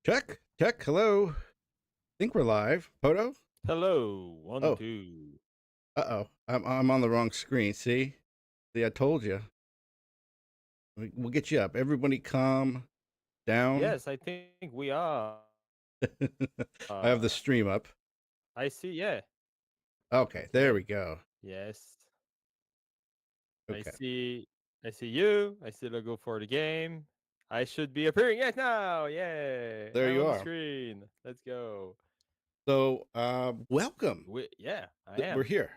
Check, check. Hello. Think we're live. Poto. Hello, one, Oh, two. I'm on the wrong screen. See, I told you. We'll get you up. Everybody, calm down. Yes, I think we are. I have the stream up. I see. Yeah. Okay, there we Okay. go. Yes. I Okay, see. I see you. I see logo for the game. I should be appearing right now. Yay! there I'm you on the are. screen. Let's go. So, welcome. Yeah, I We're am. here.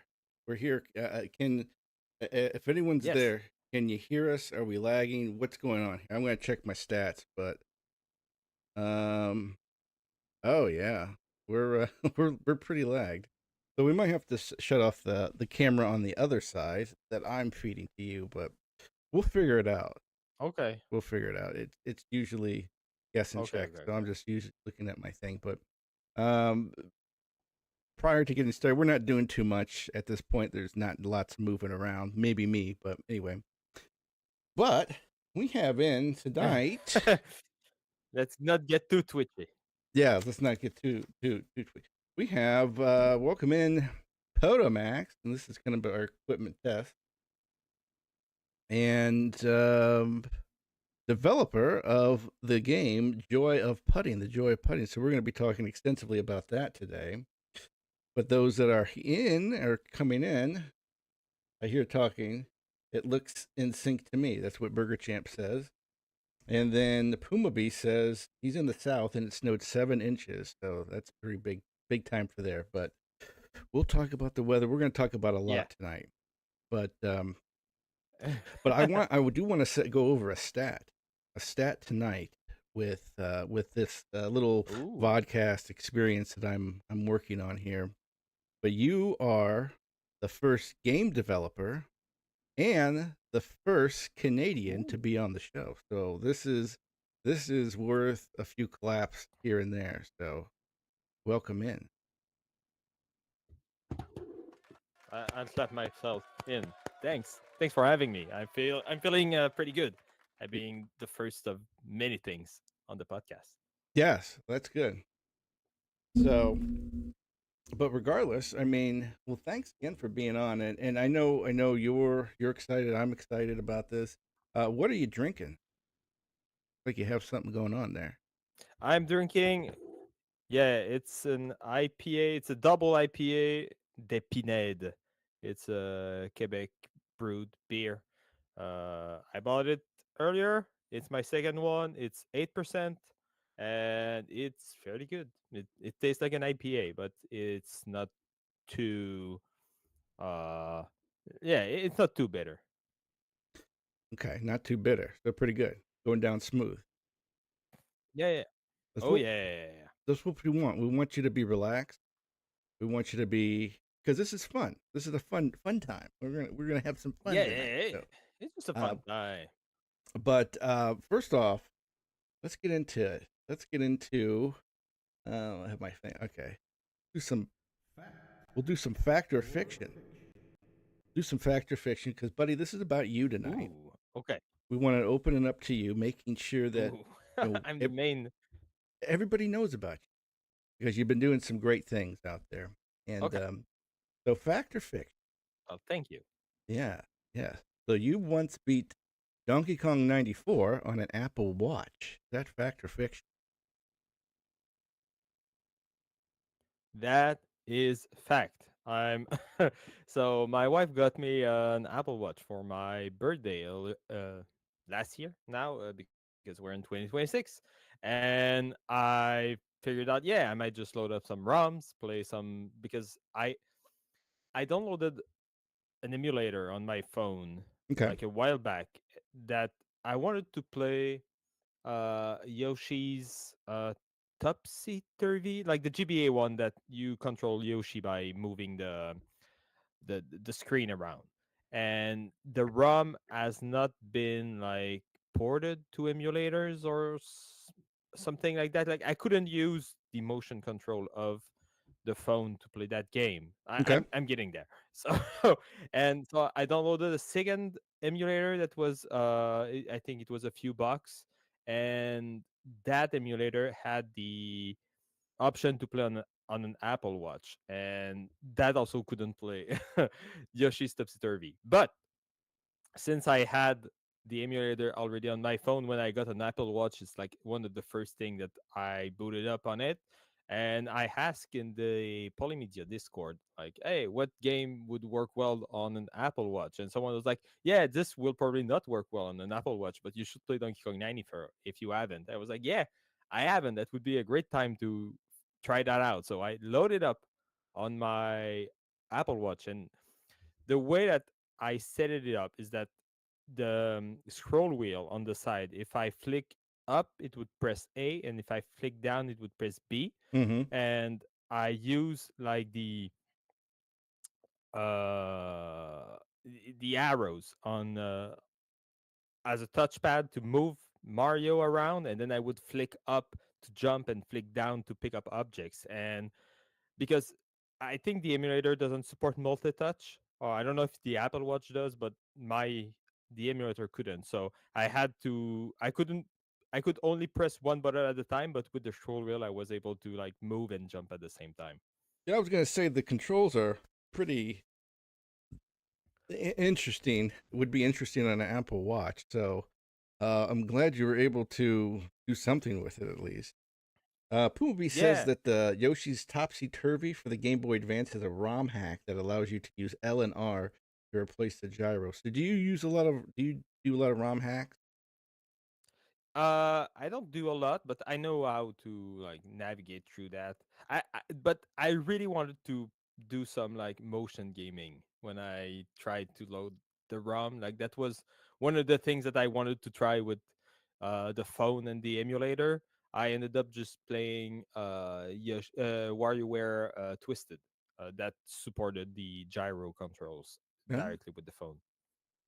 We're here. If anyone's Yes. there, can you hear us? Are we lagging? What's going on here? I'm gonna check my stats, but um, oh yeah, we're we're pretty lagged. So we might have to shut off the camera on the other side that I'm feeding to you, but we'll figure it out. Okay. We'll figure it out. It's usually guess and Okay. check, Okay. so I'm Okay. just usually looking at my thing. But um, prior to getting started, we're not doing too much at this point. There's not lots moving around. Maybe me, but anyway. But we have in tonight. Let's not get too twitchy. Yeah, let's not get too. We have welcome in Potomax, and this is going to be our equipment test. And developer of the game Joy of Putting, the Joy of Putting. So we're going to be talking extensively about that today. But those that are coming in, I hear talking. It looks in sync to me. That's what Burger Champ says. And then the Puma Bee says he's in the south and it snowed 7 inches. So that's pretty big time for there. But we'll talk about the weather. We're going to talk about a Yeah. lot tonight. But I do want to go over a stat tonight with this little Ooh. vodcast experience that I'm working on here. But you are the first game developer and the first Canadian to Ooh. be on the show. So this is worth a few claps here and there. So welcome in. I'll slap myself in. Thanks. Thanks for having me. I'm feeling pretty good at being the first of many things on the podcast. Yes, that's good. So, but regardless, I mean, well, thanks again for being on, and I know you're excited. I'm excited about this. What are you drinking? Like you have something going on there. I'm drinking. Yeah, it's an IPA. It's a double IPA d'Épinade. It's a Quebec brewed beer. I bought it earlier. It's my second one. It's 8%, and it's fairly good. It tastes like an IPA, but it's not too. Uh, yeah, it's not too bitter. Okay, not too bitter, so pretty good, going down smooth. Yeah, yeah. That's Oh what yeah, yeah, yeah, yeah. that's what we want. We want you to be relaxed. We want you to be because this is fun. This is a fun time. We're gonna have some fun Yeah, tonight. yeah, yeah. So, It's just a uh, fun time. but first off, let's get into it. Let's get into. I have my thing. Okay, do some. We'll do some fact or fiction. Do some fact or fiction because, buddy, this is about you tonight. Ooh, okay. We want to open it up to you, making sure that Ooh, you know I'm the main. everybody knows about you because you've been doing some great things out there. And Okay. so, fact or fiction? Oh, thank you. Yeah, yeah. So you once beat Donkey Kong 94 on an Apple Watch. Is that fact or fiction? That is fact. I'm so my wife got me an Apple Watch for my birthday last year now because we're in 2026, and I figured out yeah I might just load up some ROMs, play some because I downloaded an emulator on my phone Okay. like a while back that I wanted to play Yoshi's Topsy Turvy, like the GBA one that you control Yoshi by moving the screen around. And the ROM has not been like ported to emulators or something like that. Like I couldn't use the motion control of the phone to play that game. Okay. I'm getting there. So and so I downloaded a second emulator that was I think it was a few bucks, and that emulator had the option to play on an Apple Watch, and that also couldn't play Yoshi's Topsy Turvy. But since I had the emulator already on my phone when I got an Apple Watch, it's like one of the first thing that I booted up on it. And I asked in the Polymedia Discord, like, hey, what game would work well on an Apple Watch? And someone was like, yeah, this will probably not work well on an Apple Watch, but you should play Donkey Kong 94 if you haven't. I was like, yeah, I haven't. That would be a great time to try that out. So I loaded up on my Apple Watch, and the way that I set it up is that the scroll wheel on the side, if I flick up, it would press A, and if I flick down, it would press B. Mm-hmm. And I use like uh the arrows on as a touchpad to move Mario around, and then I would flick up to jump and flick down to pick up objects. And because I think the emulator doesn't support multi-touch. Or I don't know if the Apple Watch does, but the emulator couldn't. So I couldn't I could only press one button at a time, but with the scroll wheel I was able to like move and jump at the same time. Yeah, I was gonna say the controls are pretty interesting. Would be interesting on an Apple Watch. So I'm glad you were able to do something with it at least. Pooby says Yeah. that the Yoshi's Topsy Turvy for the Game Boy Advance has a ROM hack that allows you to use L and R to replace the gyro. So do you use a lot of do you do a lot of ROM hacks? I don't do a lot, but I know how to like navigate through that. But I really wanted to do some like motion gaming when I tried to load the ROM. Like that was one of the things that I wanted to try with the phone and the emulator. I ended up just playing WarioWare Twisted that supported the gyro controls No. directly with the phone.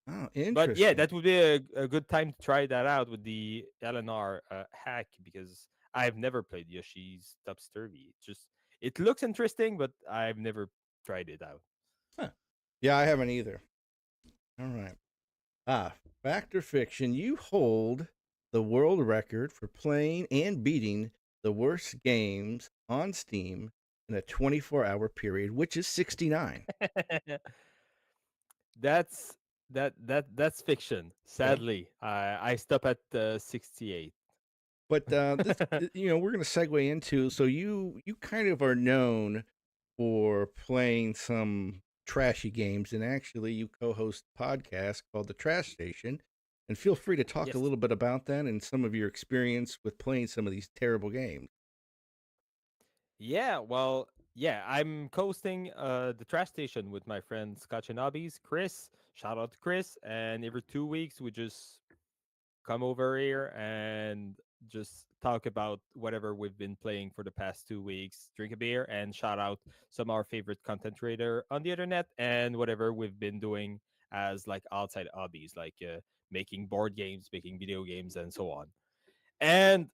Oh, But yeah, interesting. that would be a good time to try that out with the LNR hack because I've never played Yoshi's Topsy Turvy. It looks interesting, but I've never tried it out. Huh. Yeah, I haven't either. All right. Fact or fiction? You hold the world record for playing and beating the worst games on Steam in a 24-hour period, which is 69. that's that's fiction. Okay. Sadly, I stop at 68. But we're going to segue into. So you kind of are known for playing some trashy games, and actually, you co-host a podcast called The Trash Station. And feel free to talk a Yes. little bit about that and some of your experience with playing some of these terrible games. Yeah, well, yeah, I'm coasting the trash station with my friend Scotch and Hobbies, Chris. Shout out to Chris. And every 2 weeks, we just come over here and just talk about whatever we've been playing for the past 2 weeks, drink a beer, and shout out some of our favorite content creator on the internet and whatever we've been doing as like outside hobbies, like making board games, making video games, and so on. And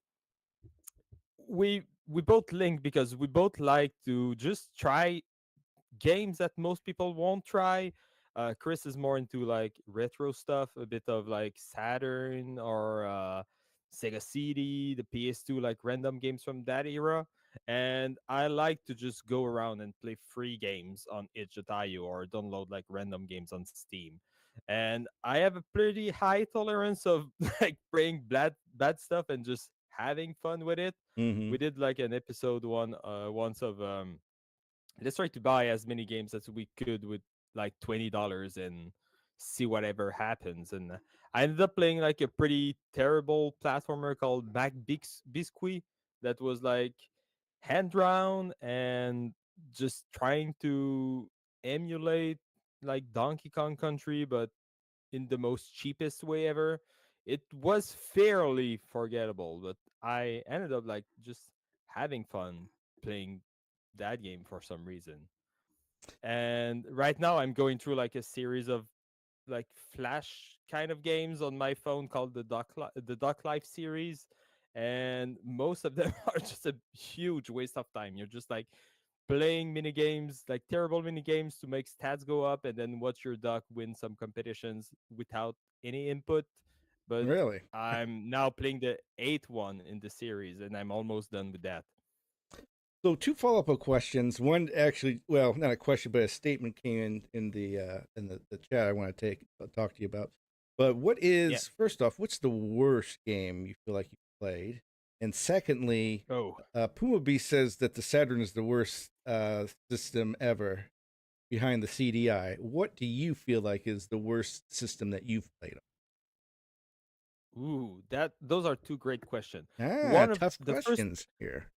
we both link because we both like to just try games that most people won't try. Chris is more into like retro stuff, a bit of like Saturn or Sega CD, the PS2, like random games from that era. And I like to just go around and play free games on itch.io or download like random games on Steam. And I have a pretty high tolerance of like playing bad stuff and just having fun with it. Mm-hmm. We did like an episode once of let's try to buy as many games as we could with like $20 and see whatever happens. And I ended up playing like a pretty terrible platformer called Biscuit that was like hand drawn and just trying to emulate like Donkey Kong Country, but in the most cheapest way ever. It was fairly forgettable, but I ended up like just having fun playing that game for some reason. And right now I'm going through like a series of like flash kind of games on my phone called the Duck Life series, and most of them are just a huge waste of time. You're just like playing mini games, like terrible mini games to make stats go up, and then watch your duck win some competitions without any input. but Really? I'm now playing the eighth one in the series, and I'm almost done with that. So two follow-up questions. One actually, well, not a question, but a statement came in the chat. I want to talk to you about. But what Yeah. is first off? What's the worst game you feel like you played? And secondly, Oh. Puma Beast says that the Saturn is the worst system ever behind the CDI. What do you feel like is the worst system that you've played Ooh, those are two great questions. on? Ah, One of tough questions here.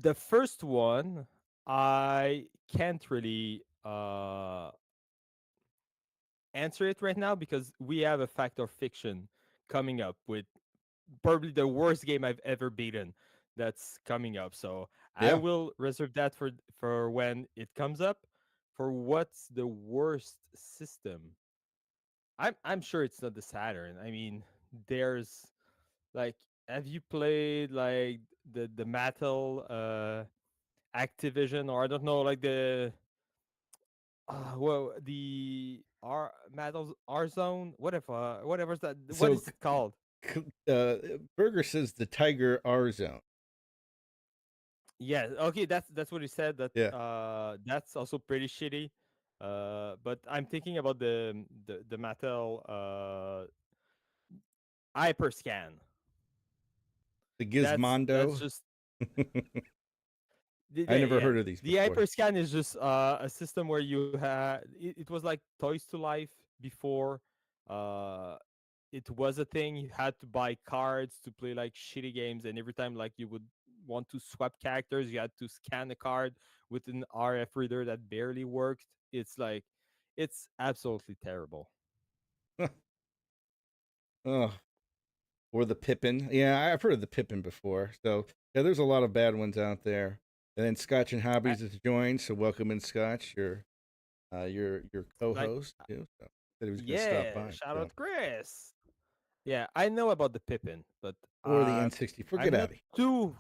the first one, I can't really answer it right now because we have a fact or fiction coming up with probably the worst game I've ever beaten that's coming up. So I Yeah. will reserve that for when it comes up. For what's the worst system? I'm sure it's not the Saturn. I mean, there's like, have you played like the Mattel Activision, or I don't know, like the well, the R Mattel's R Zone, whatever's that, what So is it called? Berger says the Tiger R Zone. Yeah, okay, that's what he said. That Yeah. that's also pretty shitty. But I'm thinking about the Mattel Hyperscan. The That's Gizmondo. just I never yeah. heard of these The before. Hyperscan is just a system where you had it was like Toys to Life before. Uh, it was a thing. You had to buy cards to play like shitty games, and every time like you would want to swap characters, you had to scan a card with an RF reader that barely worked. It's like it's absolutely terrible. Oh, or the Pippin. Yeah, I've heard of the Pippin before. So yeah, there's a lot of bad ones out there. And then Scotch and I, Hobbies has joined. So welcome in, Scotch. Your like co-host too. So said he was going to stop yeah, by. shout So out Chris. Yeah, I know about the Pippin, but or the N64. I'm not too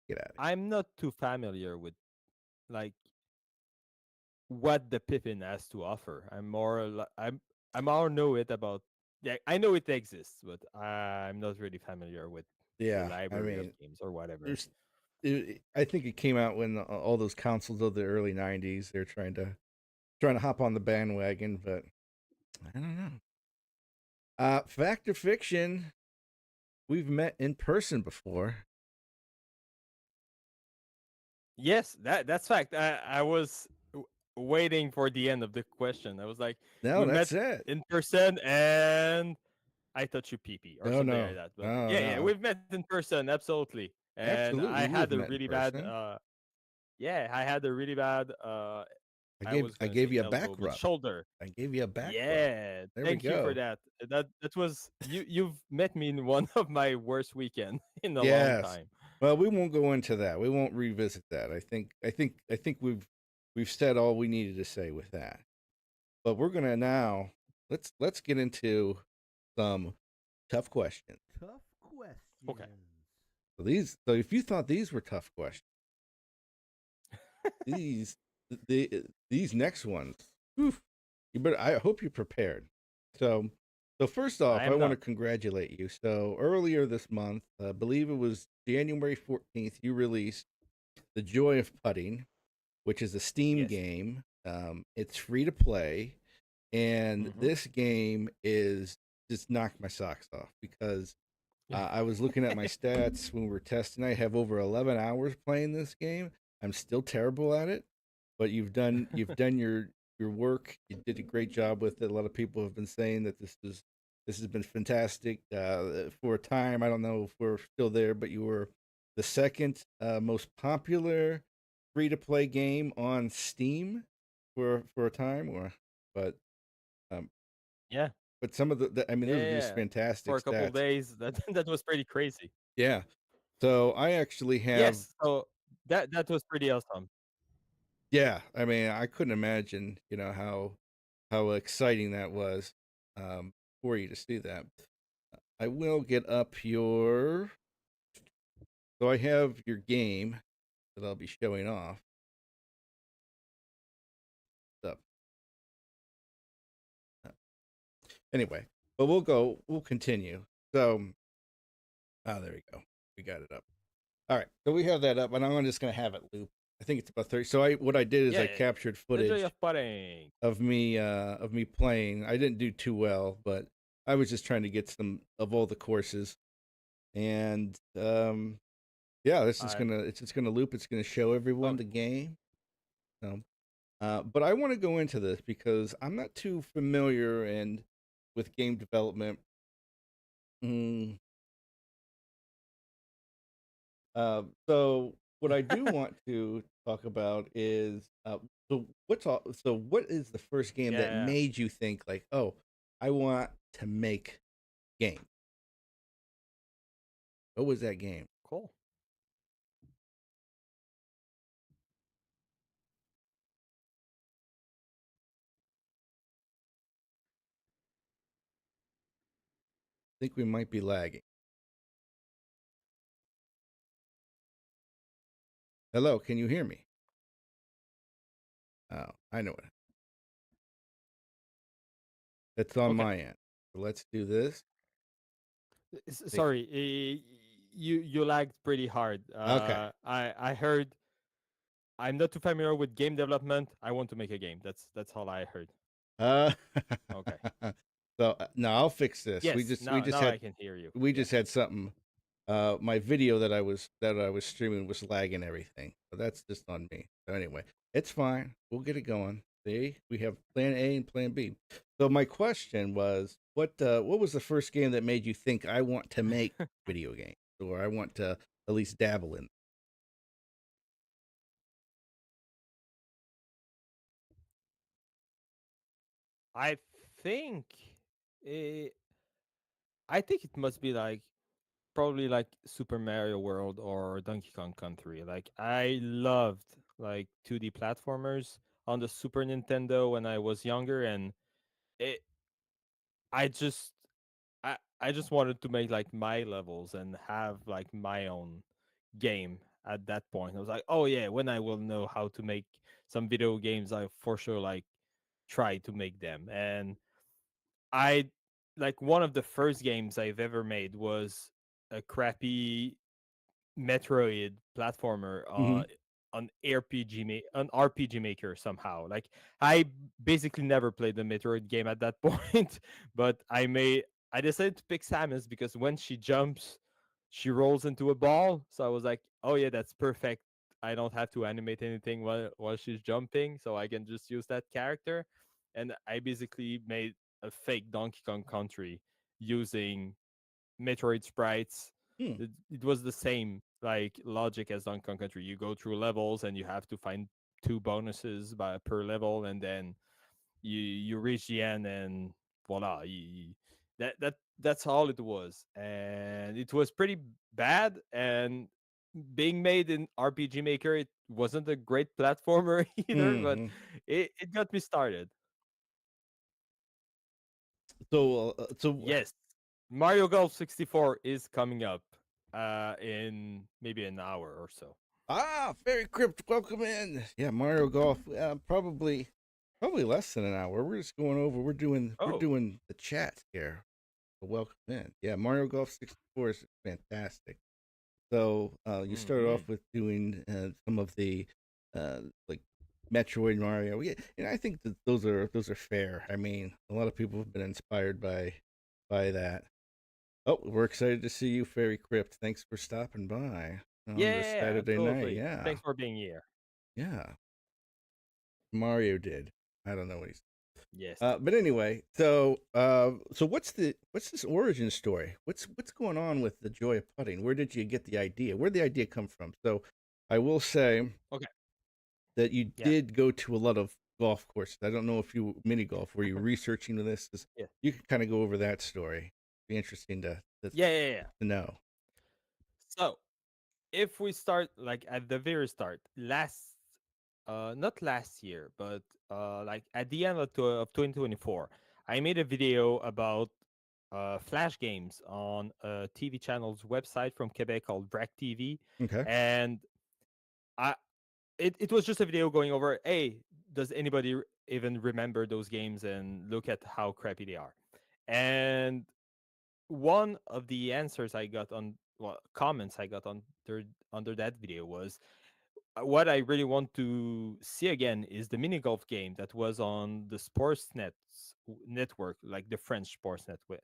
Get out of here. I'm not too familiar with like what the Pippin has to offer. I'm more know it about, yeah, I know it exists, but I'm not really familiar with the Yeah, I library of mean, games or whatever. there's. I think it came out when all those consoles of the early '90s. They're trying to hop on the bandwagon, but I don't know. Fact or fiction? We've met in person before. Yes, that's fact. I was waiting for the end of the question. I was like, No, we met that's it. in person and I touched you pee pee or No, something like no, that. But no, yeah, no. we've met in person, absolutely. And Absolutely, I we have had a met in really bad person. yeah, I had a really bad I was I gonna gave say you a back elbow, but rub. shoulder. I gave you a back rub. Yeah, There we thank you for go. that. That was you've met me in one of my worst weekend in a long Yes. time. Well, we won't go into that. We won't revisit that. I think we've said all we needed to say with that. But we're gonna now let's get into some tough questions. Tough Okay. questions. So if you thought these were tough questions, these these next ones, whew, you better. I hope you're prepared. So so first I off, I am want to not. congratulate you. So earlier this month, I believe it was January 14th, you released The Joy of Putting, which is a Steam Yes. game. It's free to play, and Mm-hmm. this game is just knocked my socks off because I was looking at my stats when we were testing. I have over 11 hours playing this game. I'm still terrible at it, but you've done your work. You did a great job with it. A lot of people have been saying that this has been fantastic for a time. I don't know if we're still there, but you were the second most popular free to play game on Steam for a time. Or but um, Yeah. but some of I mean, Yeah, those are just yeah. For fantastic a couple of stats. days, that was pretty crazy. Yeah. So I actually have, Yes, so that was pretty awesome. yeah. I mean, I couldn't imagine, how exciting that was for you to see that. I will get up your. So I have your game that I'll be showing off. Up. Anyway, but we'll continue. So, oh, there we go. We got it up. All right. So we have that up, and I'm just going to have it loop. I think it's about 30. So what I did is I Yeah, captured the joy footage of putting. of me playing. I didn't do too well, but I was just trying to get some of all the courses. And yeah, I it's just gonna loop. It's gonna show everyone okay. the game. So, but I want to go into this because I'm not too familiar and with game development. Mm, so what I do want to talk about is what is the first game that Yeah, made you think like, oh, I want to make game? What was that game? cool. I think we might be lagging. Hello, can you hear me? Oh, I know it. It's on Okay. my end. So let's do this. Make Sorry, you lagged pretty hard. okay. I heard I'm not too familiar with game development. I want to make a game. That's all I heard. Uh, Okay. so no, I'll fix this. Yes. Now I can hear you. We Yeah. just had something. My video that I was streaming was lagging everything. So that's just on me. So anyway, it's fine. We'll get it going. See, we have Plan A and Plan B. So my question was, what was the first game that made you think I want to make video games, or I want to at least dabble in? I think eh, I think it must be like probably like Super Mario World or Donkey Kong Country. Like I loved like 2D platformers on the Super Nintendo when I was younger, and it I just I just wanted to make like my levels and have like my own game at that point. I was like, oh yeah, when I will know how to make some video games, I for sure like try to make them. And I like one of the first games I've ever made was a crappy Metroid platformer Hmm. on an RPG Maker somehow. Like I basically never played the Metroid game at that point, but I decided to pick Samus because when she jumps, she rolls into a ball. So I was like, oh yeah, that's perfect. I don't have to animate anything while she's jumping, so I can just use that character. And I basically made a fake Donkey Kong Country using Metroid sprites. Hmm. It was the same like logic as Donkey Kong Country. You go through levels and you have to find two bonuses by per level, and then you reach the end, and voila, that's all it was, and it was pretty bad. And being made in RPG Maker, it wasn't a great platformer either, but Hmm. it got me started. So Yes, Mario Golf 64 is coming up in maybe an hour or so. Fairy Crypt, welcome in. Yeah, Mario Golf. Probably less than an hour. We're just going over. We're Oh, doing the chat here. So welcome in. Yeah, Mario Golf 64 is fantastic. So you started hmm off with doing some of the uh, like Metroid Mario. Yeah, and I think that those are fair. I mean, a lot of people have been inspired by that. Oh, we're excited to see you, Fairy Crypt. Thanks for stopping by on this yeah, Saturday night. absolutely. Yeah, Thanks for being here. yeah. Mario did. I don't know what he's. Yes. But anyway, so what's this origin story? What's going on with the joy of putting? Where did you get the idea? Where did the idea come from? So, I will say Okay. that you Yeah. did go to a lot of golf courses. I don't know if you mini golf. Were you researching this? 'Cause Yeah. you can kind of go over that story. Be interesting Yeah. Yeah. Yeah. to know. So if we start like at the very start, not last year, but like at the end of 2024, I made a video about flash games on a TV channel's website from Quebec called Brack TV, Okay. and I it was just a video going over, hey, does anybody even remember those games and look at how crappy they are? And one of the answers I got on, well, comments I got on under that video was, what I really want to see again is the mini golf game that was on the network, like the French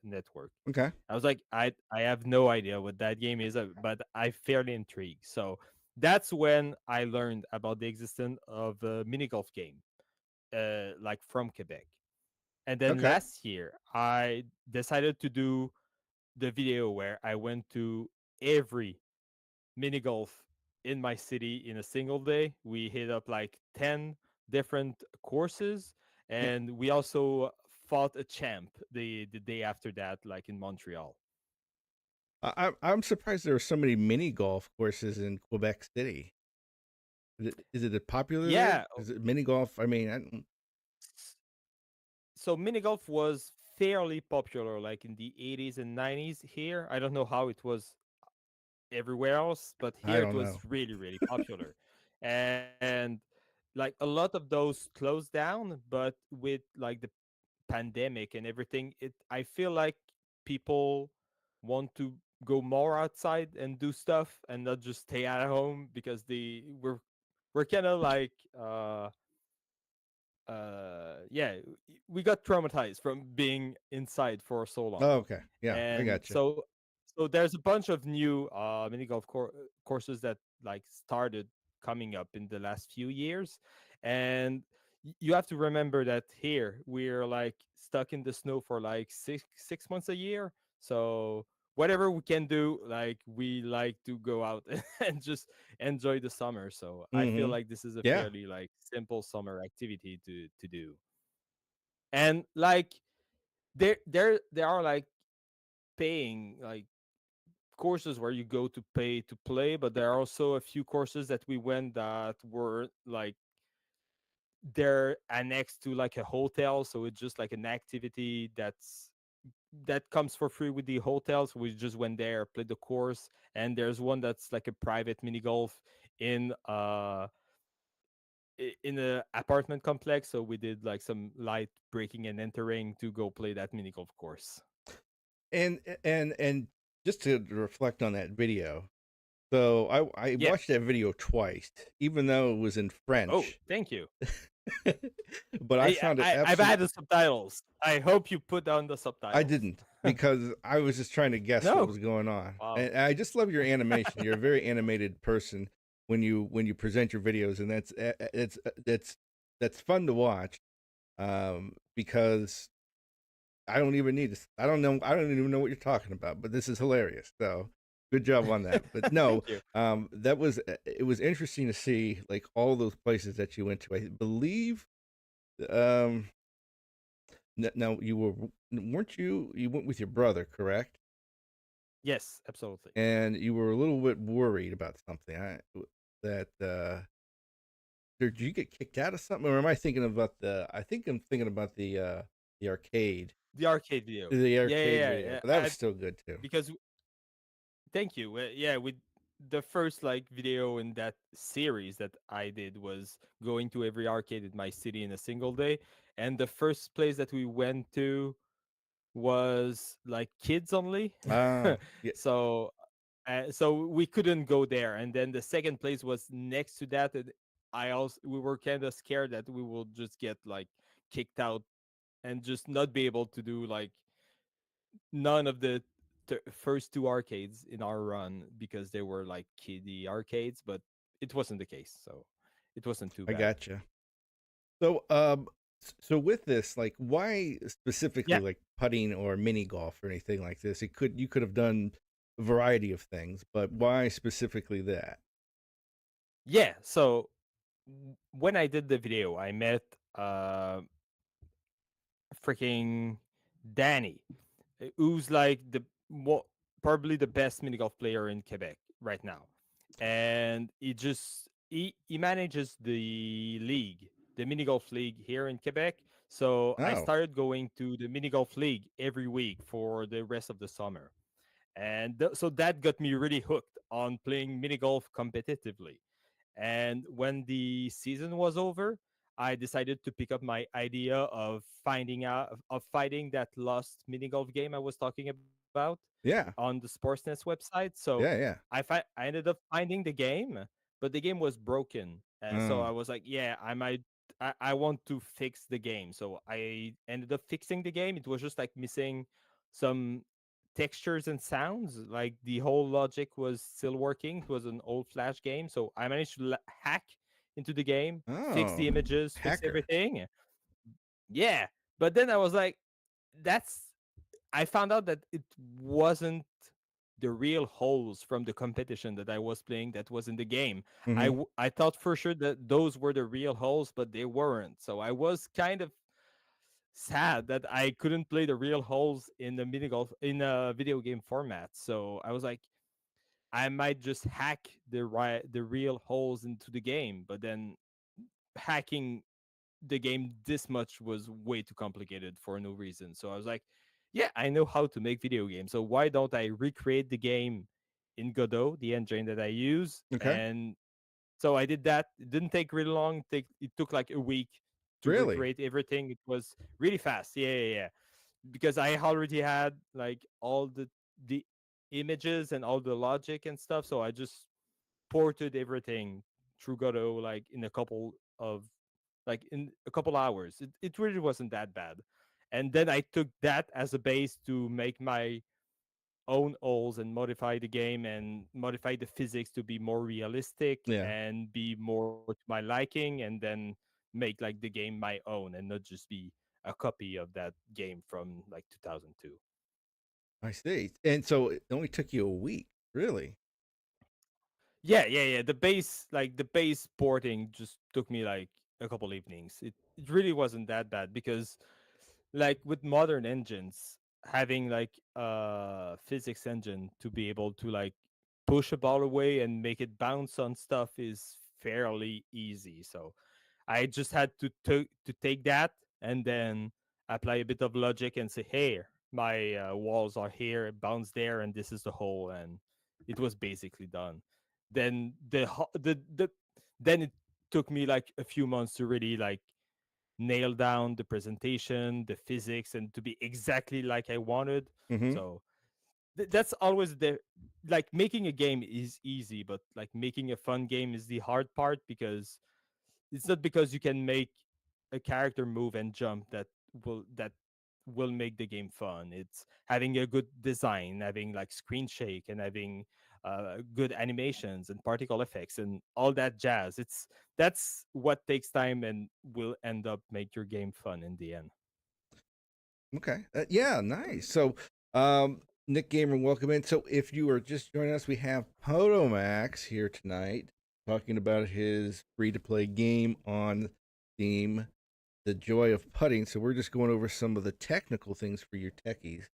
network. Okay. I was like, I have no idea what that game is, but I fairly intrigued. So that's when I learned about the existence of a mini golf game, like from Quebec. And then Okay. last year, I decided to do the video where I went to every mini golf in my city in a single day. We hit up like 10 different courses, Yeah. and we also fought a champ the day after that, like in Montreal. I'm surprised there are so many mini golf courses in Quebec City. Is it popular there? Yeah. Is it mini golf? I mean, So mini golf was fairly popular like in the 80s and 90s here. I don't know how it was everywhere else, but I here it don't was know. really, really popular. And like a lot of those closed down, but with like the pandemic and everything, it I feel like people want to go more outside and do stuff and not just stay at home because we're kind of like yeah, we got traumatized from being inside for so long. Oh, okay. Yeah, I And got you. so there's a bunch of new mini golf courses that like started coming up in the last few years. And you have to remember that here we're like stuck in the snow for like six months a year. So whatever we can do, like we like to go out and just enjoy the summer. So I feel Mm-hmm. like this is a Yeah. fairly like simple summer activity to do. And like there are like paying like courses where you go to pay to play, but there are also a few courses that we went that were like they're annexed to like a hotel, so it's just like an activity that comes for free with the hotels. We just went there, played the course. And there's one that's like a private mini golf in in a apartment complex, so we did like some light breaking and entering to go play that mini golf course. And just to reflect on that video. So I Yeah. watched that video twice, even though it was in Oh, French. thank you. But I found it I've absolutely. had the subtitles. I hope you put down the I subtitles. didn't, because I was just trying to guess what No. was going on. Wow. And I just love your animation. You're a very animated person when you present your videos, and that's fun to watch. Because I don't even need this. I don't even know what you're talking about, but this is hilarious. So good job on that. But no, Thank you. that was it was interesting to see like all those places that you went to. I believe um now weren't you went with your brother, correct? Yes, absolutely. And you were a little bit worried about something. That did you get kicked out of something, or am I thinking about I think I'm thinking about the arcade. The arcade video. The Yeah, arcade yeah, video. yeah. But that was still good too. Because thank you. Yeah, with the first like video in that series that I did was going to every arcade in my city in a single day. And the first place that we went to was like kids only. Ah, yeah, So so we couldn't go there. And then the second place was next to that. And we were kind of scared that we will just get like kicked out and just not be able to do like none of the first two arcades in our run because they were like kiddie arcades. But it wasn't the case, so it wasn't too I bad. gotcha. So, so with this, like, why specifically Yeah, like putting or mini golf or anything like this? You could have done a variety of things, but why specifically that? yeah. So when I did the video, I met freaking Danny, who's like probably the best mini golf player in Quebec right now. And he manages the league, the mini golf league here in Quebec. So I Oh, started going to the mini golf league every week for the rest of the summer. And so that got me really hooked on playing mini golf competitively. And when the season was over, I decided to pick up my idea of finding out of fighting that lost mini golf game I was talking about Yeah. on the Sportsnet's website. So Yeah. Yeah. I ended up finding the game, but the game was broken. So I Oh. was like, yeah, I want to fix the game. So I ended up fixing the game. It was just like missing some textures and sounds. Like the whole logic was still working. It was an old Flash game. So I managed to hack into the game, fix Oh. the images, fix Hacker. everything. Yeah. But then I was like, that's I found out that it wasn't the real holes from the competition that I was playing that was in the game. Mm-hmm. I thought for sure that those were the real holes, but they weren't. So I was kind of sad that I couldn't play the real holes in the mini golf in a video game format. So I was like, I might just hack the real holes into the game, but then hacking the game this much was way too complicated for no reason. So I was like, yeah, I know how to make video games. So why don't I recreate the game in Godot, the engine that I use? Okay. And so I did that. It didn't take really long. It took like a week to Really? recreate everything. It was really fast. Yeah, yeah, yeah. Because I already had like all the images and all the logic and stuff. So I just ported everything through Godot like in a couple hours. It really wasn't that bad. And then I took that as a base to make my own holes and modify the game and modify the physics to be more realistic Yeah. and be more to my liking, and then make like the game my own and not just be a copy of that game from like 2002. I see. And so it only took you a week. Really? Yeah, yeah, yeah. The base porting just took me like a couple evenings. It really wasn't that bad because like with modern engines, having like a physics engine to be able to like push a ball away and make it bounce on stuff is fairly easy. So I just had to take that and then apply a bit of logic and say, "Hey, my walls are here, bounce there, and this is the hole," and it was basically done. Then then it took me like a few months to really like nail down the presentation, the physics, and to be exactly like I wanted. Mm-hmm. So that's always the like making a game is easy, but like making a fun game is the hard part because it's not because you can make a character move and jump that will make the game fun. It's having a good design, having like screen shake, and having good animations and particle effects and all that jazz. That's what takes time and will end up make your game fun in the end. Okay. Yeah, nice. So, Nick Gamer, welcome in. So, if you are just joining us, we have Potomax here tonight talking about his free to play game on Steam, The Joy of Putting. So, we're just going over some of the technical things for your techies.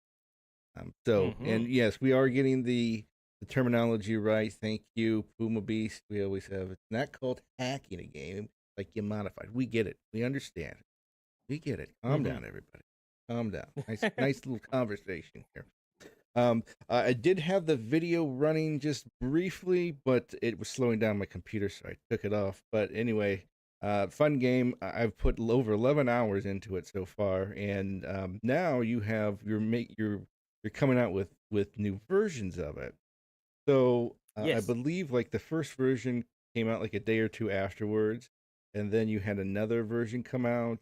Hmm. And yes, we are getting the terminology right. Thank you, Puma Beast. We always have it's not called hacking a game, like you modified. We get it. We understand. We get it. Calm Hmm. down, everybody. Calm down. Nice little conversation here. I did have the video running just briefly, but it was slowing down my computer, so I took it off. But anyway, fun game. I've put over 11 hours into it so far, and now you have you're coming out with new versions of it. So I Yes. believe like the first version came out like a day or two afterwards, and then you had another version come out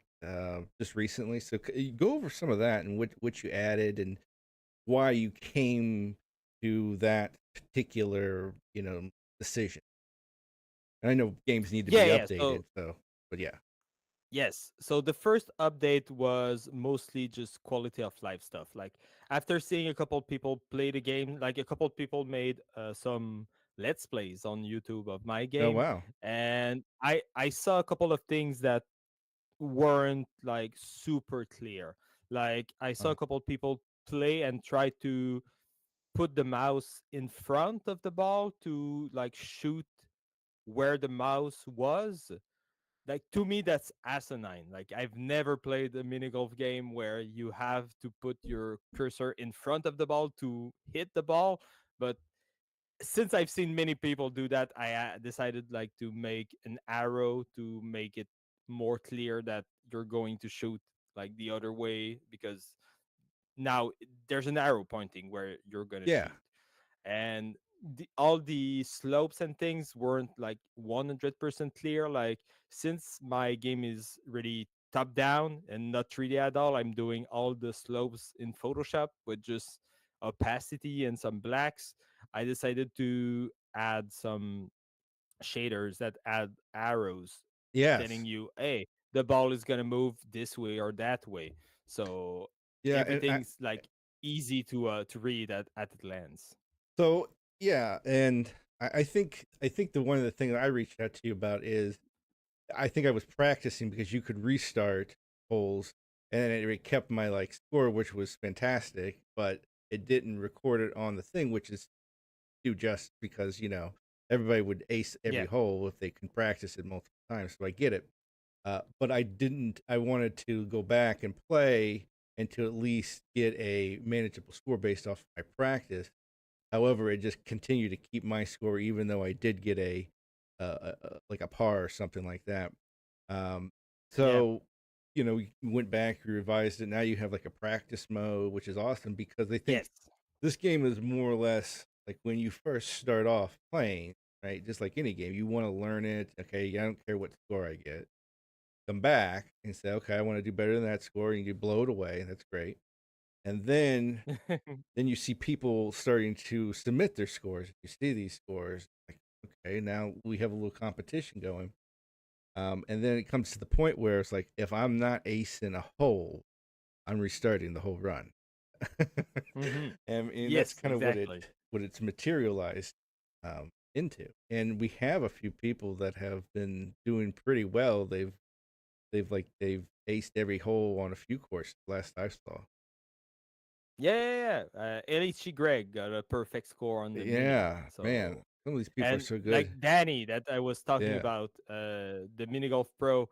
just recently. So you go over some of that and what you added and why you came to that particular decision. And I know games need to Yeah, be yeah. updated, So so but yeah. yes. So the first update was mostly just quality of life stuff. Like after seeing a couple people play the game, like a couple people made some let's plays on YouTube of my Oh game, wow. and I saw a couple of things that weren't like super clear. Like I saw a Oh. couple people play and try to put the mouse in front of the ball to like shoot where the mouse was. Like to me that's asinine. Like I've never played a mini golf game where you have to put your cursor in front of the ball to hit the ball. But since I've seen many people do that, I decided like to make an arrow to make it more clear that you're going to shoot like the other way, because now there's an arrow pointing where you're gonna Yeah. shoot. And all the slopes and things weren't like 100% clear. Like, since my game is really top down and not 3D at all, I'm doing all the slopes in Photoshop with just opacity and some blacks. I decided to add some shaders that add arrows telling Yes. you, hey, the ball is gonna move this way or that way. So Yeah. everything's like easy to read at a glance. So yeah, and I think the one of the things I reached out to you about is I think I was practicing because you could restart holes, and then it kept my like score, which was fantastic, but it didn't record it on the thing, which is do just because everybody would ace every Yeah. hole if they can practice it multiple times. So I get it, but I didn't. I wanted to go back and play and to at least get a manageable score based off my practice. However, it just continued to keep my score, even though I did get like a par or something like that. Um, Yeah. so you went back, you revised it. Now you have like a practice mode, which is awesome because I think Yes. this game is more or less like when you first start off playing, right? Just like any game, you want to learn it. Okay, I don't care what score I get. Come back and say, okay, I want to do better than that score, and you blow it away. That's great. And then you see people starting to submit their scores. You see these scores, like, okay, now we have a little competition going. And then it comes to the point where it's like, if I'm not acing a hole, I'm restarting the whole run. Hmm. And that's Yes, kind of what exactly. it's materialized into. And we have a few people that have been doing pretty well. They've aced every hole on a few courses. Last I saw. Yeah. LHC Greg got a perfect score on the mini. Yeah, man, So, some of these people are and so like good. Danny that I was talking Yeah. about, the Mini Golf Pro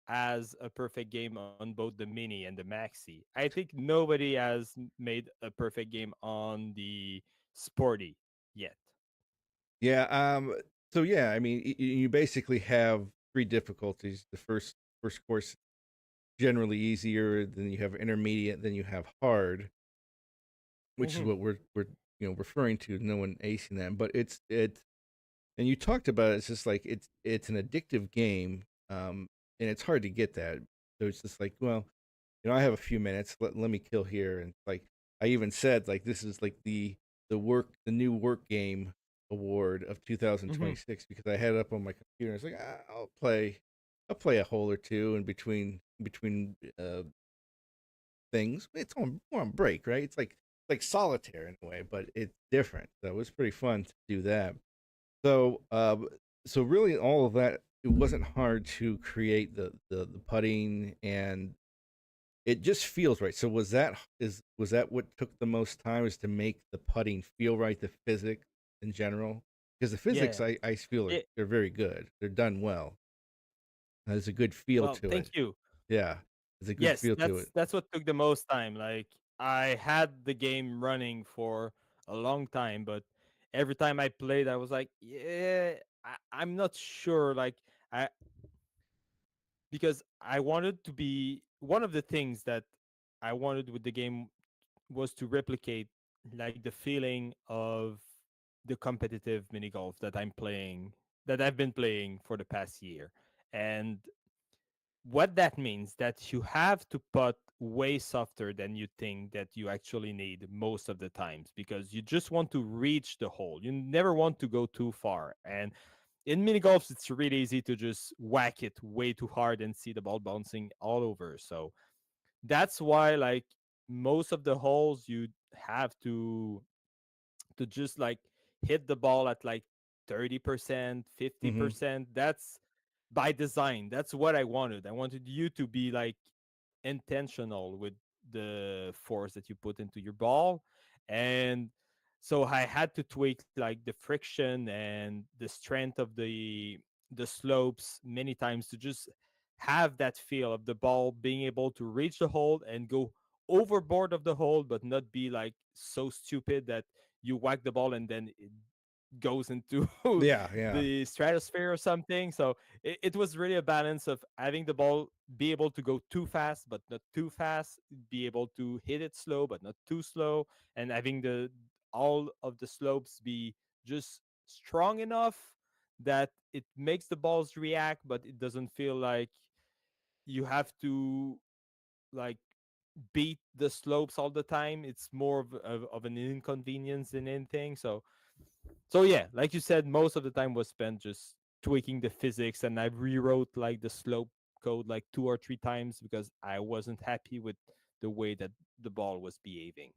has a perfect game on both the mini and the maxi. I think nobody has made a perfect game on the sporty yet. Yeah. So yeah, I mean, you basically have three difficulties. The first course generally easier, then you have intermediate, then you have hard, which is Hmm. what we're referring to. No one acing that, but it's and you talked about it, it's just like it's an addictive game, and it's hard to get that. So it's just like, well, I have a few minutes. Let me kill here, and like I even said, like this is like the new work game award of Hmm. 2026 because I had it up on my computer. I was like, I'll play a hole or two in between things. It's on more on break, right? It's like solitaire in a way, but it's different. So it was pretty fun to do that. So, so really, all of that, it wasn't hard to create the putting, and it just feels right. So was that what took the most time, is to make the putting feel right, the physics in general? Because the physics, Yeah. I feel It, they're very good. They're done well. There's a good feel well, to thank it. you. Yeah, there's a good Yes, feel to that's it. that's what took the most time. Like, I had the game running for a long time, but every time I played, I was like, yeah, I'm not sure. Like, I because I wanted to be one of the things that I wanted with the game was to replicate like the feeling of the competitive mini golf that I've been playing for the past year. And what that means that you have to putt way softer than you think that you actually need most of the times, because you just want to reach the hole. You never want to go too far. And in mini golfs, it's really easy to just whack it way too hard and see the ball bouncing all over. So that's why, like, most of the holes you have to just like hit the ball at like 30%, Hmm. 50%. That's by design. That's what I wanted. I wanted you to be like intentional with the force that you put into your ball. And so I had to tweak like the friction and the strength of the slopes many times to just have that feel of the ball being able to reach the hole and go overboard of the hole, but not be like so stupid that you whack the ball and then goes into Yeah, yeah. the stratosphere or something. So it was really a balance of having the ball be able to go too fast but not too fast, be able to hit it slow but not too slow, and having the all of the slopes be just strong enough that it makes the balls react, but it doesn't feel like you have to like beat the slopes all the time. It's more of an inconvenience than anything. So yeah, like you said, most of the time was spent just tweaking the physics, and I rewrote like the slope code like 2 or 3 times because I wasn't happy with the way that the ball was behaving.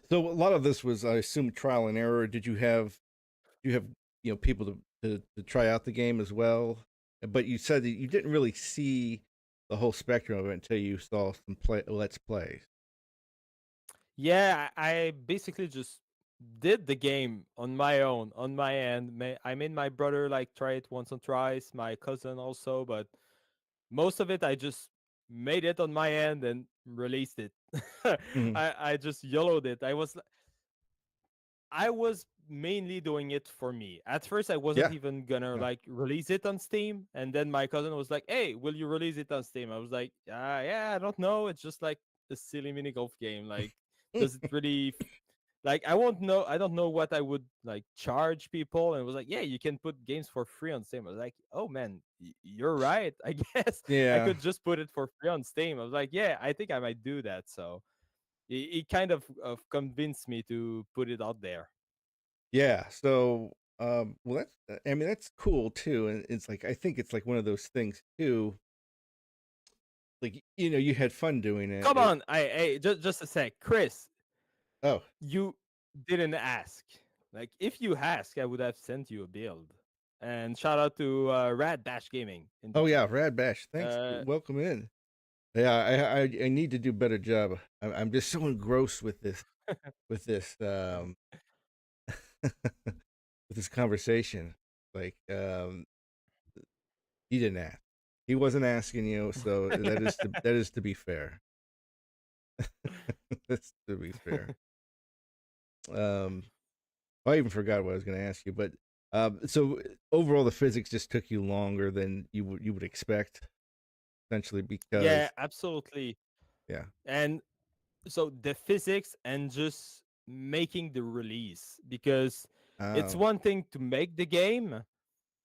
So a lot of this was, I assume, trial and error. Did you have people to try out the game as well? But you said that you didn't really see the whole spectrum of it until you saw some let's plays. Yeah, I basically just did the game on my own, on my end. I made my brother like try it once or twice, my cousin also, but most of it I just made it on my end and released it. Hmm. I just yellowed it. I was mainly doing it for me. At first, I wasn't Yeah, even gonna yeah. like release it on Steam, and then my cousin was like, "Hey, will you release it on Steam?" I was like, "Yeah, I don't know. It's just like a silly mini golf game. Like, does it really like I won't know. I don't know what I would like charge people." And it was like, "Yeah, you can put games for free on Steam." I was like, "Oh man, you're right. I guess I Yeah, could just put it for free on Steam." I was like, "Yeah, I think I might do that." So it kind of convinced me to put it out there. yeah. So, well, I mean, that's cool too, and it's like I think it's like one of those things too. Like you had fun doing it. Come on, just a sec, Chris. Oh, You didn't ask. Like, if you ask, I would have sent you a build. And shout out to Rad Bash Gaming in the oh yeah, chat. Rad Bash. Thanks. Uh, Welcome in. Yeah, I need to do a better job. I'm just so engrossed with this with this conversation. Like he didn't ask. He wasn't asking you, so that is to be fair. That's to be fair. Um, I even forgot what I was going to ask you, but so overall, the physics just took you longer than you would expect, essentially, yeah, because absolutely. yeah. And so the physics and just making the release, because it's Oh, one thing to make the game,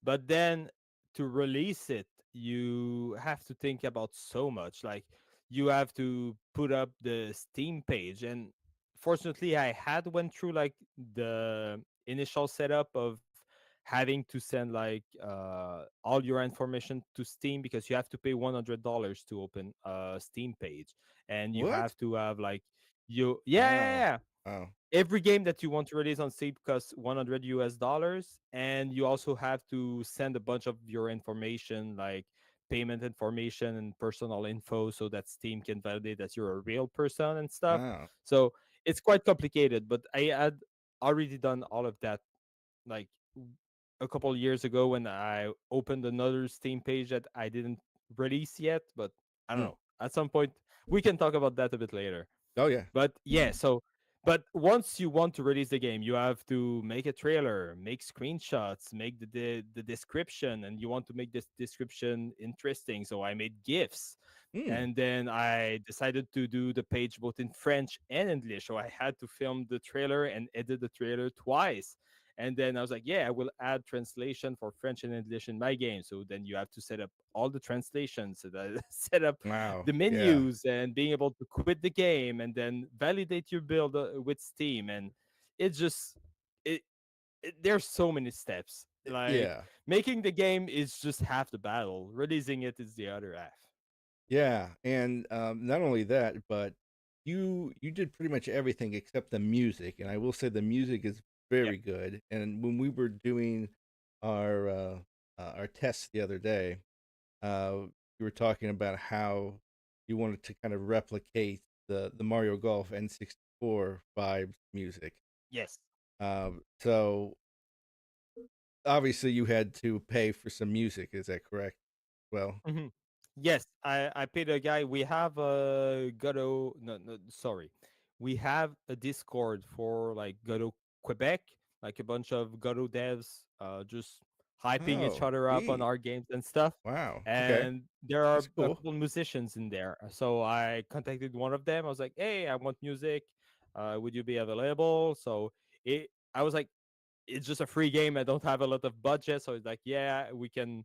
but then to release it, you have to think about so much. Like, you have to put up the Steam page, and fortunately I had went through like the initial setup of having to send like all your information to Steam, because you have to pay $100 to open a Steam page, and you what? have to have like you yeah, yeah, Wow. yeah. Wow. Every game that you want to release on Steam costs $100, and you also have to send a bunch of your information, like payment information and personal info, so that Steam can validate that you're a real person and stuff. Wow. So it's quite complicated, but I had already done all of that like a couple years ago when I opened another Steam page that I didn't release yet, but I don't Mm. know. At some point, we can talk about that a bit later. Oh yeah. But yeah, so but once you want to release the game, you have to make a trailer, make screenshots, make the description, and you want to make this description interesting. So I made GIFs. Mm. And then I decided to do the page both in French and English. So I had to film the trailer and edit the trailer twice. And then I was like, yeah, I will add translation for French and English in my game. So then you have to set up all the translations, so that set up Wow. the Yeah. menus and being able to quit the game and then validate your build with Steam. And it just it, there's so many steps. Like, Yeah. making the game is just half the battle. Releasing it is the other half. Yeah. And not only that, but you did pretty much everything except the music, and I will say the music is Yeah. very good. And when we were doing our our tests the other day, you were talking about how you wanted to kind of replicate the Mario Golf N64 vibes music. Yes. So obviously you had to pay for some music. Is that correct? Well, Mhm. Yes, I paid a guy. We have a Godot. No, no, sorry. We have a Discord for like Godot Quebec. like a bunch of Godot devs, just hyping each Oh, other up on neat. our games and stuff. Wow. Okay. And there are That's a cool. couple musicians in there. So I contacted one of them. I was like, "Hey, I want music. Would you be available?" So I was like, "It's just a free game. I don't have a lot of budget." So it's like, "Yeah, we can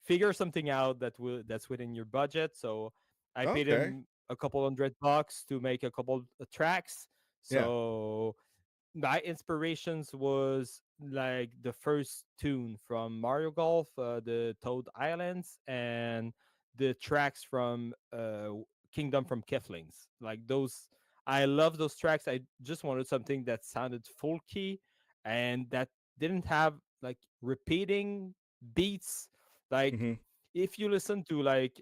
figure something out that's within your budget." So I paid Okay. him a couple $100 to make a couple tracks. Yeah. So my inspirations was like the first tune from Mario Golf, the Toad Islands, and the tracks from Kingdom from Keflings. Like those, I love those tracks. I just wanted something that sounded folky and that didn't have like repeating beats. Like Hmm. if you listen to like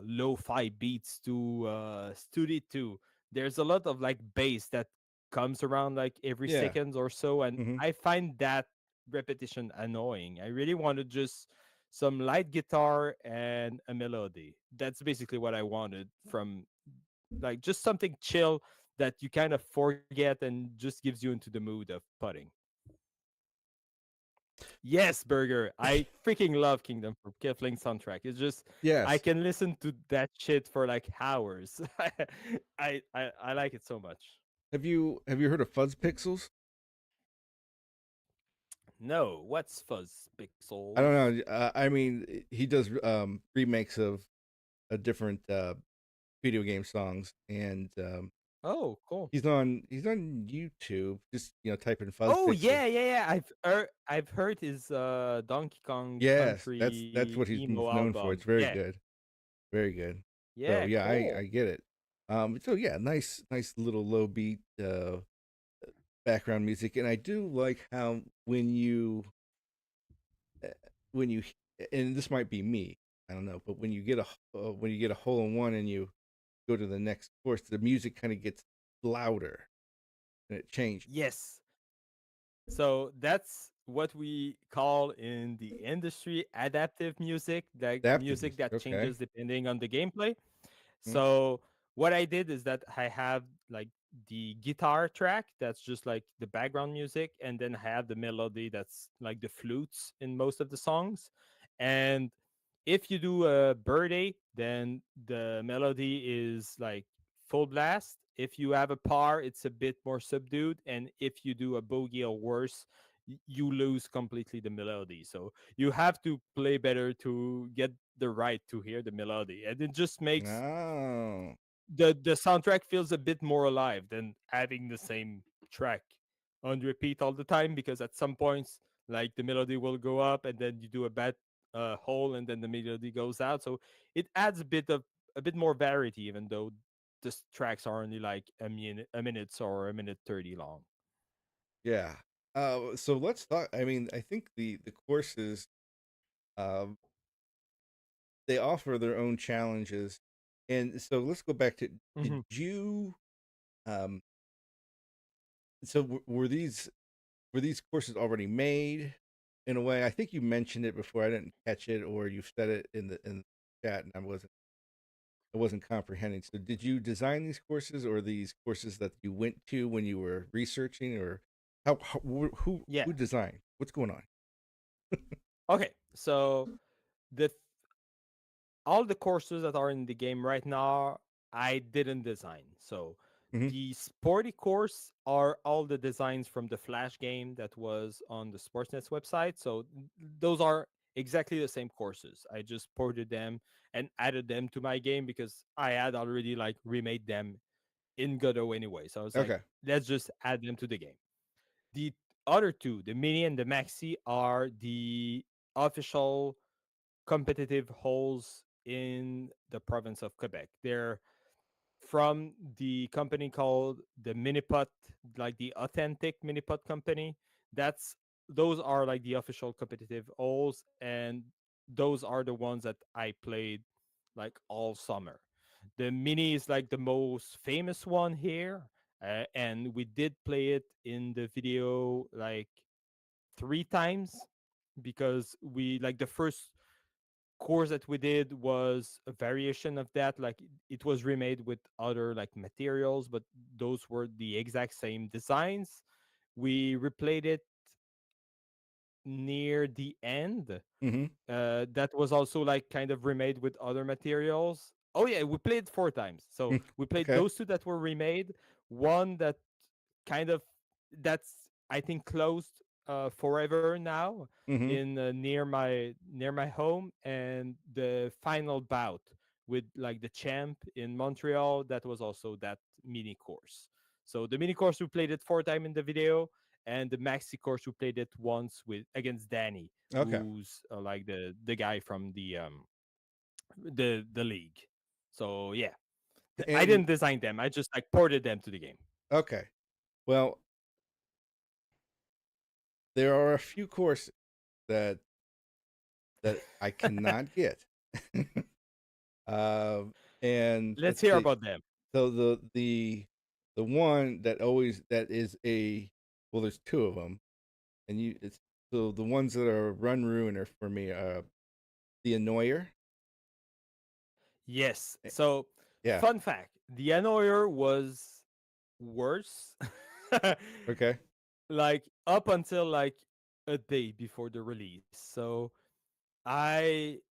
lo-fi beats to Studio 2, there's a lot of like bass that comes around like every Yeah. seconds or so, and Hmm. I find that repetition annoying. I really wanted just some light guitar and a melody. That's basically what I wanted from like just something chill that you kind of forget and just gives you into the mood of putting. Yes, Burger. I freaking love Kingdom for Kifling soundtrack. It's just I Yes. can listen to that shit for like hours. I like it so much. Have you heard of Fuzz Pixels? No, what's Fuzz I don't Pixels? know. I mean, he does remakes of different video game songs, and Oh, cool. he's on YouTube. Just type in Fuzz Oh Pixels. yeah. I've heard his Donkey Kong Yes, that's Country what he's emo most known for. album. It's very Yeah, good, very good. So yeah, yeah, I cool. get it. So yeah, nice little low beat background music, and I do like how uh, when you and this might be me, I don't know, but when you get a hole in one and you go to the next course, the music kind of gets louder and it changes. Yes. So that's what we call in the industry adaptive music, like Adaptive music music, that okay. changes depending on the gameplay. Mhm. So what I did is that I have like the guitar track that's just like the background music, and then I have the melody that's like the flutes in most of the songs. And if you do a birthday, then the melody is like full blast. If you have a par, it's a bit more subdued, and if you do a bogey or worse, you lose completely the melody. So you have to play better to get the right to hear the melody, and it just makes Oh, the soundtrack feels a bit more alive than having the same track on repeat all the time, because at some points like the melody will go up and then you do a bad hole and then the melody goes out, so it adds a bit more variety, even though the tracks are only like a minute or a minute 30 long. yeah. So let's talk. I mean, I think the courses um they offer their own challenges, and so let's go back to did Hmm. you um so were these courses already made in a way? I think you mentioned it before. I didn't catch it, or you said it in the chat, and I wasn't comprehending. So, did you design these courses, or these courses that you went to when you were researching, or who Yeah. designed? What's going on? Okay, so the all the courses that are in the game right now, I didn't design. So Hmm. the sporty course are all the designs from the Flash game that was on the Sportsnet's website. So those are exactly the same courses. I just ported them and added them to my game because I had already like remade them in Godot anyway. So I was like, Okay. let's just add them to the game. The other two, the mini and the maxi, are the official competitive holes in the province of Quebec. They're from the company called the Miniput, like the authentic Miniput company. That's those are like the official competitive holes, and those are the ones that I played like all summer. The mini is like the most famous one here, and we did play it in the video like 3 times because we like the first course that we did was a variation of that, like it was remade with other like materials, but those were the exact same designs. We replayed it near the end. Mhm. That was also like kind of remade with other materials. Oh yeah, we played 4 times. So Mm. we played Okay. those two that were remade. One that kind of that's I think closed forever now Mhm. in near my home, and the final bout with like the champ in Montreal, that was also that mini course. So the mini course we played it 4 times in the video, and the maxi course we played it once with against Danny, Okay. who's like the guy from the league. So yeah, I And didn't design them. I just like ported them to the game. okay. Well, there are a few courses that I cannot get. And Let's let's hear see. about them. So the one that always that is a well, there's two of them, and you it's so the ones that are run ruiner for me. The annoyer. Yes. Eh, So, Yeah. fun fact: the annoyer was worse, Okay. like up until like a day before the release. So, I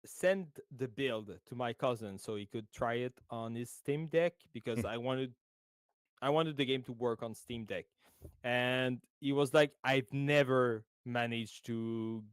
sent the build to my cousin so he could try it on his Steam Deck because Mm. I wanted the game to work on Steam Deck. And he was like, I've never managed to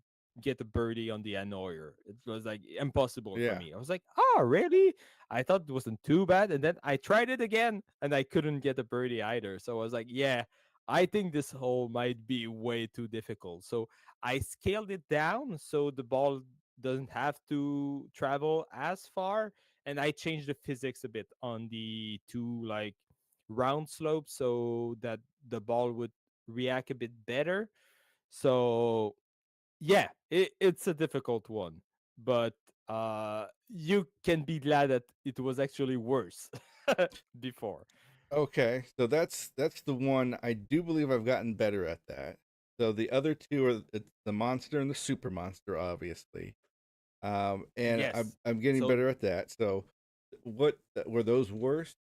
get a birdie on the annoyer. It was like impossible for Yeah. me. I was like, oh, really? I thought it wasn't too bad. And then I tried it again and I couldn't get a birdie either. So I was like, yeah, I think this hole might be way too difficult. So I scaled it down so the ball doesn't have to travel as far. And I changed the physics a bit on the two like round slope so that the ball would react a bit better. So yeah, it's a difficult one, but you can be glad that it was actually worse before. Okay. So that's the one I do believe I've gotten better at that. So the other two are the monster and the super monster, obviously. And I'm Yes. I'm getting So better at that. So what were those worse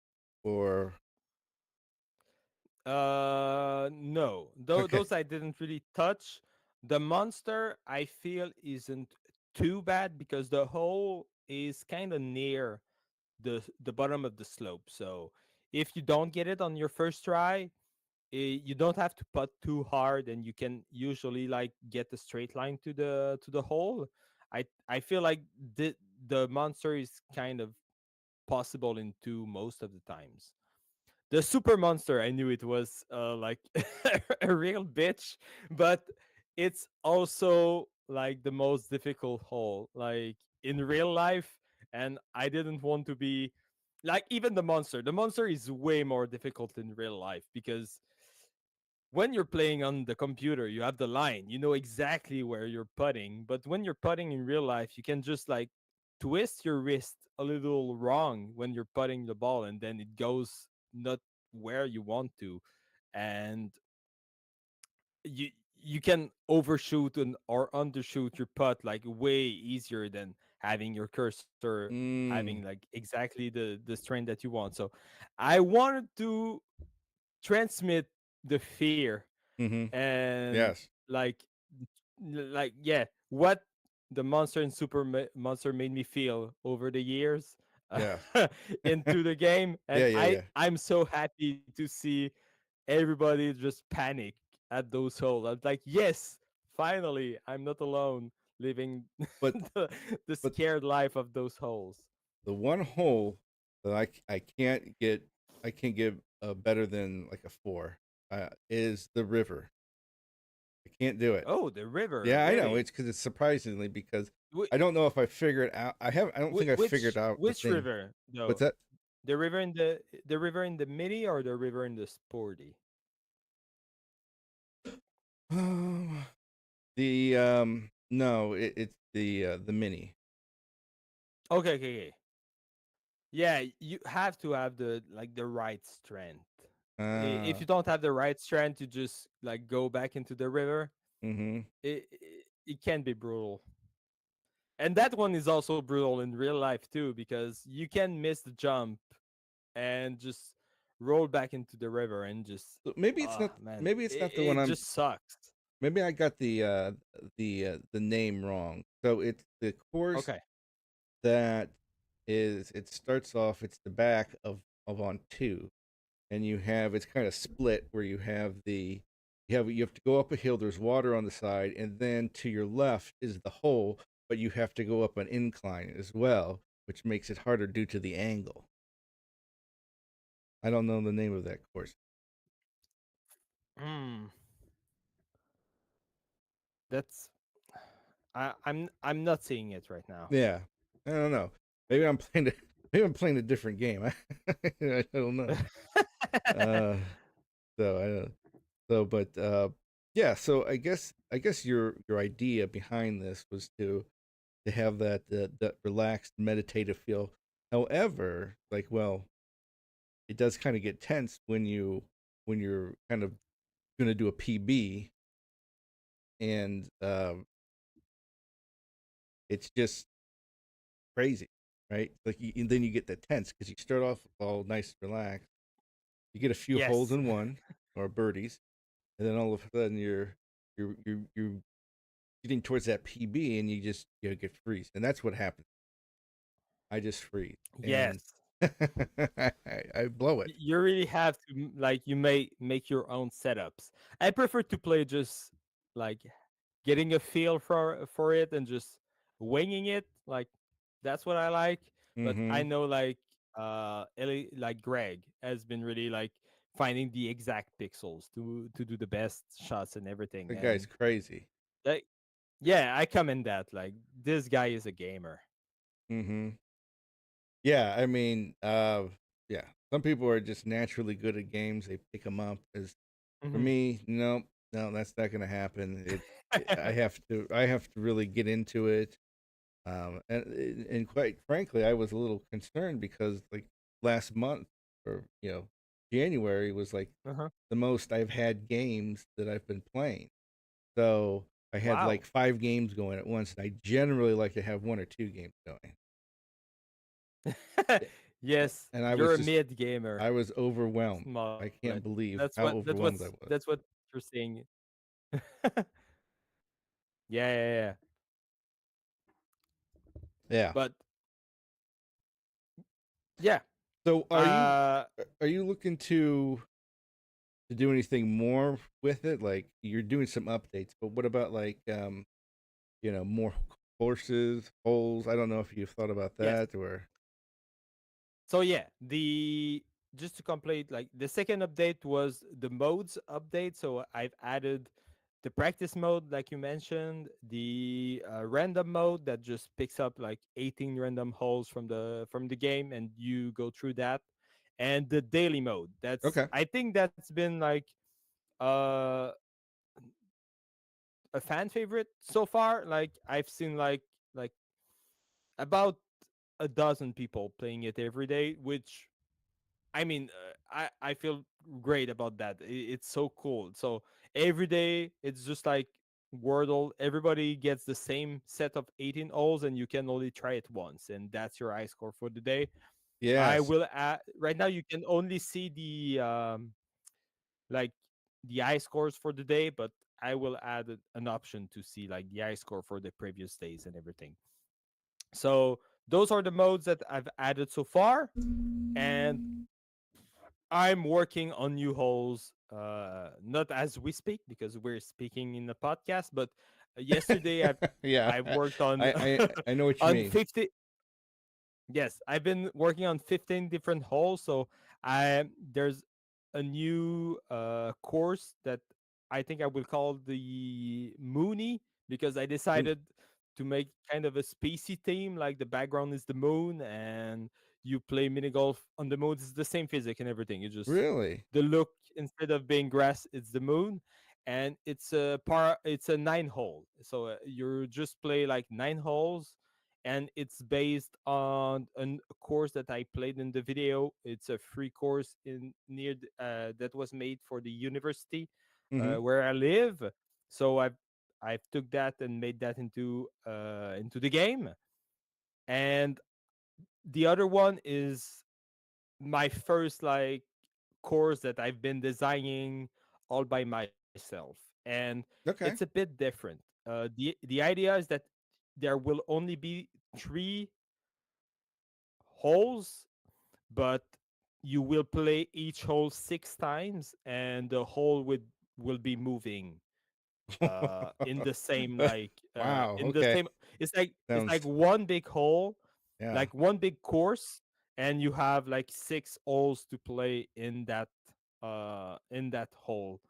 or no, okay? those I didn't really touch. The monster I feel isn't too bad because the hole is kind of near the bottom of the slope. So if you don't get it on your first try, you don't have to putt too hard, and you can usually like get the straight line to the hole. I feel like the monster is kind of possible in two most of the times. The super monster, I knew it was like a real bitch, but it's also like the most difficult hole like in real life, and I didn't want to be like even the monster is way more difficult in real life because when you're playing on the computer, you have the line, you know exactly where you're putting. But when you're putting in real life, you can just like twist your wrist a little wrong when you're putting the ball, and then it goes not where you want to. And you you can overshoot and or undershoot your putt like way easier than having your cursor having Mm, like exactly the strength that you want. So I wanted to transmit the fear mm-hmm. and Yes. like yeah, what the monster and monster made me feel over the years Yes. into the game. And Yeah. Yeah. Yeah. I'm so happy to see everybody just panic at those holes. I'm like, yes, finally I'm not alone living But the, the but scared life of those holes. the one hole that I can't get I can't give better than like a four is the river. I can't do it. Oh, the river, Yeah, I know. really? It's because it's surprisingly because Wh- I don't know if I figured out. I don't think I figured out the which thing. river What's though? that? The river in the river in the midi or the river in the sporty? The no, it's the mini. Okay, okay, okay. Yeah, you have to have the like the right strength. If Uh, you don't have the right strength, you just like go back into the river. mm-hmm. It can be brutal, and that one is also brutal in real life too because you can miss the jump and just roll back into the river and just So maybe it's not. ah man, Maybe it's not the one it I'm. just sucks. maybe I got the name wrong. So it's the course Okay. that is it starts off. It's the back of on two, and you have it's kind of split where you have to go up a hill. There's water on the side, and then to your left is the hole, but you have to go up an incline as well, which makes it harder due to the angle. I don't know the name of that course. Hmm. That's I'm not seeing it right now. Yeah, I don't know. Maybe I'm playing a, maybe I'm playing a different game. I don't know. Uh, so I don't. So, but yeah. So I guess your idea behind this was to have that relaxed meditative feel. However, like, well, it does kind of get tense when you're kind of going to do a PB, and it's just crazy, right? Like, and then you get that tense because you start off all nice and relaxed. You get a few holes Yes. in one or birdies, and then all of a sudden you're getting towards that PB, and you get freeze, and that's what happens. I just freeze, and Yes. I blow it. You really have to like you may make your own setups. I prefer to play just like getting a feel for it and just winging it. Like that's what I like. But I Mm-hmm. know like like Greg has been really like finding the exact pixels to do the best shots and everything. The guy's And crazy. like yeah, I commend that. Like this guy is a gamer. Mm-hmm. Yeah, I mean, yeah. Some people are just naturally good at games. They pick them up. As for Hmm. me, no, no, that's not gonna happen. I have to really get into it. And quite frankly, I was a little concerned because like last month or January was like Uh-huh. the most I've had games that I've been playing. So I had Wow. like 5 games going at once, and I generally like to have 1 or 2 games going. Yes, And you're a mid gamer. I was overwhelmed. Small. I can't believe That's how what overwhelmed I was. that's what you're saying. Yeah, yeah, yeah. Yeah. But yeah. So Uh are you looking to do anything more with it? Like you're doing some updates, but what about like more courses, holes? I don't know if you've thought about yes. that or So yeah, the just to complete like the second update was the modes update. So I've added the practice mode like you mentioned, the random mode that just picks up like 18 random holes from the game and you go through that, and the daily mode. That's okay. I think that's been like uh a fan favorite so far. Like I've seen like about a dozen people playing it every day, which I mean, I feel great about that. It's so cool. So every day it's just like Wordle. Everybody gets the same set of 18 O's, and you can only try it once, and that's your I score for the day. I Yes. will add right now. You can only see the like the I scores for the day, but I will add an option to see like the I score for the previous days and everything. So those are the modes that I've added so far, and I'm working on new holes, not as we speak because we're speaking in the podcast, but yesterday Yeah. I've worked on I know what you on mean. 50. Yes, I've been working on 15 different holes. So I there's a new course that I think I will call the Moony because I Ooh, decided to make kind of a spacey theme, like the background is the moon and you play mini golf on the moon. It's the same physics and everything. It's just really? the look instead of being grass, it's the moon. And it's a 9 hole. So you just play like 9 holes, and it's based on a course that I played in the video. It's a free course in that was made for the university Mm-hmm. where I live. So I've took that and made that into the game. And the other one is my first like course that I've been designing all by myself. and Okay. it's a bit different. The idea is that there will only be three holes, but you will play each hole six times, and the hole will be moving in the same Wow. in the Okay. same. It's like Sounds. one big hole, Yeah. like one big course, and you have like six holes to play in that hole,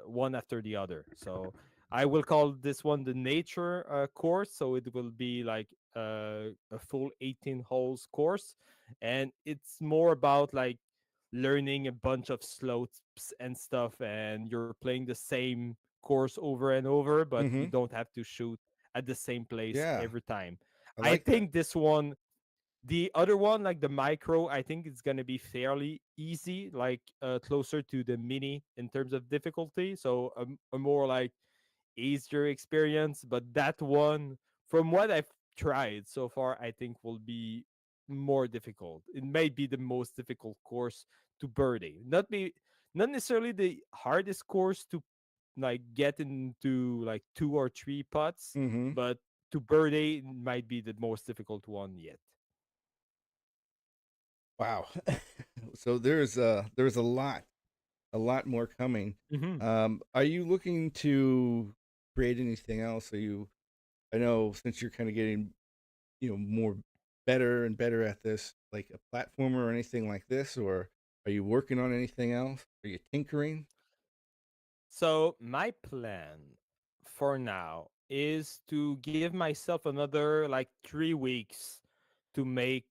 one after the other. So I will call this one the nature course. So it will be like a full 18 holes course, and it's more about like learning a bunch of slopes and stuff, and you're playing the same course over and over, but you Mm-hmm. don't have to shoot at the same place Yeah. every time. I I like that. think this one, the other one, like the micro, I think it's gonna be fairly easy, like closer to the mini in terms of difficulty. So a more like easier experience. But that one, from what I've tried so far, I think will be more difficult. It may be the most difficult course to birdie. Not necessarily the hardest course to like get into like two or three putts, Mm-hmm. but to birdie might be the most difficult one yet. Wow. So there's a lot more coming. Hmm. Are you looking to create anything else? Are you? I know since you're kind of getting more better and better at this, like a platformer or anything like this, or are you working on anything else? Are you tinkering? So my plan for now is to give myself another like 3 weeks to make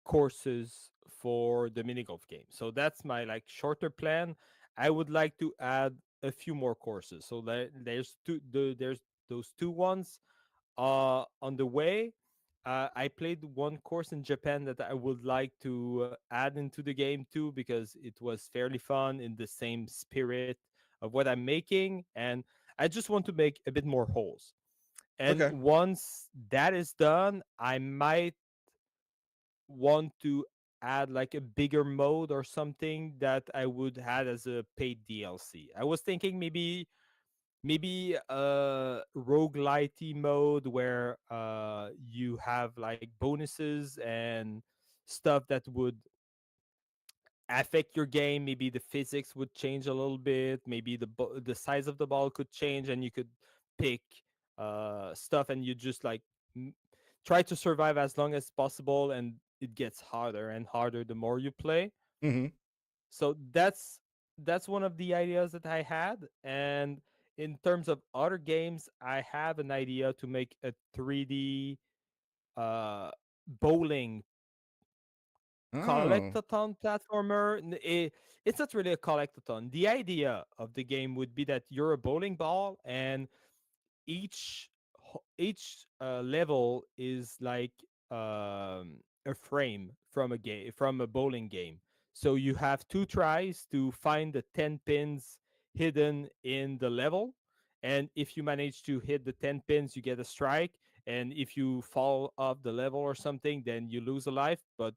courses for the mini golf game. So that's my like shorter plan. I would like to add a few more courses. So there's those two ones on the way. I played one course in Japan that I would like to add into the game too, because it was fairly fun in the same spirit of what I'm making, and I just want to make a bit more holes. And Okay. once that is done, I might want to add like a bigger mode or something that I would add as a paid DLC. I was thinking maybe a roguelite mode where you have like bonuses and stuff that would affect your game. Maybe the physics would change a little bit, maybe the size of the ball could change, and you could pick stuff, and you just like m- try to survive as long as possible, and it gets harder and harder the more you play. Mm-hmm. So that's one of the ideas that I had. And in terms of other games, I have an idea to make a 3D uh bowling Oh. collectathon platformer. It's not really a collectathon. The idea of the game would be that you're a bowling ball, and each level is like a frame from a bowling game. So you have two tries to find the 10 pins hidden in the level, and if you manage to hit the 10 pins, you get a strike, and if you fall off the level or something, then you lose a life. But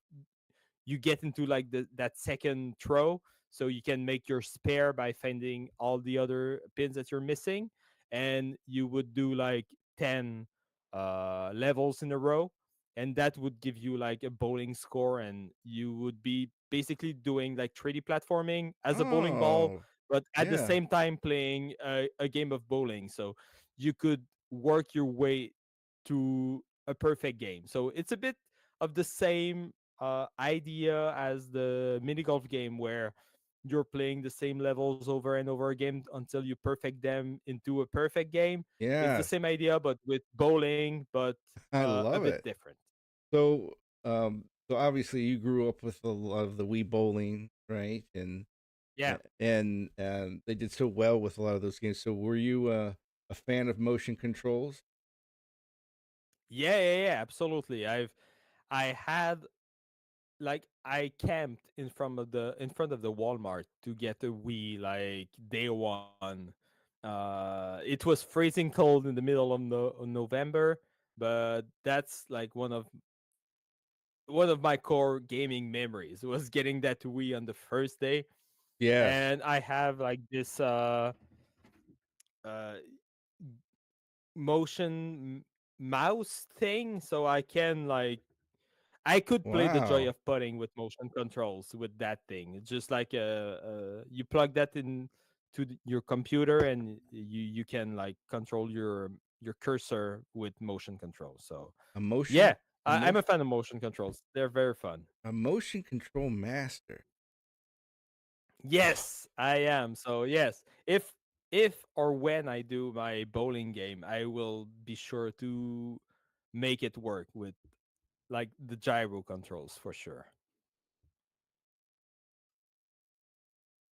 you get into like that second throw, so you can make your spare by finding all the other pins that you're missing, and you would do like 10 levels in a row, and that would give you like a bowling score, and you would be basically doing like 3D platforming as a bowling ball, Oh. but at the Yeah. same time playing a game of bowling. So you could work your way to a perfect game. So it's a bit of the same idea as the mini golf game, where you're playing the same levels over and over again until you perfect them into a perfect game. It's the Yes. same idea, but with bowling, but I a love bit it. different. So obviously you grew up with a lot of the Wii bowling, right? Yeah. And they did so well with a lot of those games. So were you a fan of motion controls? Yeah, absolutely. I had like I camped in front of the Walmart to get a Wii like day one. It was freezing cold in the middle of November, but that's like one of my core gaming memories was getting that Wii on the first day. Yes. And I have like this uh motion mouse thing, so I can like I could play the joy Wow. of putting with motion controls with that thing. It's just like you plug that in to your computer, and you can like control your cursor with motion controls. So A motion yeah, a I'm a motion fan of motion controls. They're very fun. a motion control master. Yes, I am. So yes, if or when I do my bowling game, I will be sure to make it work with like the gyro controls for sure.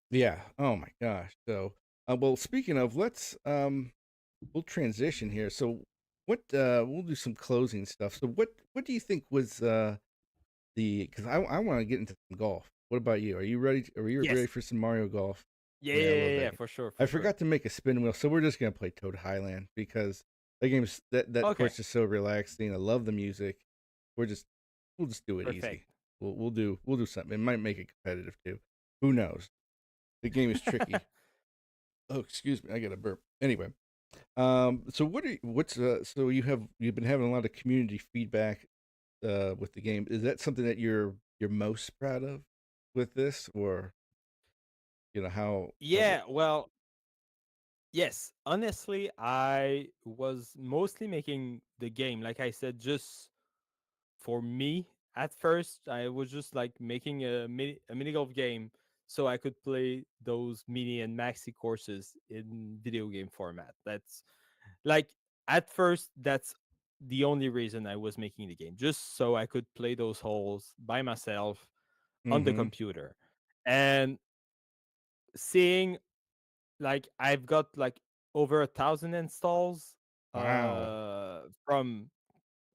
Yeah. Oh my gosh. So, well, speaking of, let's we'll transition here. So, what we'll do some closing stuff. So, what do you think was the because I want to get into some golf. What about you? Are you ready? Are you ready Yes. for some Mario Golf? Yeah, Yeah, I yeah, love yeah, that yeah, game. for sure, I for sure. forgot to make a spin wheel, so we're just gonna play Toad Highland because that game's that Okay, course is so relaxing. I love the music. We're just we'll just do it perfect. easy. We'll do something. It might make it competitive too. Who knows? The game is tricky. Oh, excuse me, I got a burp. Anyway, so so you've been having a lot of community feedback with the game. Is that something that you're most proud of with this, or how? Yeah, well, yes. Honestly, I was mostly making the game, like I said, just for me. At first, I was just like making a mini golf game so I could play those mini and maxi courses in video game format. That's like at first that's the only reason I was making the game, just so I could play those holes by myself on the Mm-hmm. computer. And seeing like I've got like over 1,000 installs Wow. from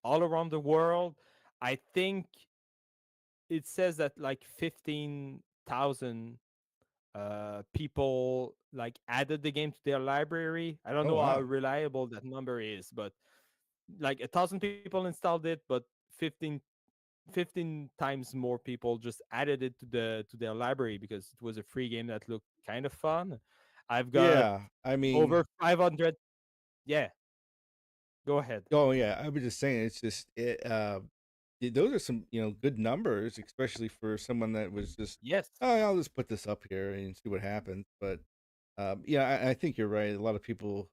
all around the world. I think it says that like 15,000 people like added the game to their library. I don't Oh know how wow. reliable that number is, but like 1,000 people installed it, but 15 times more people just added it to their library because it was a free game that looked kind of fun. I've got Yeah. I mean, over 500. Yeah, go ahead. oh yeah. I was just saying, it's just those are some good numbers, especially for someone that was just, Yes. oh, I'll just put this up here and see what happens. But yeah, I think you're right. A lot of people,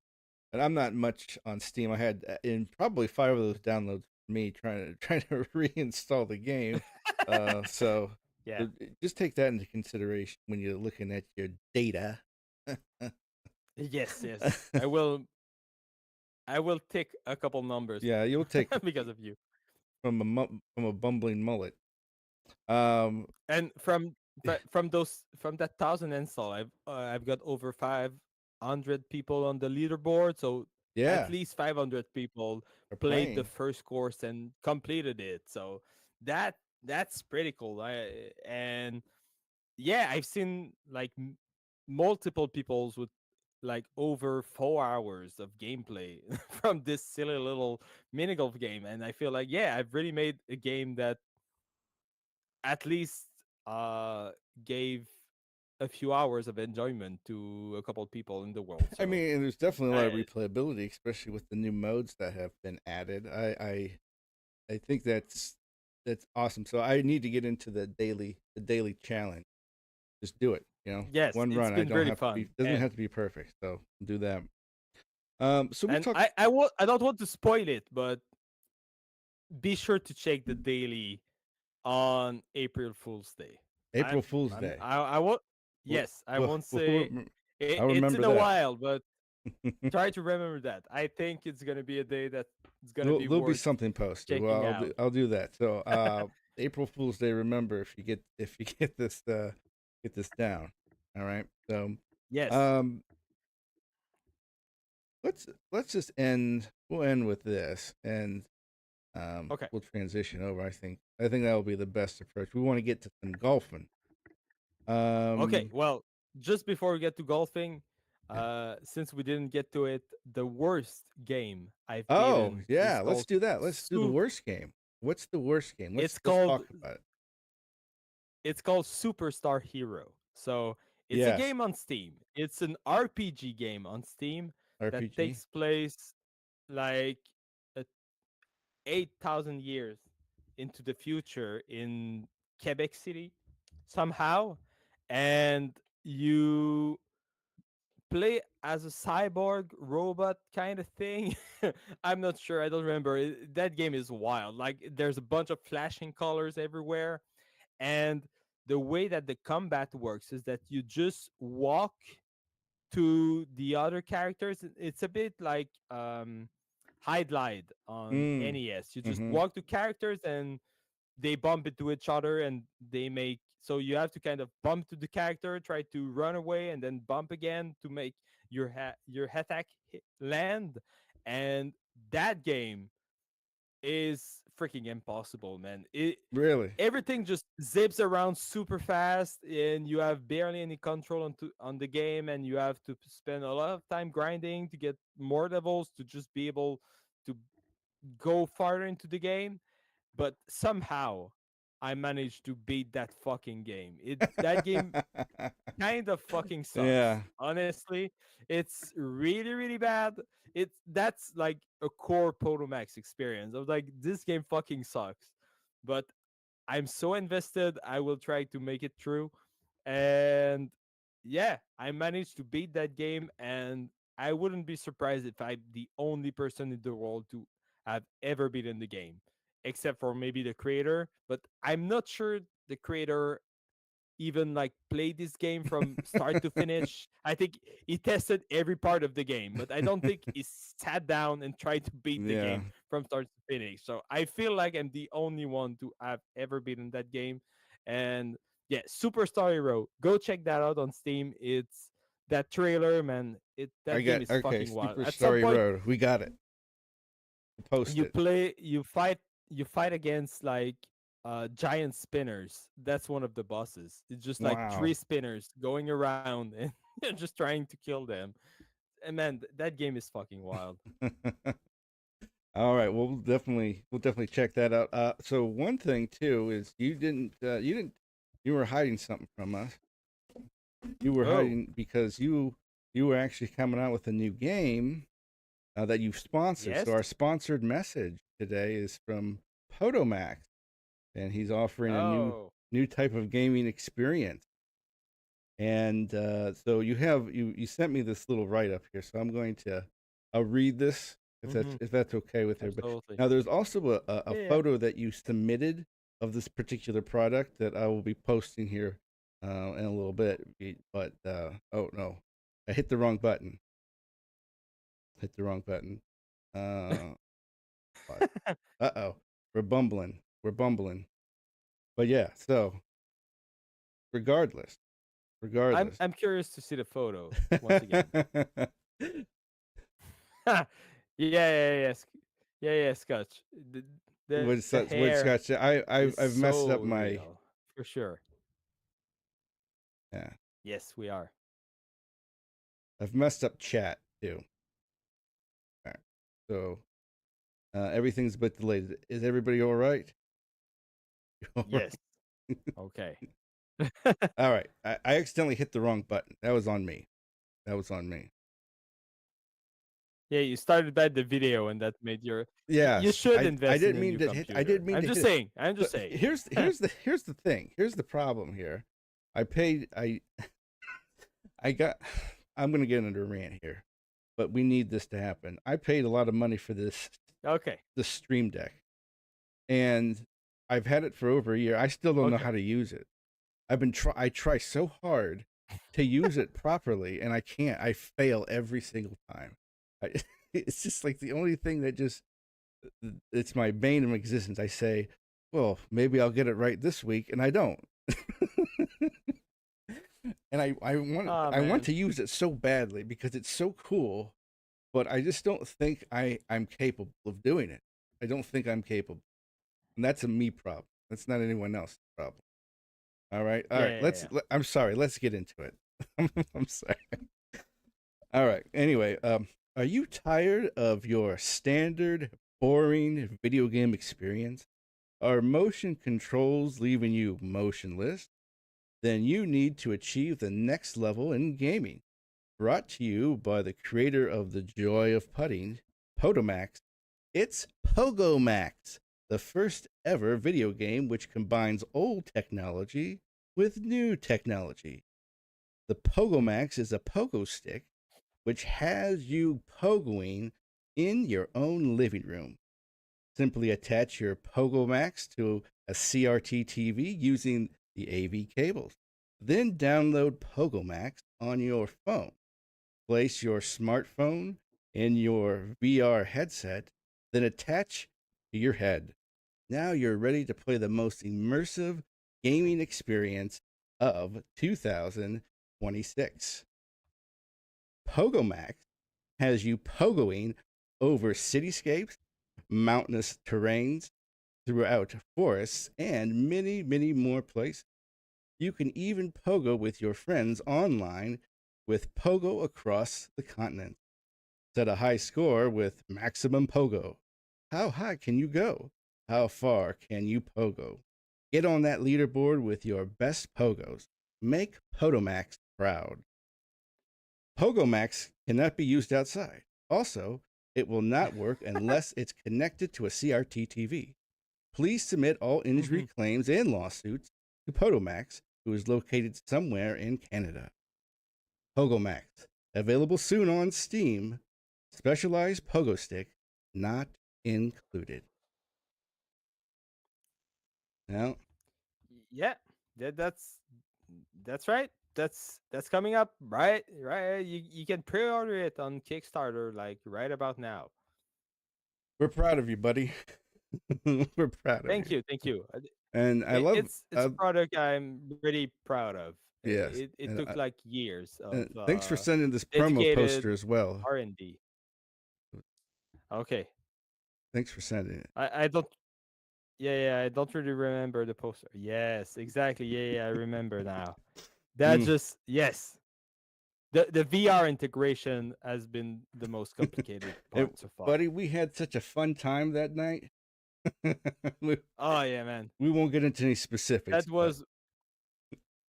and I'm not much on Steam. I had in probably 5 of those downloads for me trying to reinstall the game. So Yeah. just take that into consideration when you're looking at your data. Yes, yes. I will tick a couple numbers Yeah, you'll take because of you. from a bumbling mullet. Um, And from that 1,000 install, I've got over 500 people on the leaderboard. So at yeah, least 500 people they're played the playing. first course and completed it. So that's pretty cool. And yeah, I've seen like multiple people's with like over 4 hours of gameplay from this silly little mini golf game, and I feel like yeah, I've really made a game that at least uh gave a few hours of enjoyment to a couple people in the world. I So mean, and there's definitely a lot of I replayability, especially with the new modes that have been added. I think that's awesome. So I need to get into the daily challenge. Just do it. yes, One it's run. I been don't really have to be. fun. Doesn't have to be perfect. So do that. So we And talked I don't want to spoil it, but be sure to check the daily on April Fool's Day. April Fool's I'm Day. I won't. Well, Yes, I won't say I'll it's remember in a that. while, but try to remember that. I think it's gonna be a day that it's gonna be There'll be worth something posted. Well, checking I'll do out. I'll do that. So April Fool's Day. Remember, if you get this down. All right. So Yes. um let's just end. We'll end with this, and Okay. we'll transition over. I think that will be the best approach. We want to get to some golfing. Okay. Um. Well, just before we get to golfing, Yeah. since we didn't get to it, the worst game I've Oh beaten is yeah. Let's called do that. Let's do the worst game. What's the worst game? Let's it's let's called talk about it. it's called Superstar Hero. So it's a Yes. game on Steam. It's an RPG game on Steam. that RPG. takes place like uh, 8,000 years into the future in Quebec City somehow, and you play as a cyborg robot kind of thing. I'm not sure. I don't remember. That game is wild. Like there's a bunch of flashing colors everywhere, and the way that the combat works is that you just walk to the other characters. It's a bit like hide glide on Mm. NES. You just Mm-hmm. walk to characters and they bump into each other, and they make so you have to kind of bump to the character, try to run away, and then bump again to make your attack land. And that game is freaking impossible, man. Really? Everything just zips around super fast, and you have barely any control on the game, and you have to spend a lot of time grinding to get more levels to just be able to go farther into the game. But somehow I managed to beat that fucking game. That game kind of fucking sucks. Yeah. Honestly, it's really really bad. That's like a core Potomax experience. I was like, this game fucking sucks, but I'm so invested. I will try to make it through, and yeah, I managed to beat that game, and I wouldn't be surprised if I'm the only person in the world to have ever beaten the game, except for maybe the creator. But I'm not sure the creator even like played this game from start to finish. I think he tested every part of the game, but I don't think he sat down and tried to beat the Yeah. game from start to finish. So I feel like I'm the only one to have ever beaten that game. And yeah, Superstar Hero. Go check that out on Steam. It's that trailer, man. I That game got is okay. fucking wild. Super At some Story point, Road. We got it. Post you it. play, you fight against like giant spinners. That's one of the bosses. It's just like Wow. three spinners going around and you're just trying to kill them. And man, that game is fucking wild. All right. Well, we'll definitely check that out. So one thing too is you were hiding something from us. You were Oh, hiding because you were actually coming out with a new game that you've sponsored. So yes. our sponsored message today is from Potomax, and he's offering a Oh. new type of gaming experience. And so you sent me this little write up here, so I'm going to I'll read this Mm-hmm. if that's okay with her. But Absolutely. now there's also a Yeah, yeah. photo that you submitted of this particular product that I will be posting here in a little bit. But oh no, I hit the wrong button. Hit the wrong button. Uh, uh-oh, we're bumbling. We're bumbling. But yeah, so regardless, regardless. I'm curious to see the photo once again. Yeah, yeah, yeah, yeah, yeah, Scotch. The What hair Scott said. is I've messed so up my real, for sure. yeah. Yes, we are. I've messed up chat too. All right. So everything's a bit delayed. Is everybody all right? All right. Yes. Okay. All right. I accidentally hit the wrong button. That was on me. That was on me. Yeah, you started by the video, and that made your. You Yes, should I invest in didn't a mean new to hit. I computer. didn't mean I'm to just hit it. saying. I'm So just saying. here's the thing. Here's the problem here. I paid. I got. I'm gonna get into a rant here, but we need this to happen. I paid a lot of money for Okay. this Stream Deck, and I've had it for over a year. I still don't know Okay. how to use it. I try so hard to use it properly, and I can't. I fail every single time. It's just like the only thing that just it's my bane of existence. I say, well, maybe I'll get it right this week, and I don't. And Oh I want man. to use it so badly because it's so cool, but I just don't think I'm capable of doing it. I don't think I'm capable, and that's a me problem. That's not anyone else's problem. All right, all Yeah, right. yeah, yeah. I'm sorry. Let's get into it. I'm sorry. All right. Anyway, are you tired of your standard boring video game experience? Are motion controls leaving you motionless? Then you need to achieve the next level in gaming. brought to you by the creator of The Joy of Putting, Potomax. It's Pogomax, the first ever video game which combines old technology with new technology. The Pogomax is a pogo stick which has you pogoing in your own living room. Simply attach your Pogomax to a CRT TV using the AV cables. Then download Pogomax on your phone. Place your smartphone in your VR headset, then attach to your head. Now you're ready to play the most immersive gaming experience of 2026. Pogomax has you pogoing over cityscapes, mountainous terrains, throughout forests, and many, many more places. You can even pogo with your friends online with Pogo across the continent. Set a high score with maximum pogo. How high can you go? How far can you pogo? Get on that leaderboard with your best pogos. Make Potomax proud. Pogomax cannot be used outside. Also, it will not work unless it's connected to a CRT TV. Please submit all injury claims and lawsuits to Potomax, who is located somewhere in Canada. Pogomax, available soon on Steam. Specialized pogo stick, not included. Now, Yeah, that's right. That's coming up, right? Right. You can pre-order it on Kickstarter like right about now. we're proud of you, buddy. We're proud of Thank you. you, thank you. And I love, It's a product I'm really proud of. yes. It took like years of Thanks for sending this promo dedicated poster as well. R&D. Okay, Thanks for sending it. I don't. Yeah, I don't really remember the poster. Yes, exactly. Yeah, I remember now. That just yes. The VR integration has been the most complicated part so far. Buddy, we had such a fun time that night. we, Oh yeah, man. we won't get into any specifics. That was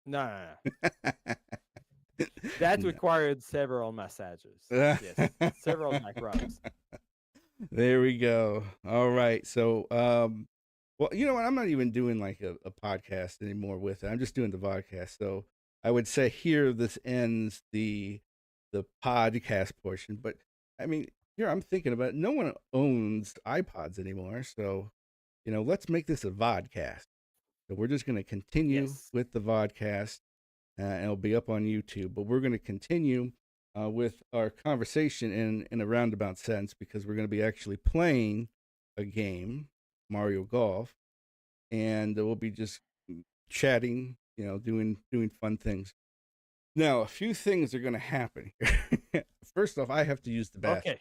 no. That required several massages. Yes, several back rubs. There we go. All right. So, well, you know what? I'm not even doing like a podcast anymore with it. I'm just doing the vodcast. So I would say here this ends the podcast portion. But I mean, here I'm thinking about it, no one owns iPods anymore. So, let's make this a vodcast. So we're just going to continue with the vodcast, and it'll be up on YouTube. But we're going to continue with our conversation in a roundabout sense, because we're going to be actually playing a game, Mario Golf, and we'll be just chatting, doing fun things. Now, a few things are going to happen here. First off, I have to use the bathroom.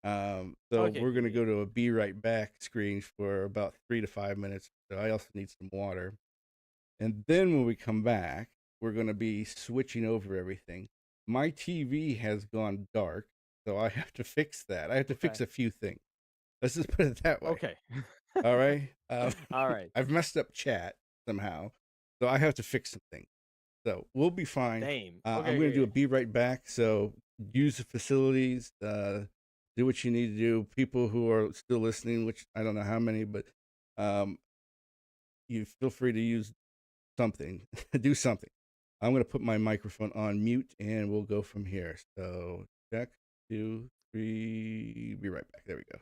Okay. We're going to go to a be right back screen for about 3 to 5 minutes. So I also need some water. And then when we come back, we're going to be switching over everything. My TV has gone dark, so I have to fix that. I have to fix a few things. Let's just put it that way. Okay. All right. All right. I've messed up chat somehow, so I have to fix some things. So we'll be fine. Same. I'm going to do a be right back. So use the facilities, do what you need to do. People who are still listening, which I don't know how many, but you feel free to use something, do something. I'm going to put my microphone on mute and we'll go from here. So check, 2, 3, be right back. There we go.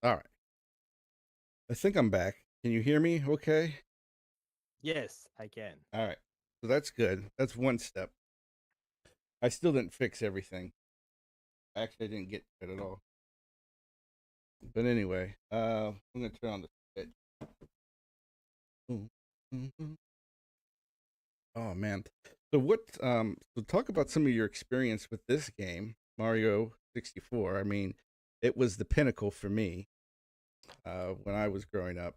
All right. I think I'm back. Can you hear me okay? Yes, I can. All right. So that's good. That's one step. I still didn't fix everything. Actually, I didn't get to it at all. But anyway, I'm going to turn on the switch. Oh, man. So talk about some of your experience with this game, Mario 64. I mean, it was the pinnacle for me when I was growing up.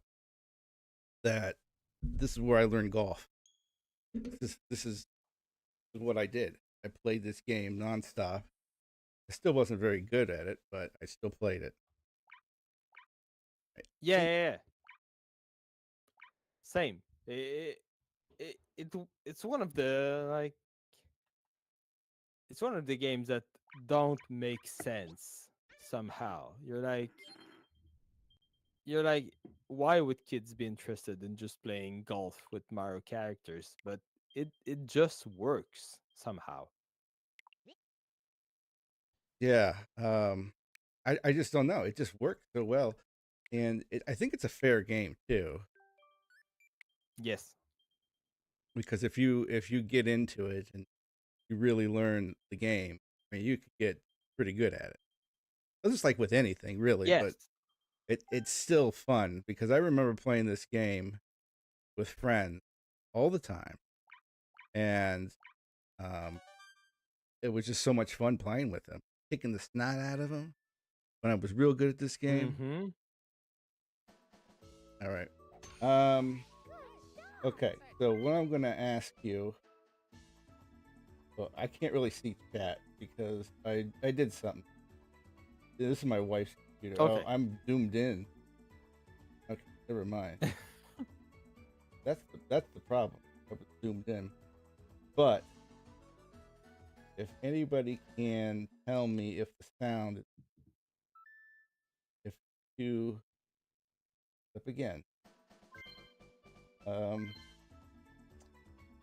That this is where I learned golf. This is what I did. I played this game nonstop. I still wasn't very good at it, but I still played it. I Yeah, think, yeah, yeah. Same. It's one of the like it's one of the games that don't make sense somehow. You're like, why would kids be interested in just playing golf with Mario characters? But it just works somehow. yeah. I just don't know. It just worked so well, and I think it's a fair game too. Yes. Because if you get into it and you really learn the game, I mean, you could get pretty good at it. It's just like with anything, really. But Yes. it's still fun because I remember playing this game with friends all the time, and um, it was just so much fun playing with them, kicking the snot out of them when I was real good at this game. Mm-hmm. All right. Um. Okay. So what I'm gonna ask you, well, I can't really see chat because I did something. This is my wife's computer. Oh, Okay. I'm zoomed in. Okay, never mind. That's the problem. I was zoomed in. But if anybody can tell me if the sound, if you up again. All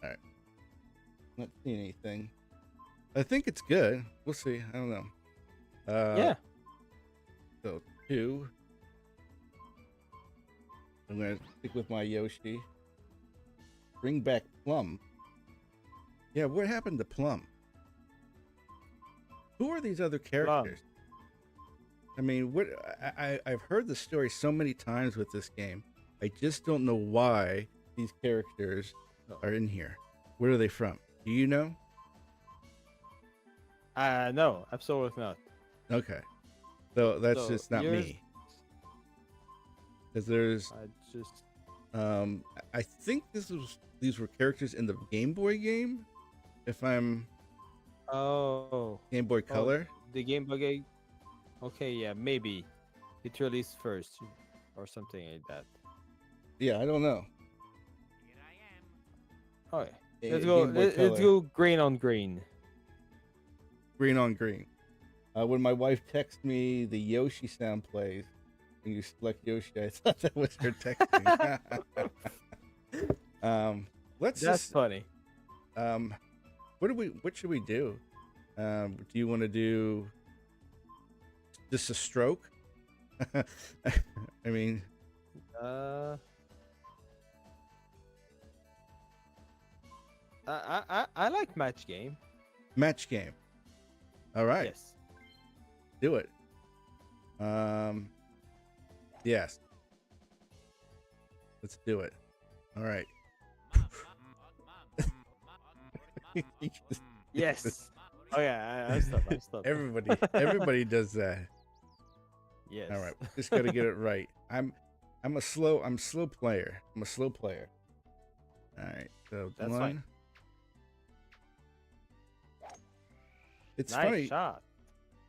right. Not seeing anything. I think it's good. We'll see. I don't know. Uh, Yeah. so two. I'm gonna stick with my Yoshi. Bring back Plum. Yeah, what happened to Plum? Who are these other Plum. characters? I mean, what I've heard the story so many times with this game. I just don't know why these characters are in here. Where are they from? Do you know? No, absolutely not. Okay, so that's So just not me. Because there's, I just I think these were characters in the Game Boy game. If I'm oh Game Boy oh Color. the Game Boy game. Okay, yeah, maybe it released first or something like that. Yeah, I don't know. Okay, Game Boy Let's Color, go green on green. green on green. When my wife texts me, the Yoshi sound plays. When you select Yoshi, I thought that was her texting. Let's That's just funny. what should we do? Do you want to do just a stroke? I mean, Uh, I like match game. match game. All right, Yes. do it. Yes, let's do it. All right. Yes. Oh yeah, I'm stop. I'm stop. Everybody does that. Yes. All right, just got to get it right. I'm a slow player. I'm a slow player. All right, so That's one. fine. It's Nice funny. shot.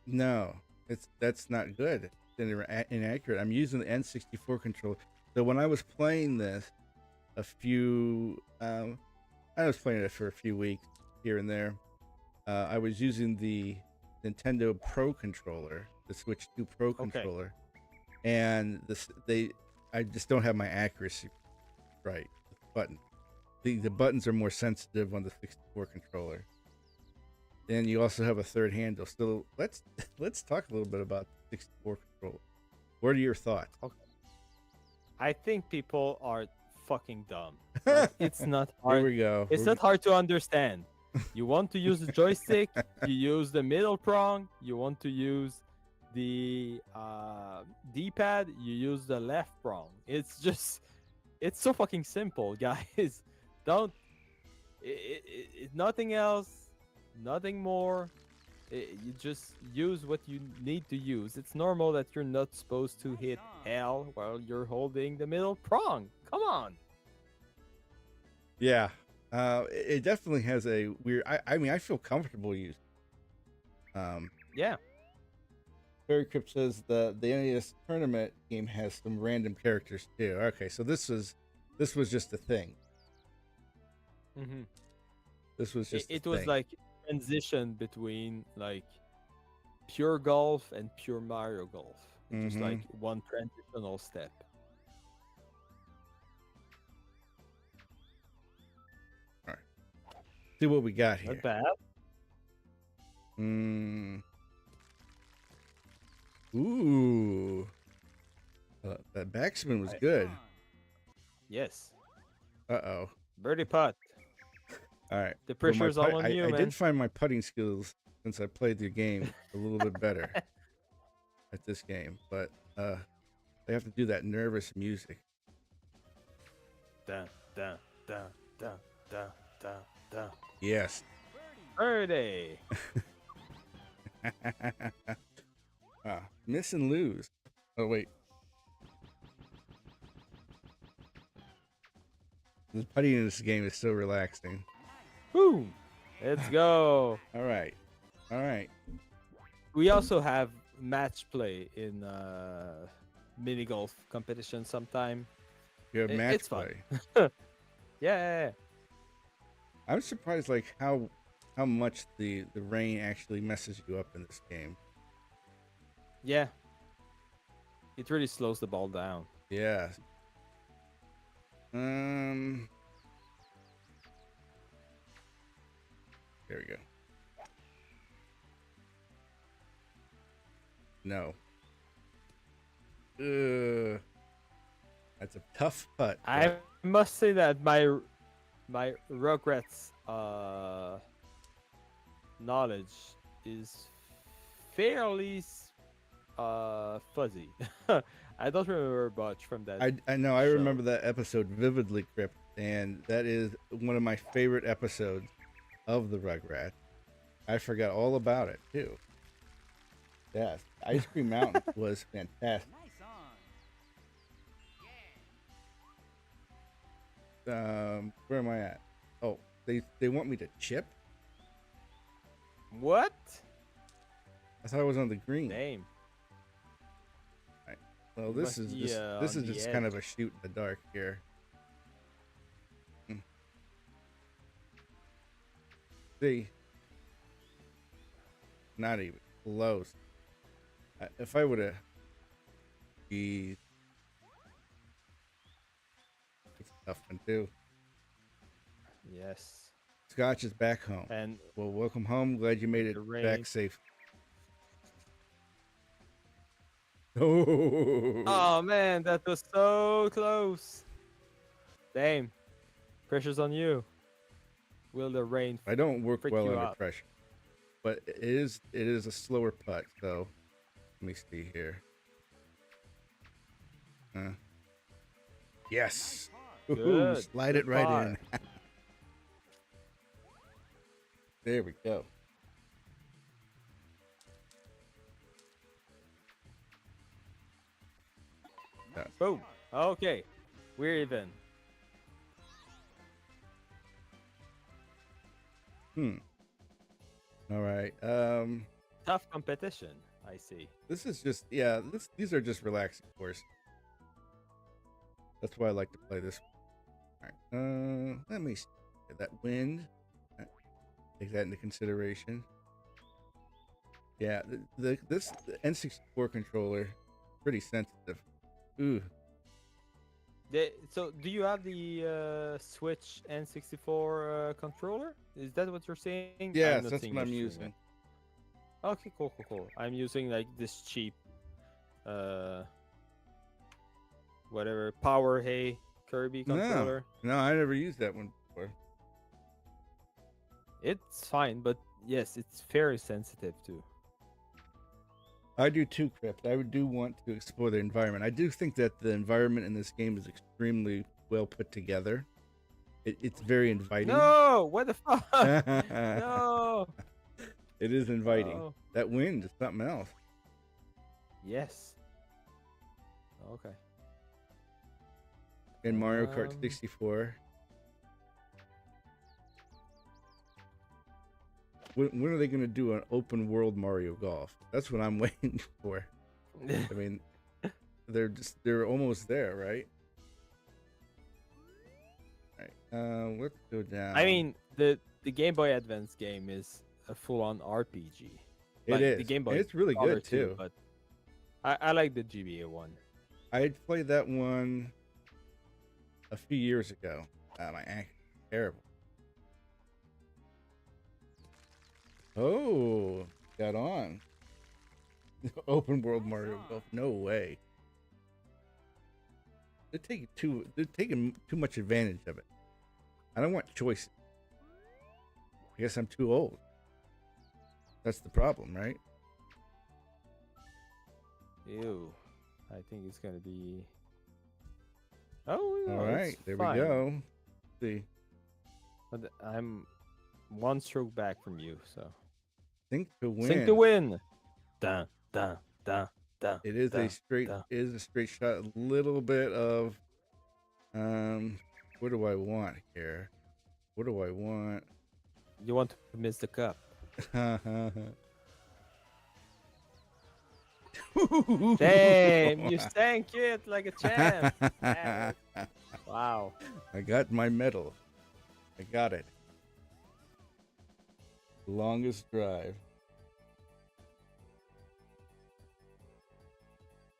No, that's not good. It's inaccurate. I'm using the N64 controller. So when I was playing this, I was playing it for a few weeks here and there. I was using the Nintendo Pro controller, the Switch 2 Pro controller, and I just don't have my accuracy right with the button. The buttons are more sensitive on the 64 controller. Then you also have a third handle. So let's talk a little bit about the 64 controller. What are your thoughts? Okay. I think people are fucking dumb. Like it's not Here hard. we go. It's not hard to understand. You want to use the joystick, you use the middle prong. You want to use the D-pad, you use the left prong. It's so fucking simple, guys. Don't nothing else, nothing more. You just use what you need to use. It's normal that you're not supposed to hit L while you're holding the middle prong. Come on. Yeah. It definitely has a weird. I mean, I feel comfortable using. Yeah. Fairy Crypt says the NES tournament game has some random characters too. Okay, so this was just a thing. Mm-hmm. This was just It a was thing. like transition between like pure golf and pure Mario Golf. It's just like one transitional step. All right. See what we got here. Not bad. Ooh. That backspin was good. Yes. Uh-oh. Birdie putt. All right. The pressure's all on you, I man. did find my putting skills since I played the game a little bit better at this game, but they have to do that nervous music. Da, da, da, da, da, da, da. Yes. Birdie. Miss and lose. Oh wait. The putting in this game is so relaxing. Woo! Let's go. All right. We also have match play in mini golf competition sometime. You have match It's fun. play. Yeah. I'm surprised like how much the rain actually messes you up in this game. Yeah. It really slows the ball down. Yeah. There we go. No. That's a tough putt. I must say that my Rugrats knowledge is fairly fuzzy. I don't remember much from that. I know. I show. remember that episode vividly, Crypt, and that is one of my favorite episodes of the Rugrats. I forgot all about it too. Yes, Ice Cream Mountain was fantastic. Where am I at? Oh, they want me to chip? What? I thought I was on the green. Name. Right. Well, this is just kind of a shoot in the dark here. See, not even close. If I would have, it's a tough one too. Yes. Scotch is back home. And well, welcome home. Glad you made it back safe. Oh man, that was so close. Damn. Pressure's on you. Will the rain? I don't work well under out? pressure, but it is a slower putt. So let me see here. Yes. Ooh, slide it right in. There we go. Boom. Okay. We're even. All right. Tough competition, I see. This is just these are just relaxing courses. That's why I like to play this. All right. Let me see. That wind. Take that into consideration. Yeah, this N64 controller pretty sensitive. Ooh. So, do you have the Switch N64 controller? Is that what you're saying? Yes, that's what I'm using. Okay, cool. I'm using like this cheap whatever Power Hey Kirby No, controller. no, I never used that one before. It's fine, but yes, it's very sensitive too. I do too, Crypt. I do want to explore the environment. I do think that the environment in this game is extremely well put together. It's very inviting. No, what the fuck? It No. is inviting. Oh. That wind is something else. Yes. Okay. In Mario Kart 64. When are they going to do an open world Mario Golf? That's what I'm waiting for. I mean, they're almost there, right? Right. Let's go down. I mean, the Game Boy Advance game is a full-on RPG. It is. The Game Boy. It's really Color good too. But I like the GBA one. I had played that one a few years ago. My act terrible. Oh, got on. Open world Mario Golf. No way. They're taking too much advantage of it. I don't want choices. I guess I'm too old. That's the problem, right? Ew. I think it's gonna be. Oh, no, All right, there we go. Let's see. But I'm one stroke back from you, so. Think to win. Sink to win. Dun dun dun dun. It is dun, a straight. dun. It is a straight shot. A little bit of. What do I want here? What do I want? You want to miss the cup? Damn, you stank it like a champ. Damn. Wow. I got my medal. I got it. Longest drive.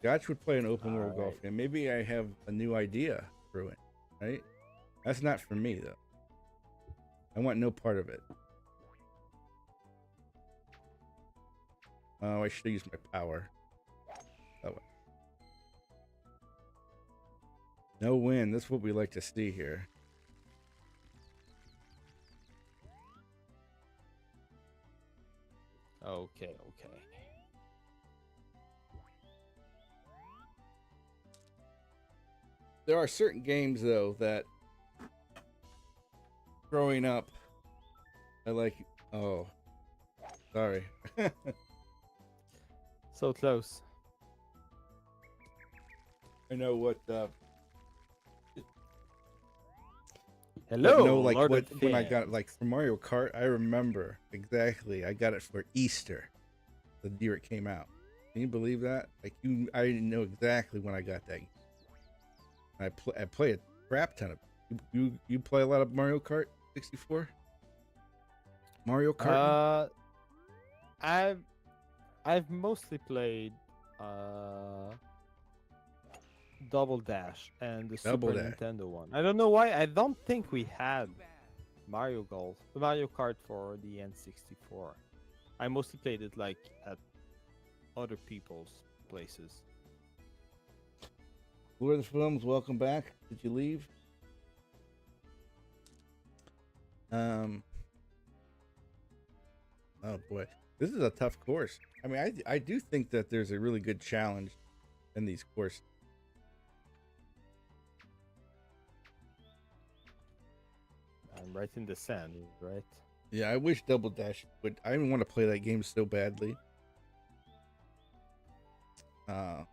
Gotch would play an open world golf game. Maybe I have a new idea through it, right? That's not for me though. I want no part of it. Oh, I should use my power. That way. No win. That's what we like to see here. Okay. There are certain games though that growing up I like. Oh, sorry. So close. I know what Hello. but no, like Lord what of when I Fans. got like for Mario Kart, I remember exactly. I got it for Easter, the year it came out. Can you believe that? Like I didn't know exactly when I got that. I play a crap ton of. You play a lot of Mario Kart 64? Mario Kart? I've mostly played Double Dash and the Double Super Dash. Nintendo one. I don't know why. I don't think we had Mario Kart for the N64. I mostly played it like at other people's places. Lord of the Films, welcome back. Did you leave? Oh boy, this is a tough course. I mean, I do think that there's a really good challenge in these courses. I'm right in the sand, right? Yeah, I wish Double Dash would. I want to play that game so badly.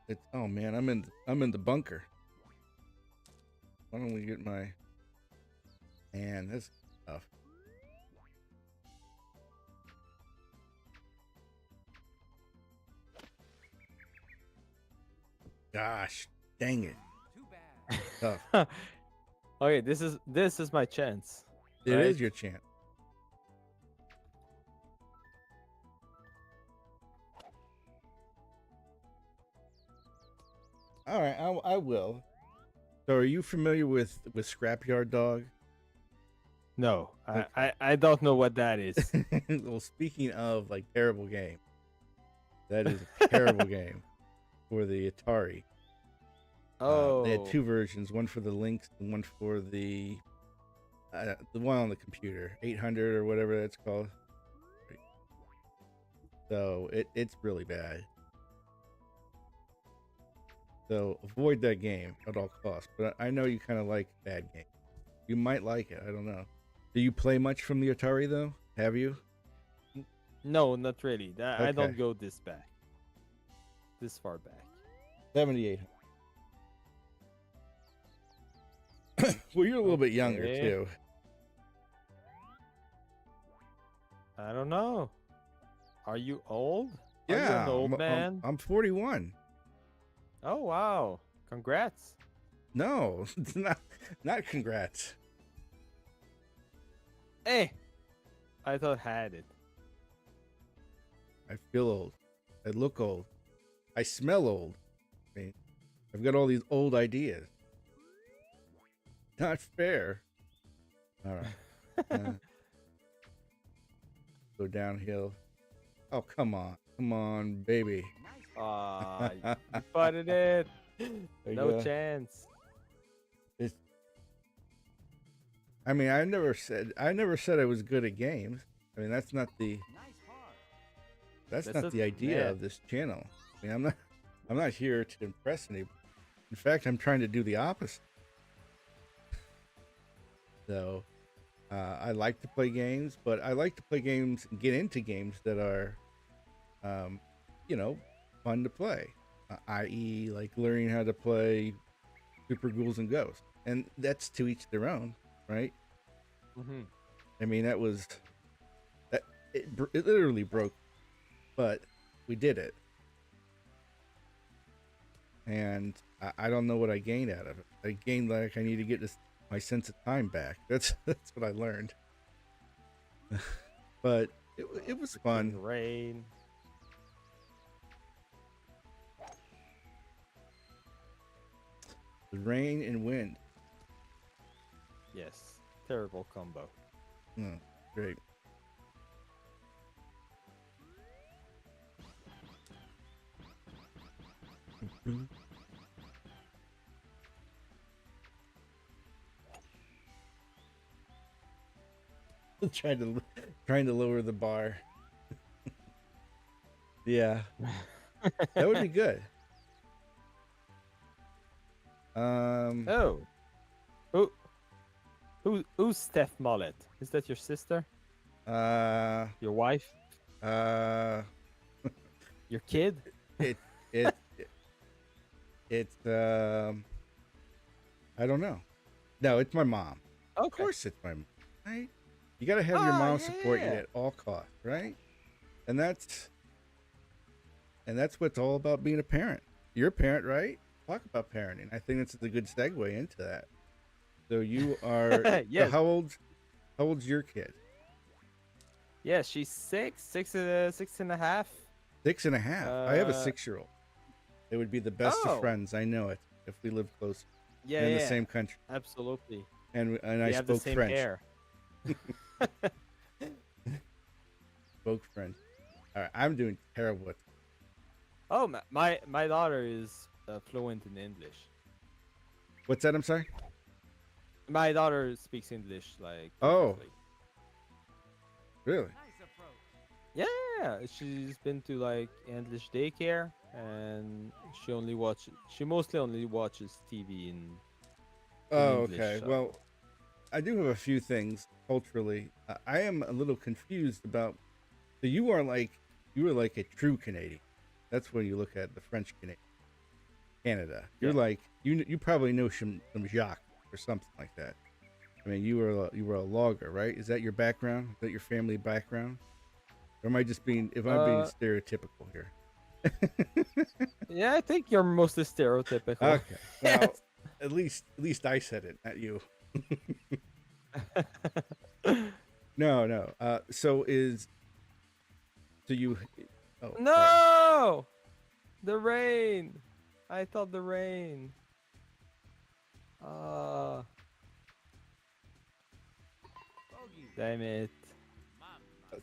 It's oh man, I'm in the bunker. Why don't we get my? Man, this is tough. Gosh, dang it. Tough. Okay, this is my chance. It right? is your chance. All right, I will. So, are you familiar with Scrapyard Dog? No, I don't know what that is. Well, speaking of like terrible game, that is a terrible game for the Atari. They had Oh, two versions, one for the Lynx and one for the one on the computer, 800 or whatever that's called. So it's really bad. So avoid that game at all costs. But I know you kind of like bad games. You might like it. I don't know. Do you play much from the Atari though? Have you? no, not really. I Okay. don't go this far back. 78. Well, you're a little bit younger Okay. too. I don't know. Are you old? Are you an Yeah, old man? I'm 41. Oh wow! Congrats. No, it's not congrats. Hey, I thought I had it. I feel old. I look old. I smell old. I mean, I've got all these old ideas. Not fair. All right. Go downhill. Oh, come on, baby. Ah, you butted it. There you No go. chance. I mean, I never said I was good at games. I mean, that's not the idea Yeah. of this channel. I mean, I'm not here to impress anybody. In fact, I'm trying to do the opposite. So, I like to play games, but I like to play games and get into games that are, you know, fun to play. I.e., like learning how to play Super Ghouls and Ghosts, and that's to each their own, right? Mm-hmm. I mean, that it literally broke, but we did it, and I don't know what I gained out of it. I gained like I need to get my sense of time back. That's what I learned. But it was fun. Rain. The rain and wind. Yes. Terrible combo. Oh, great. trying to lower the bar. Yeah, that would be good. Oh. Who's Steph Mullet? Is that your sister? Uh, Your wife? uh, Your kid? it, it, it's, I don't know. No, it's my mom. Of Okay. course it's my mom, right? You got to have your mom support you yeah. at all costs, right? And that's what's all about being a parent. You're a parent, right? Talk about parenting. I think that's a good segue into that. So you are, so Yes. how old's your kid? Yeah, she's 6.5. 6.5. I have a 6-year-old. It would be the best of Oh. friends. I know it. If we lived close Yeah, in yeah. the same country, Absolutely. and I We have the spoke same French. hair. Spoke French. All right, I'm doing terrible. Oh, my daughter is fluent in English. What's that? I'm sorry. My daughter speaks English like Oh. perfectly. Really? Yeah, she's been to like English daycare, and she mostly only watches TV in Oh, English. okay. So. Well, I do have a few things culturally. I am a little confused about. So you were like a true Canadian. That's when you look at the French Canadian. Canada. You're Yeah. like you probably know some Jacques or something like that. I mean, you were a logger, right? Is that your background? Is that your family background? Or am I just being I'm being stereotypical here? Yeah, I think you're mostly stereotypical. Okay. Well, at least I said it, not you. No. So you? Oh No, the rain. I thought the rain. Damn it.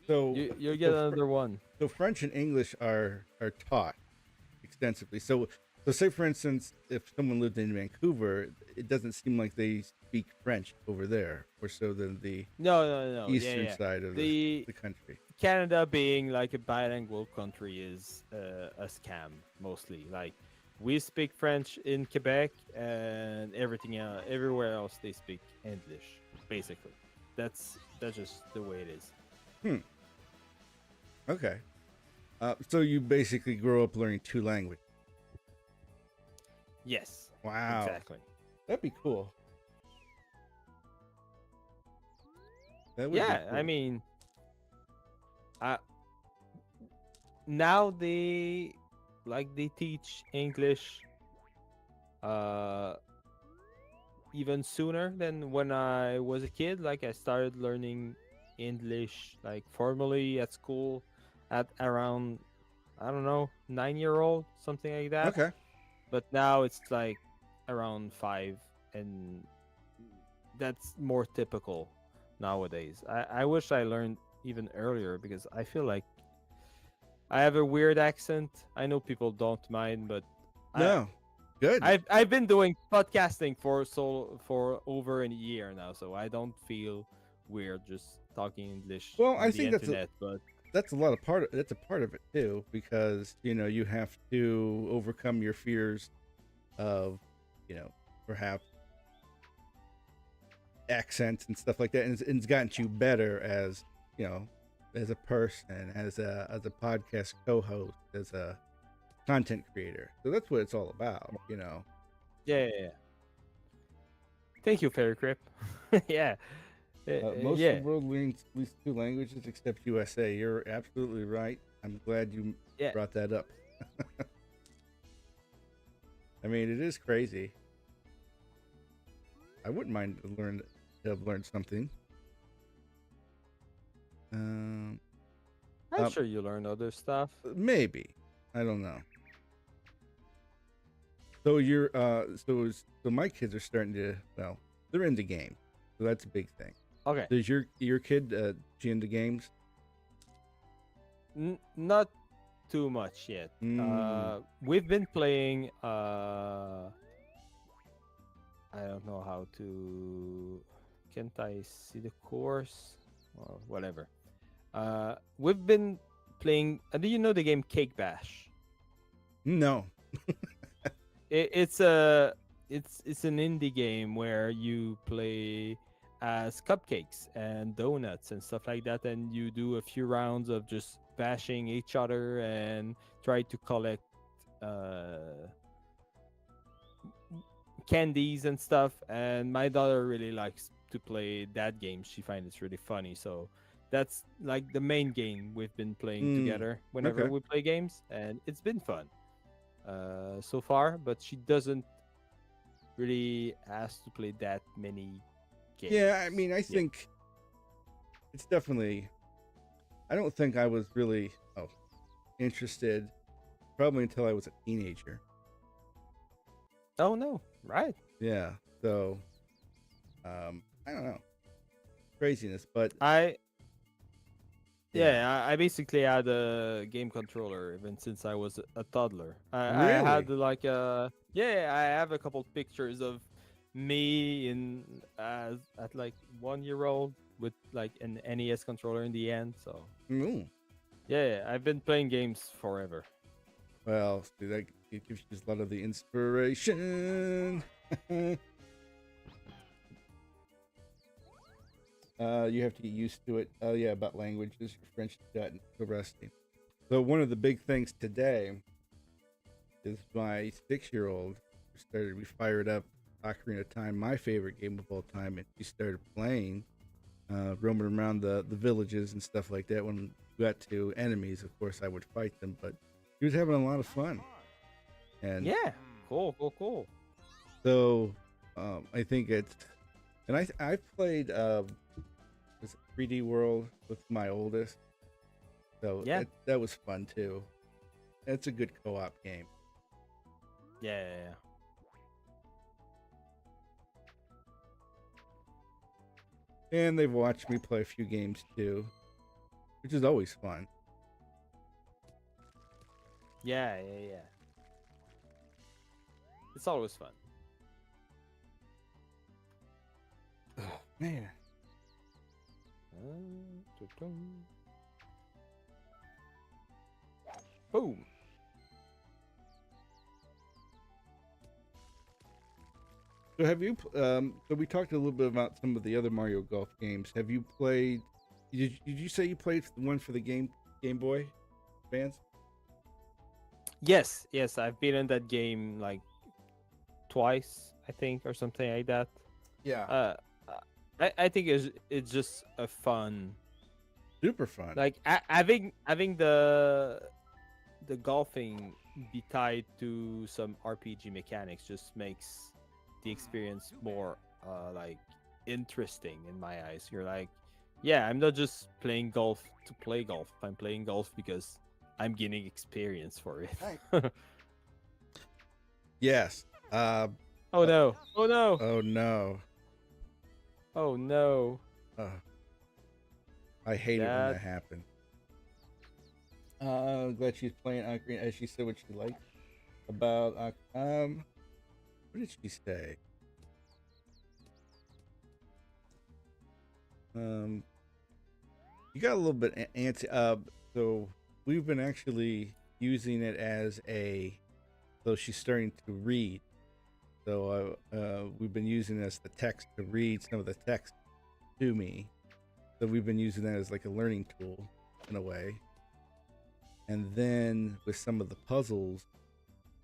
So You get another one. So French and English are taught extensively. So So, say for instance, if someone lived in Vancouver, it doesn't seem like they speak French over there, more so than the No, no, no. Yeah, eastern yeah. side of The the country. Canada being like a bilingual country is a scam mostly. Like we speak French in Quebec, and everything everywhere else they speak English. Basically, that's just the way it is. Hmm. Okay. So you basically grow up learning two languages. Yes, Wow, exactly. that'd be cool. That would be Yeah, I cool. mean, uh, now they teach English uh even sooner than when I was a kid. Like I started learning English like formally at school at around, I don't know, 9 year old, something like that. Okay. But now it's like around 5, and that's more typical nowadays. I wish I learned even earlier because I feel like I have a weird accent. I know people don't mind, but I No. Good. I've been doing podcasting for over a year now, so I don't feel weird just talking English Well, on I the think internet. But that's a lot of part. That's a part of it too, because you have to overcome your fears of, perhaps accents and stuff like that, and it's gotten you better as you know, as a person, as a podcast co-host, as a content creator. So that's what it's all about. yeah, yeah, yeah. Thank you, Fairy Crip. Yeah, Most of yeah, the world learns at least two languages except USA. You're absolutely right. I'm glad you yeah. brought that up. I mean, it is crazy. I wouldn't mind to have learned something. Um, I'm sure you learn other stuff. maybe. I don't know. So you're so my kids are starting to, well, they're into games, so that's a big thing. Okay, Does your kid she into games? Not too much yet. Mm, We've been playing. I don't know how to. Can't I see the course? Or whatever. We've been playing. Do you know the game Cake Bash? no. It's a it's an indie game where you play as cupcakes and donuts and stuff like that, and you do a few rounds of just bashing each other and try to collect uh, candies and stuff. And my daughter really likes to play that game. She finds it really funny. So that's like the main game we've been playing Mm, together whenever okay. we play games, and it's been fun so far. But she doesn't really ask to play that many games. Yeah, I mean, I Yeah. think it's definitely. I don't think I was really interested probably until I was a teenager. Oh no! Right. Yeah. So, I don't know, craziness, but I yeah. Yeah, I basically had a game controller even since I was a toddler. I had Really? like yeah, I have a couple pictures of me in at like 1 year old with like an NES controller in the end. So Mm. yeah, I've been playing games forever. Well, see, that it gives you a lot of the inspiration. You have to get used to it. Oh yeah, about languages. Your French has gotten so rusty. So one of the big things today is my 6-year-old started. We fired up Ocarina of Time, my favorite game of all time, and she started playing, roaming around the villages and stuff like that. When we got to enemies, of course, I would fight them, but she was having a lot of fun. And Yeah, cool. so I think it's, and I played this 3D World with my oldest, so Yeah, that was fun too. It's a good co-op game. yeah. And they've watched me play a few games too, which is always fun. Yeah. It's always fun. Oh, man. Boom. So have you? So we talked a little bit about some of the other Mario Golf games. Have you played? Did you say you played the one for the Game Boy Advance? Yes, yes, I've been in that game like twice, I think, or something like that. Yeah. I think it's just a fun, Super fun. like having the golfing be tied to some RPG mechanics just makes the experience more like interesting in my eyes. You're like, yeah, I'm not just playing golf to play golf. I'm playing golf because I'm gaining experience for Right. it. Yes. Oh no! Oh no! Oh no. Oh no! I hate it when That that happens. Glad she's playing Ocarina, as she said what she liked about what did she say? You got a little bit antsy. So we've been actually using it as a. So she's starting to read. So we've been using it as the text to read some of the text to me. So we've been using that as like a learning tool in a way. And then with some of the puzzles,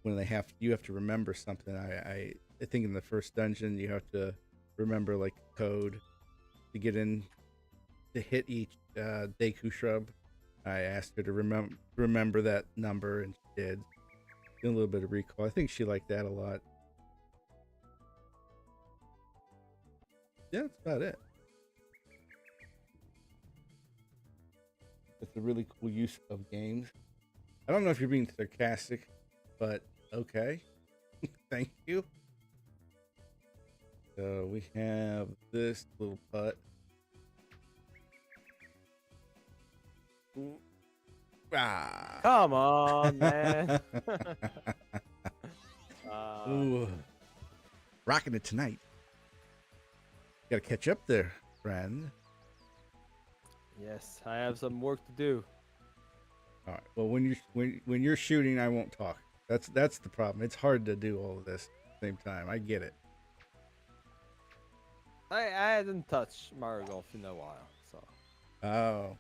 when you have to remember something. I think in the first dungeon you have to remember like code to get in to hit each Deku shrub. I asked her to remember that number, and she did. Doing a little bit of recall. I think she liked that a lot. Yeah, that's about it. It's a really cool use of games. I don't know if you're being sarcastic, but okay. Thank you. So we have this little putt. Ah. come on, man. Ooh. Rocking it tonight. Gotta catch up there, friend. Yes, I have some work to do. All right. Well, when you're shooting, I won't talk. That's the problem. It's hard to do all of this at the same time. I get it. I hadn't touched Mario Golf in a while, so Oh.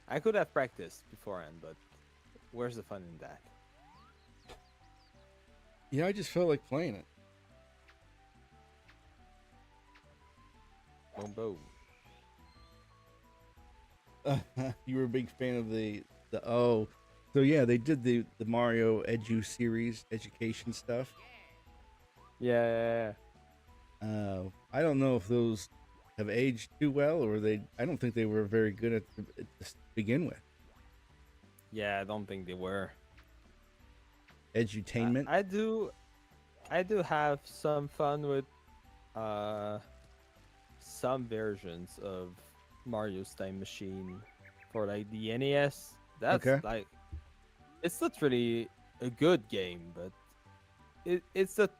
I could have practiced beforehand, but where's the fun in that? Yeah, I just felt like playing it. Boom, boom. You were a big fan of the oh. So yeah, they did the Mario Edu series education stuff. Yeah. I don't know if those have aged too well, or I don't think they were very good at to begin with. Yeah, I don't think they were. Edutainment. I do have some fun with some versions of Mario's Time Machine for like the NES. That's Okay. like it's not really a good game, but it's not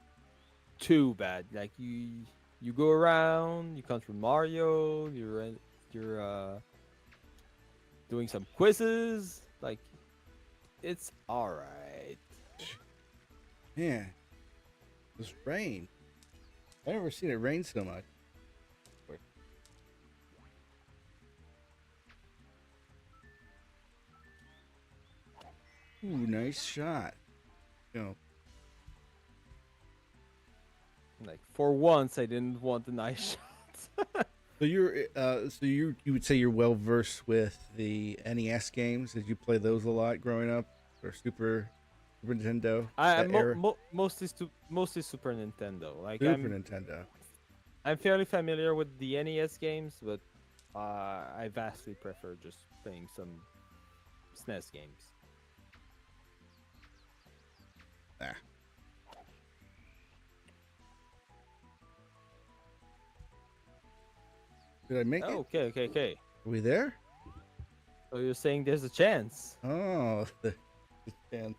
too bad. Like you go around, you control Mario, you're doing some quizzes. Like it's all right. Yeah. This rain. I've never seen it rain so much. Ooh, nice shot. Go. Like for once, I didn't want the nice shots. So you would say you're well versed with the NES games? Did you play those a lot growing up, or Super Nintendo that era? Mostly Super Nintendo. Like Super Nintendo. I'm fairly familiar with the NES games, but I vastly prefer just playing some SNES games. Ah. Did I make it? Okay. Are we there? So you're saying there's a chance? Oh, the chance.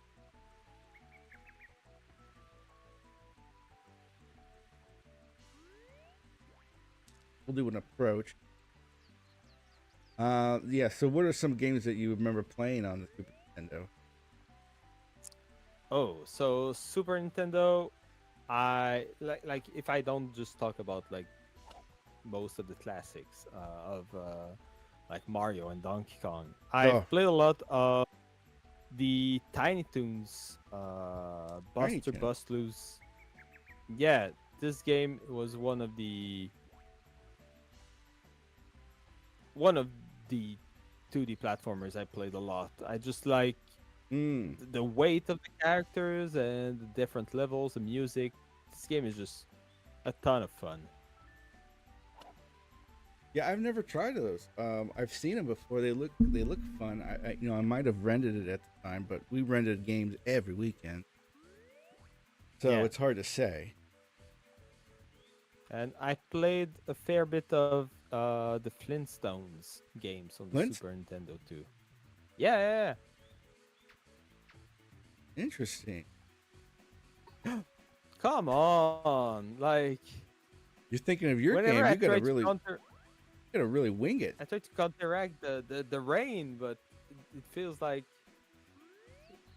we'll do an approach. Yeah. So, what are some games that you remember playing on the Super Nintendo? Oh, so Super Nintendo, I like if I don't just talk about like most of the classics of like Mario and Donkey Kong, I've Oh, played a lot of the Tiny Toons, Tiny Buster Toon. Bust Loose. Yeah, this game was one of the 2D platformers I played a lot. I just like Mm. the weight of the characters and the different levels, the music. This game is just a ton of fun. Yeah, I've never tried those. I've seen them before. They look fun. I might have rented it at the time, but we rented games every weekend, so Yeah, it's hard to say. and I played a fair bit of the Flintstones games on the Flint, Super Nintendo too. Yeah, interesting. yeah. Come on, like You're thinking of your whenever game. You gotta really wing it. I try to counteract the rain, but it feels like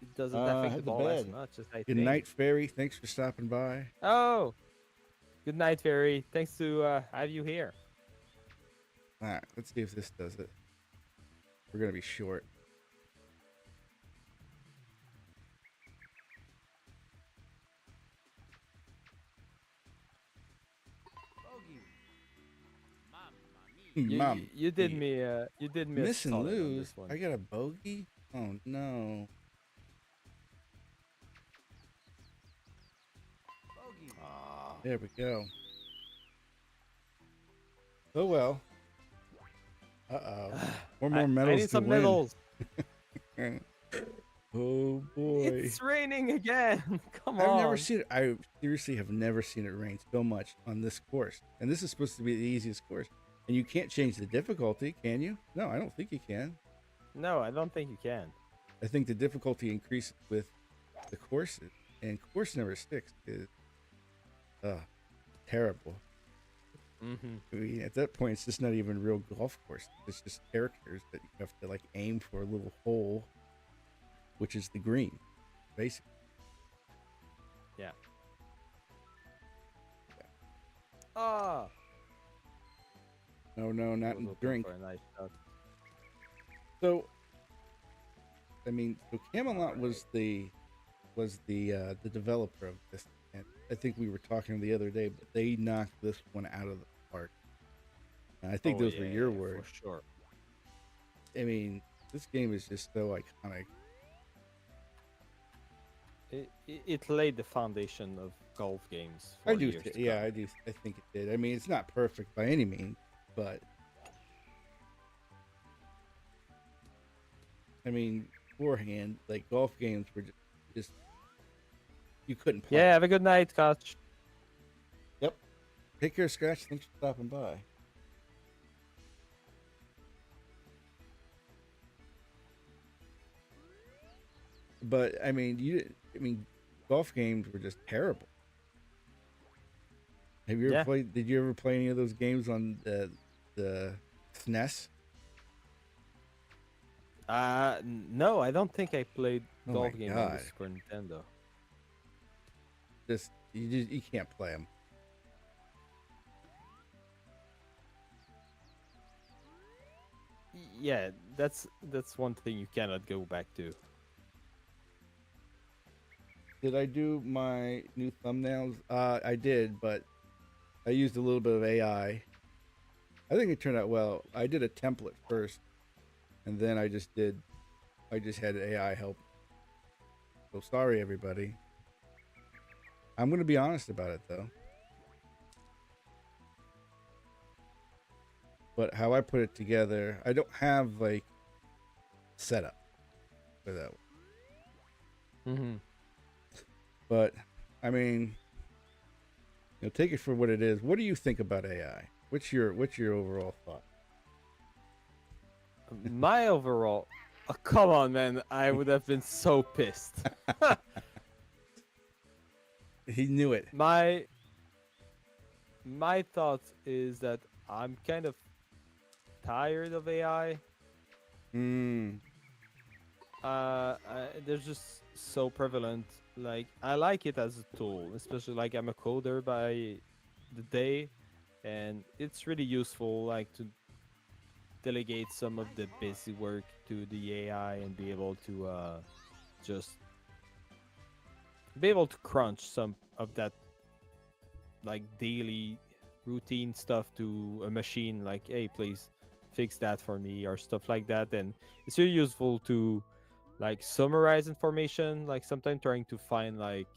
it doesn't affect the Head to ball as bed. much as I Good think. night, fairy. Thanks for stopping by. Oh, good night, Fairy. Thanks to have you here. All right, let's see if this does it. We're gonna be short. You Mom, you, you did me a miss and solid on lose. this one. I got a bogey. Oh no. Ah, There we go. Oh well. Uh-oh. Four I more I medals need to some win. medals. Oh boy. It's raining again. Come I've never on. seen it. I seriously have never seen it rain so much on this course. And this is supposed to be the easiest course. And you can't change the difficulty, can you? No, I don't think you can. No, I don't think you can. I think the difficulty increases with the courses. And course number 6 is terrible. Mm-hmm. I mean, at that point, it's just not even a real golf course. It's just characters that you have to like aim for a little hole, which is the green, basically. Yeah. Ah, No, no, I not was in hoping drink. for a nice shot. So, I mean, so Camelot was the developer of this, and I think we were talking the other day, but they knocked this one out of the park. And I think Oh those yeah, were your yeah, for words. sure. I mean, this game is just so iconic. It laid the foundation of golf games I for do, years to come. yeah, I do. I think it did. I mean, it's not perfect by any means, but I mean, beforehand, like golf games were just you couldn't play. Yeah, have a good night, Koch. Yep. Take care, Scratch. Thanks for stopping by. But I mean, golf games were just terrible. Have you ever Yeah. played? Did you ever play any of those games on the SNES? No, I don't think I played Oh my golf game on the god! Super Nintendo. You can't play them. Yeah, that's one thing you cannot go back to. Did I do my new thumbnails? I did, but I used a little bit of AI. I think it turned out well. I did a template first, and then I just had AI help. So sorry, everybody. I'm gonna be honest about it though. But how I put it together, I don't have like setup for that. Mm-hmm. But I mean, take it for what it is. What do you think about AI? What's your overall thought? My overall, oh, come on, man, I would have been so pissed. He knew it. My thought is that I'm kind of tired of AI. Mm. They're just so prevalent. Like I like it as a tool, especially like I'm a coder by the day, and it's really useful like to delegate some of the busy work to the AI and be able to just be able to crunch some of that like daily routine stuff to a machine like, hey, please fix that for me or stuff like that. And it's really useful to like summarize information, like sometimes trying to find like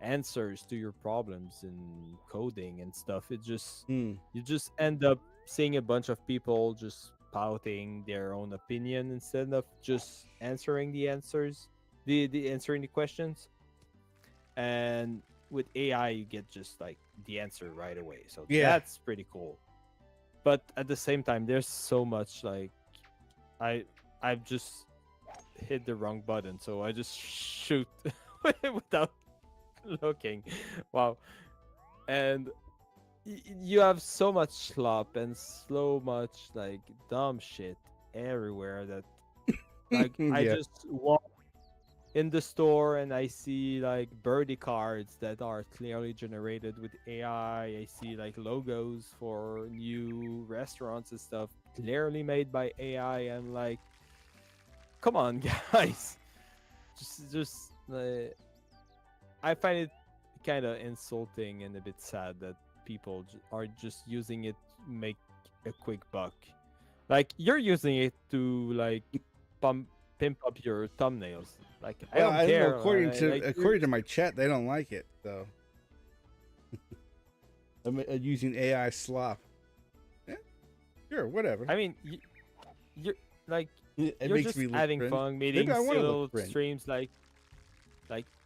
answers to your problems in coding and stuff. It just Mm. you just end up seeing a bunch of people just pouting their own opinion instead of just answering the answers, the answering the questions. And with AI, you get just like the answer right away. So Yeah. that's pretty cool. But at the same time, there's so much like I I've just hit the wrong button, so I just shoot without looking. Wow. And you have so much slop and so much like dumb shit everywhere that like I Yeah. just walk in the store and I see like birdie cards that are clearly generated with AI. I see like logos for new restaurants and stuff clearly made by AI. I'm like, come on, guys. Just I find it kind of insulting and a bit sad that people are just using it to make a quick buck. Like you're using it to like pump pimp up your thumbnails. Like I Well, don't I don't know. care. According to Like according to my chat, they don't like it. So I'm using AI slop. Yeah, sure, whatever. I mean, you're like It you're makes just me look having cringe. fun, Maybe meeting I want silly to look little cringe. streams. Like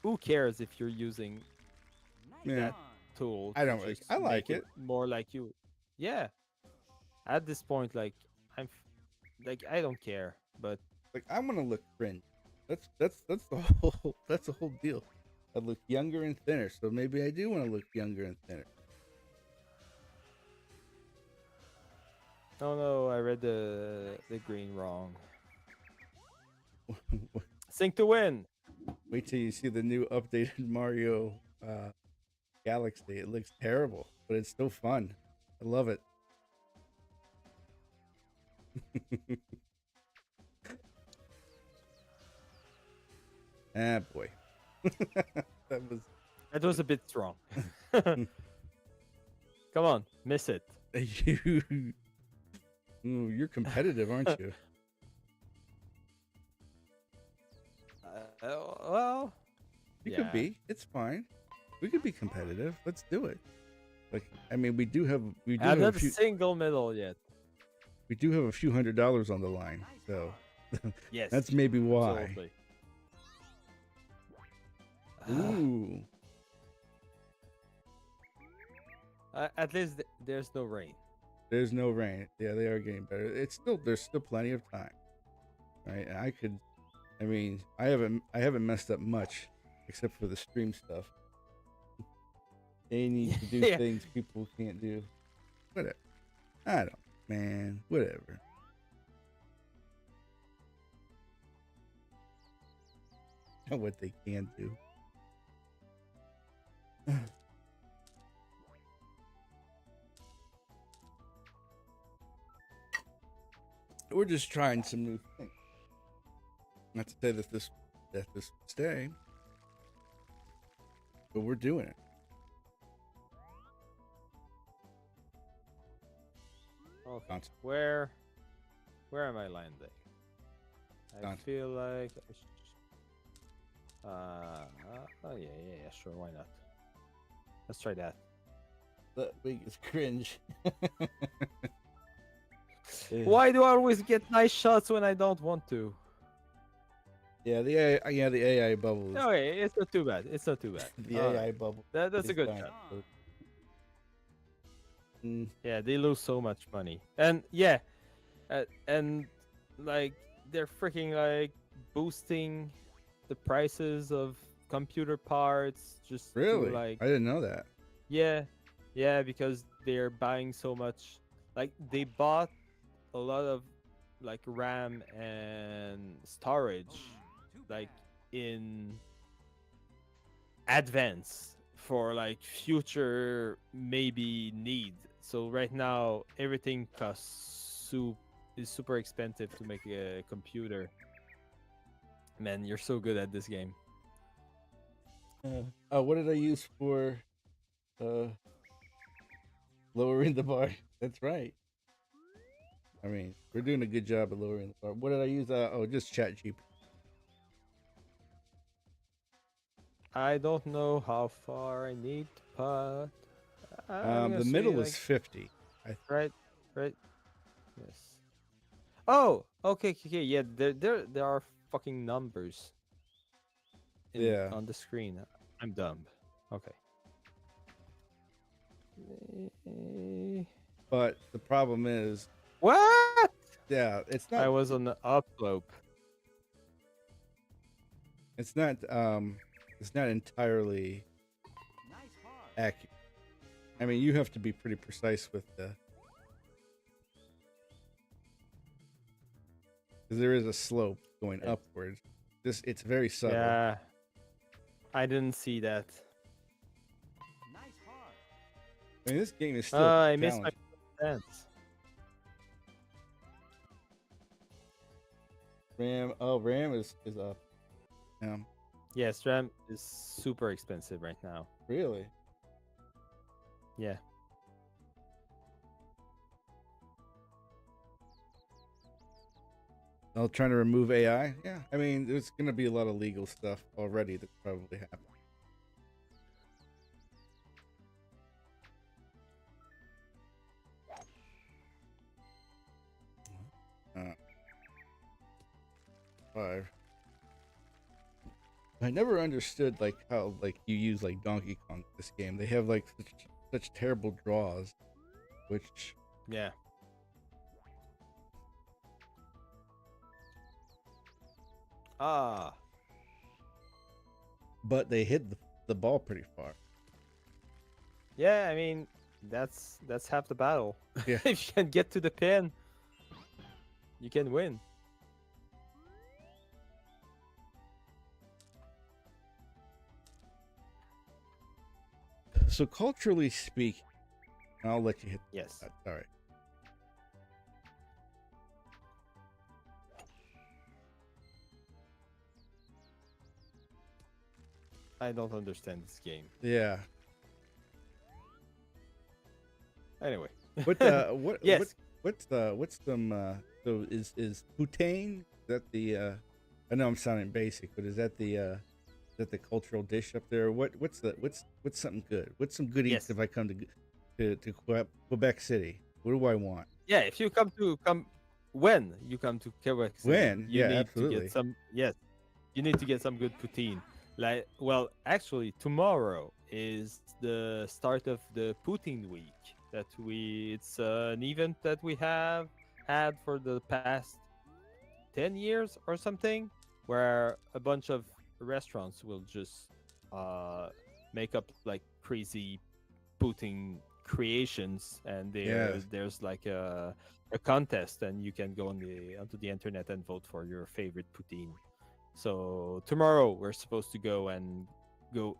who cares if you're using Yeah, that tool I to don't really. just I like make it it. more like you? Yeah. At this point, like like I don't care, but Like I want to look cringe. That's the whole that's the whole deal. I look younger and thinner, so maybe I do want to look younger and thinner. oh no, I read the green wrong. Sink to win. Wait till you see the new updated Mario Galaxy. It looks terrible, but it's still fun. I love it. Ah, boy. That was. That was a bit strong. Come on, miss it. You. Ooh, you're competitive, aren't you? Well, You could yeah. be. It's fine. We could be competitive. Let's do it. Like, I mean, we do have a Not a few single medal yet. we do have a few $100s on the line, so Yes, that's maybe why. absolutely. Ooh, At least there's no rain. there's no rain. Yeah, they are getting better. There's still plenty of time, right? And I mean, I haven't messed up much, except for the stream stuff. They need to do Yeah. things people can't do. Whatever. I don't, man. Whatever. What they can do. We're just trying some new things. Not to say that this will stay, but we're doing it. Okay. Constant. Where am I landing? I Constant. feel like oh yeah, sure, why not? Let's try that. That biggest cringe. Why do I always get nice shots when I don't want to? Yeah, the AI bubble is Okay, it's not too bad. It's not too bad. the All AI right. bubble. That's a is good fine. shot. Mm, Yeah, they lose so much money, and yeah, and like they're freaking like boosting the prices of computer parts just to really? like I didn't know that. yeah, yeah, because they're buying so much like they bought a lot of like RAM and storage like in advance for like future maybe need. So right now everything is super expensive to make a computer. Man, you're so good at this game. What did I use for uh, lowering the bar? That's right. I mean, we're doing a good job of lowering the bar. What did I use? Just Chat GP. I don't know how far I need, but I'm gonna The say middle like is 50. right, right, yes. Oh, okay, okay, okay. Yeah, there are fucking numbers in Yeah, on the screen. I'm dumb. Okay. Eh, but the problem is, What? yeah, I was on the upslope. it's not, it's not entirely accurate. I mean, you have to be pretty precise with the, because there is a slope going Eh, upwards. It's very subtle. Yeah, I didn't see that. I mean, this game is still I missed my challenging. dance. RAM is up. Yeah, Yes, RAM is super expensive right now. really. Yeah. I'll trying to remove AI. Yeah, I mean, there's gonna be a lot of legal stuff already that probably happened. Uh, 5. I never understood like how like you use like Donkey Kong this game. They have like such terrible draws, which Yeah. Ah. but they hit the ball pretty far. Yeah, I mean, that's half the battle. Yeah. If you can get to the pin, you can win. So culturally speaking, I'll let you hit Yes. that. All right. I don't understand this game. Yeah. Anyway. What Yes. what's some so is poutine, is that the I know I'm sounding basic, but is that the cultural dish up there? What's something good? What's some good eats Yes. if I come to Quebec City? What do I want? Yeah, if you come when you come to Quebec City, When? you Yeah, need to get absolutely. some yes, you need to get some good poutine. Like well, actually tomorrow is the start of the Poutine week that we it's an event that we have had for the past 10 years or something where a bunch of restaurants will just uh make up like crazy Putin creations, and Yes. there's like a contest, and you can go on the onto the internet and vote for your favorite poutine. So tomorrow we're supposed to go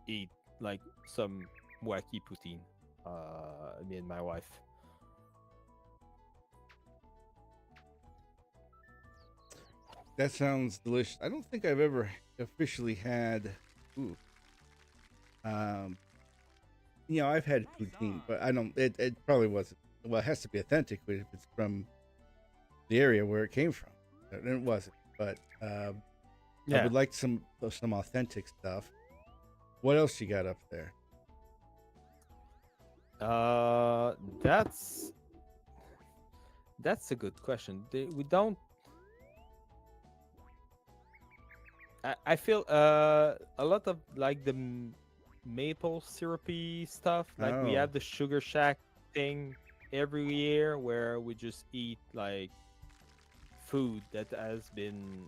eat like some wacky poutine. Me and my wife. That sounds delicious. I don't think I've ever officially had ooh. Um I've had poutine, but I don't it probably wasn't, well, it has to be authentic if it's from the area where it came from. And it wasn't. But I Yeah. would like some authentic stuff. What else you got up there? Uh, that's that's a good question. We don't. I feel a lot of like the maple syrupy stuff. Like we Oh, have the Sugar Shack thing every year where we just eat like food that has been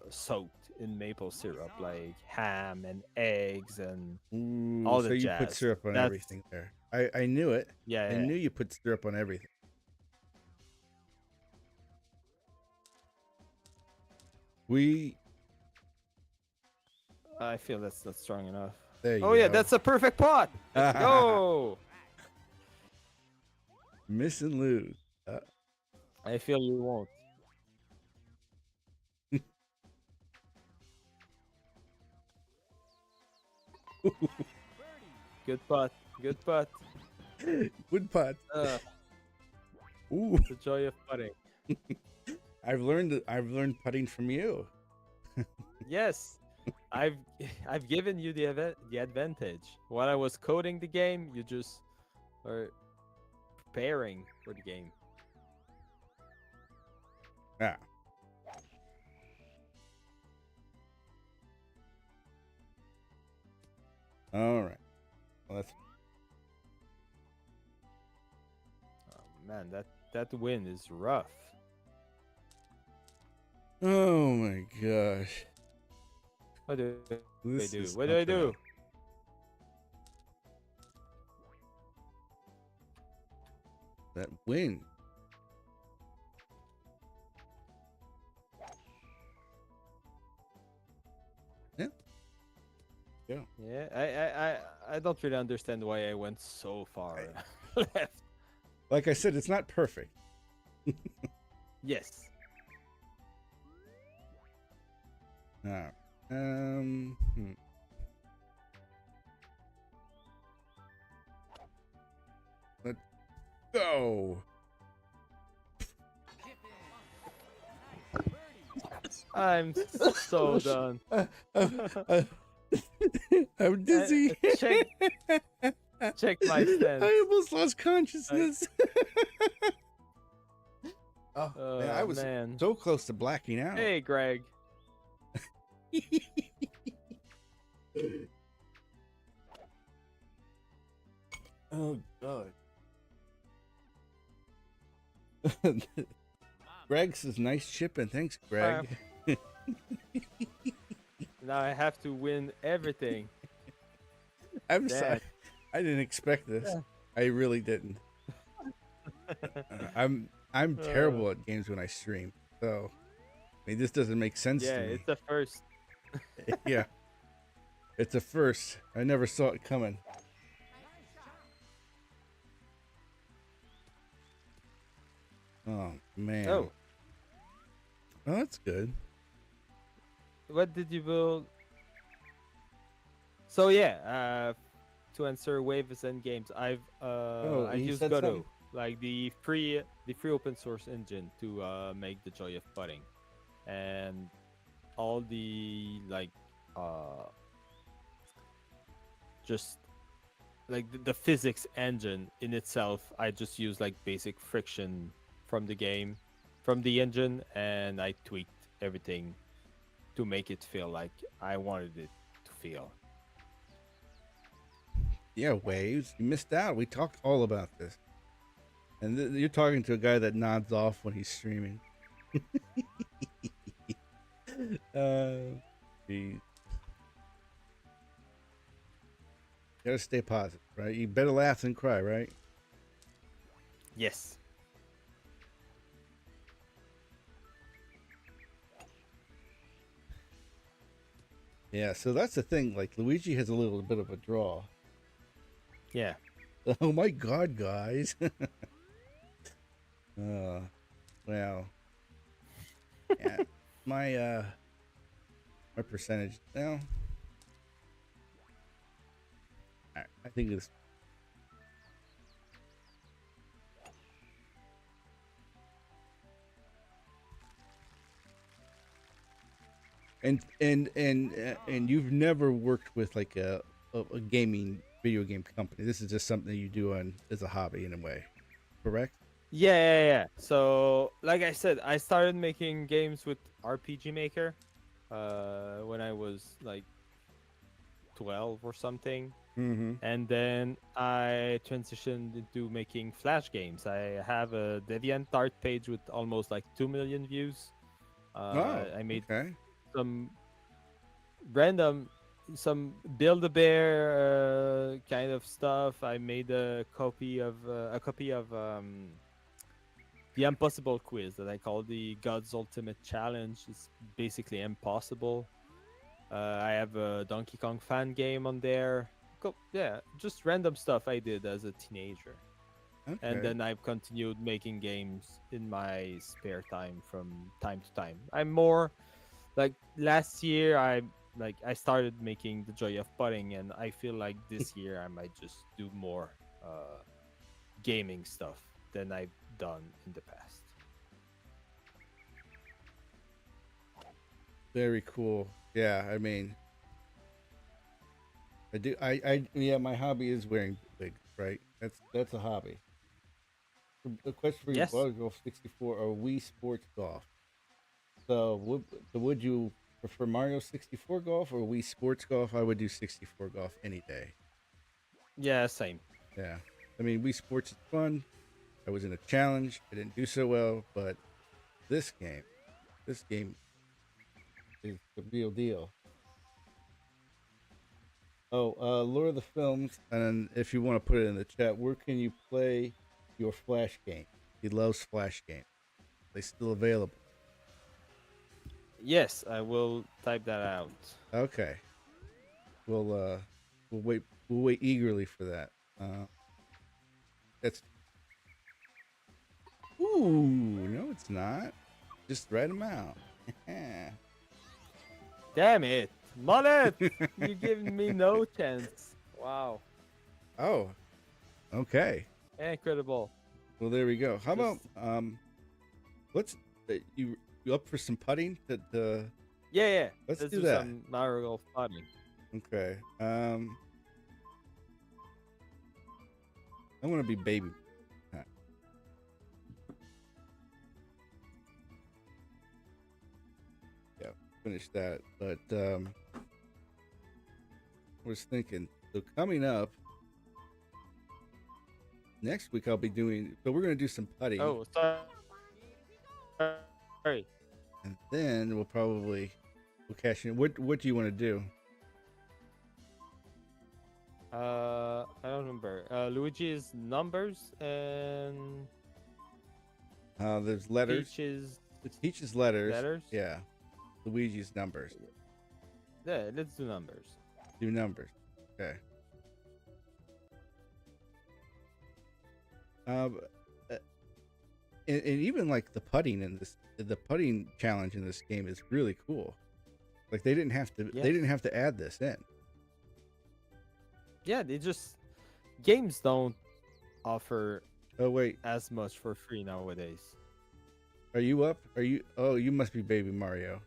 soaked in maple syrup, like ham and eggs and Ooh, all so the you put jazz. syrup on That's everything there. I knew it. I yeah, knew you put syrup on everything. We I feel that's not strong enough. there Oh you yeah, go. that's a perfect pot. Let's go. Miss and lose. I feel you won't. Good pot. Good pot. Wood pot. Ooh, The joy of putting. I've learned putting from you. Yes, I've I've given you the advantage. While I was coding the game, you just are preparing for the game. Ah. All right. Well, that's Oh, man, that win is rough. oh my gosh. What do I This do? is What do I something do? else. That win. Yeah. Yeah. Yeah, I don't really understand why I went so far left. Like I said, it's not perfect. Yes. All right. Let's go. I'm so done. I'm dizzy. Check my stance. I almost lost consciousness. Oh, man, I was man. so close to blacking out. Hey, Greg. Oh, God. Greg says, nice shipping. Thanks, Greg. Now I have to win everything. I'm sorry. I didn't expect this. Yeah. I really didn't. I'm terrible at games when I stream. So, I mean, this doesn't make sense Yeah, to me. it's a first. Yeah. It's a first. I never saw it coming. Oh, man. Oh, Well, that's good. what did you build? So yeah, to answer waves and games, I've he used said Godot, something. like the free open source engine to make the joy of putting, and all the like just like the physics engine in itself. I just use like basic friction from the game, from the engine, and I tweaked everything to make it feel like I wanted it to feel. Yeah, Waves. You missed out. We talked all about this. And you're talking to a guy that nods off when he's streaming. Geez. You gotta stay positive, right? You better laugh than cry, right? Yes. Yeah, so that's the thing. Like, Luigi has a little bit of a draw. Yeah. Oh my God, guys. Well. Yeah. My percentage. Well, I think it's. And you've never worked with like a gaming video game company. This is just something you do on as a hobby in a way, correct? Yeah. So, like I said, I started making games with RPG Maker when I was like 12 or something. Mm-hmm. And then I transitioned into making Flash games. I have a DeviantArt page with almost like 2 million views. Oh, I made okay. some random, some Build a Bear kind of stuff. I made a copy of the Impossible quiz that I call the God's Ultimate Challenge. It's basically impossible. I have a Donkey Kong fan game on there. Yeah, just random stuff I did as a teenager. And Okay. then I've continued making games in my spare time from time to time. I'm more like last year I started making the joy of putting, and I feel like this year I might just do more gaming stuff than I've done in the past. Very cool. Yeah, I mean, I do. Yeah, my hobby is wearing wigs, right? That's a hobby. The question for you: Yes. Golf 64 or Wii Sports Golf? So, would you prefer Mario 64 Golf or Wii Sports Golf? I would do 64 Golf any day. Yeah, same. Yeah, I mean, Wii Sports is fun. I was in a challenge. I didn't do so well, but this game, this game is the real deal. Oh, Lord of the Films, and if you want to put it in the chat, where can you play your Flash game? He loves Flash games. They still available. Yes, I will type that out. Okay, we'll uh, we'll wait. We'll wait eagerly for that. That's ooh, no, it's not. Just write them out. Damn it, Mullet! You giving me no chance. Wow, Oh, okay. incredible. Well, there we go. How about Just let's you up for some putting? yeah. Let's Let's do do that. some Mario Golf putting. Okay. I want to be baby. Huh. Yeah, finish that. But I was thinking. So coming up next week, I'll be doing. So we're gonna do some putting, Oh, sorry. and then we'll cash in. What do you want to do? I don't remember. Luigi's numbers and There's letters. Peach's It's Peach's letters. letters. Yeah. Luigi's numbers. Yeah, let's do numbers. Do numbers. Okay. Um, uh, and even like the putting challenge in this game is really cool. Like they didn't have to, Yes. they didn't have to add this in. Yeah, they just games don't offer Oh wait, as much for free nowadays. are you up? Are you? Oh, you must be Baby Mario.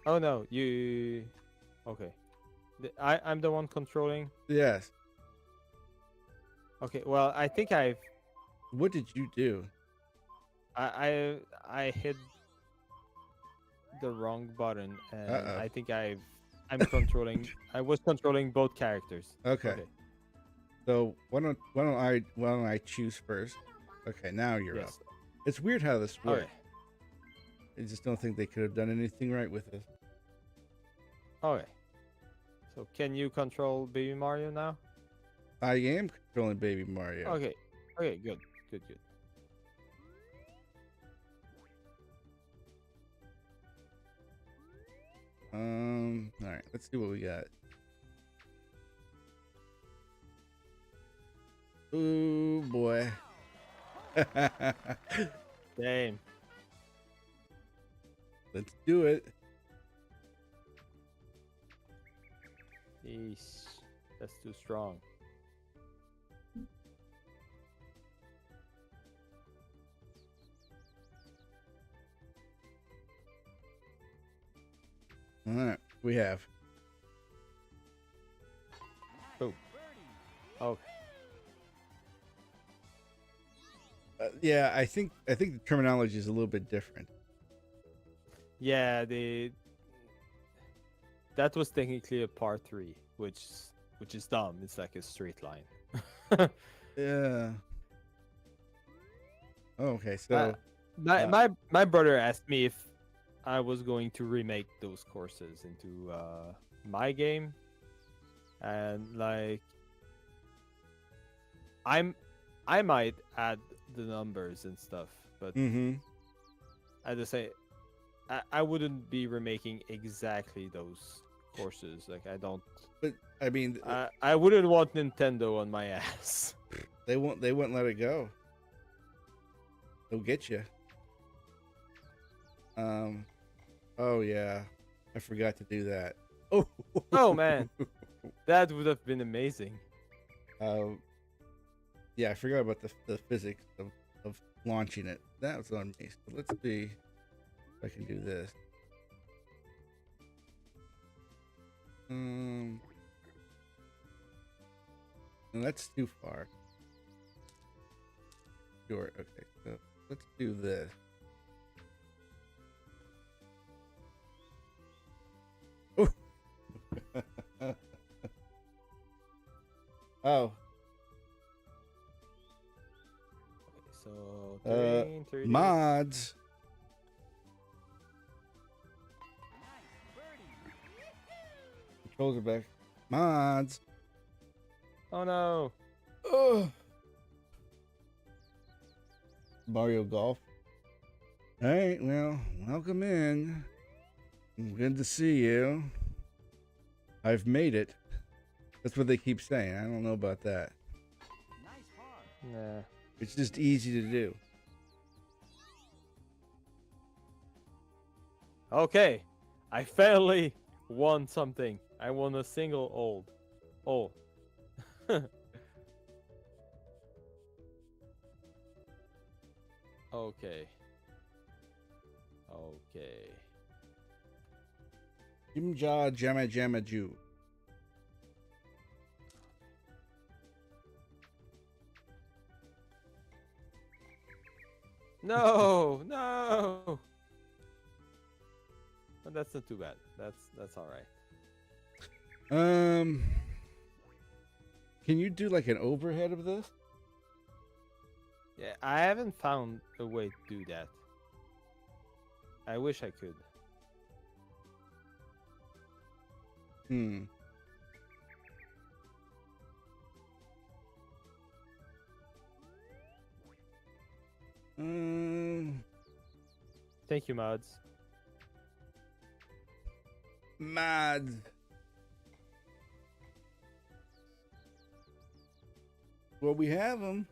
Oh no, you okay. I'm the one controlling. Yes. Okay, well I think What did you do? I hit the wrong button, and Uh I think I was controlling both characters. oh. Okay. So why don't I choose first? Okay, now you're up. Yes. It's weird how this works. Okay. I just don't think they could have done anything right with this. Okay. So can you control Baby Mario now? I am controlling Baby Mario. Okay. Okay, good. Good, good. All right, let's see what we got. Ooh boy. Damn. Let's do it. Eesh. That's too strong. All right, we have. Boom. Okay. Yeah, I think the terminology is a little bit different. Yeah, that was technically a part 3, which which is dumb. It's like a straight line. Yeah. Oh, okay, uh, so my uh, my my brother asked me if I was going to remake those courses into my game, and like I'm I might add the numbers and stuff, but mm-hmm. I just say I wouldn't be remaking exactly those courses. Like I don't. But I mean, I wouldn't want Nintendo on my ass. they won't let it go. They'll get you. Oh yeah, I forgot to do that. Oh. Oh man, that would have been amazing. Um. Yeah, I forgot about the physics of launching it. That was on me. So let's see if I can do this. No, that's too far. Sure. Okay. So let's do this. Oh. Oh. So terrain, 3D. Mods. Controls are back. Mods. Oh no. Oh. Mario Golf. All right, well, welcome in. Good to see you. I've made it. That's what they keep saying. I don't know about that. Nah. It's just easy to do. Okay, I finally won something. I won a single old. Oh. Okay. Okay. Jimja Jamma Jamma Jew. No, no. But that's not too bad. That's all right. Can you do like an overhead of this? Yeah, I haven't found a way to do that. I wish I could. Hmm. Thank you, mods. Mods. Well, we have them.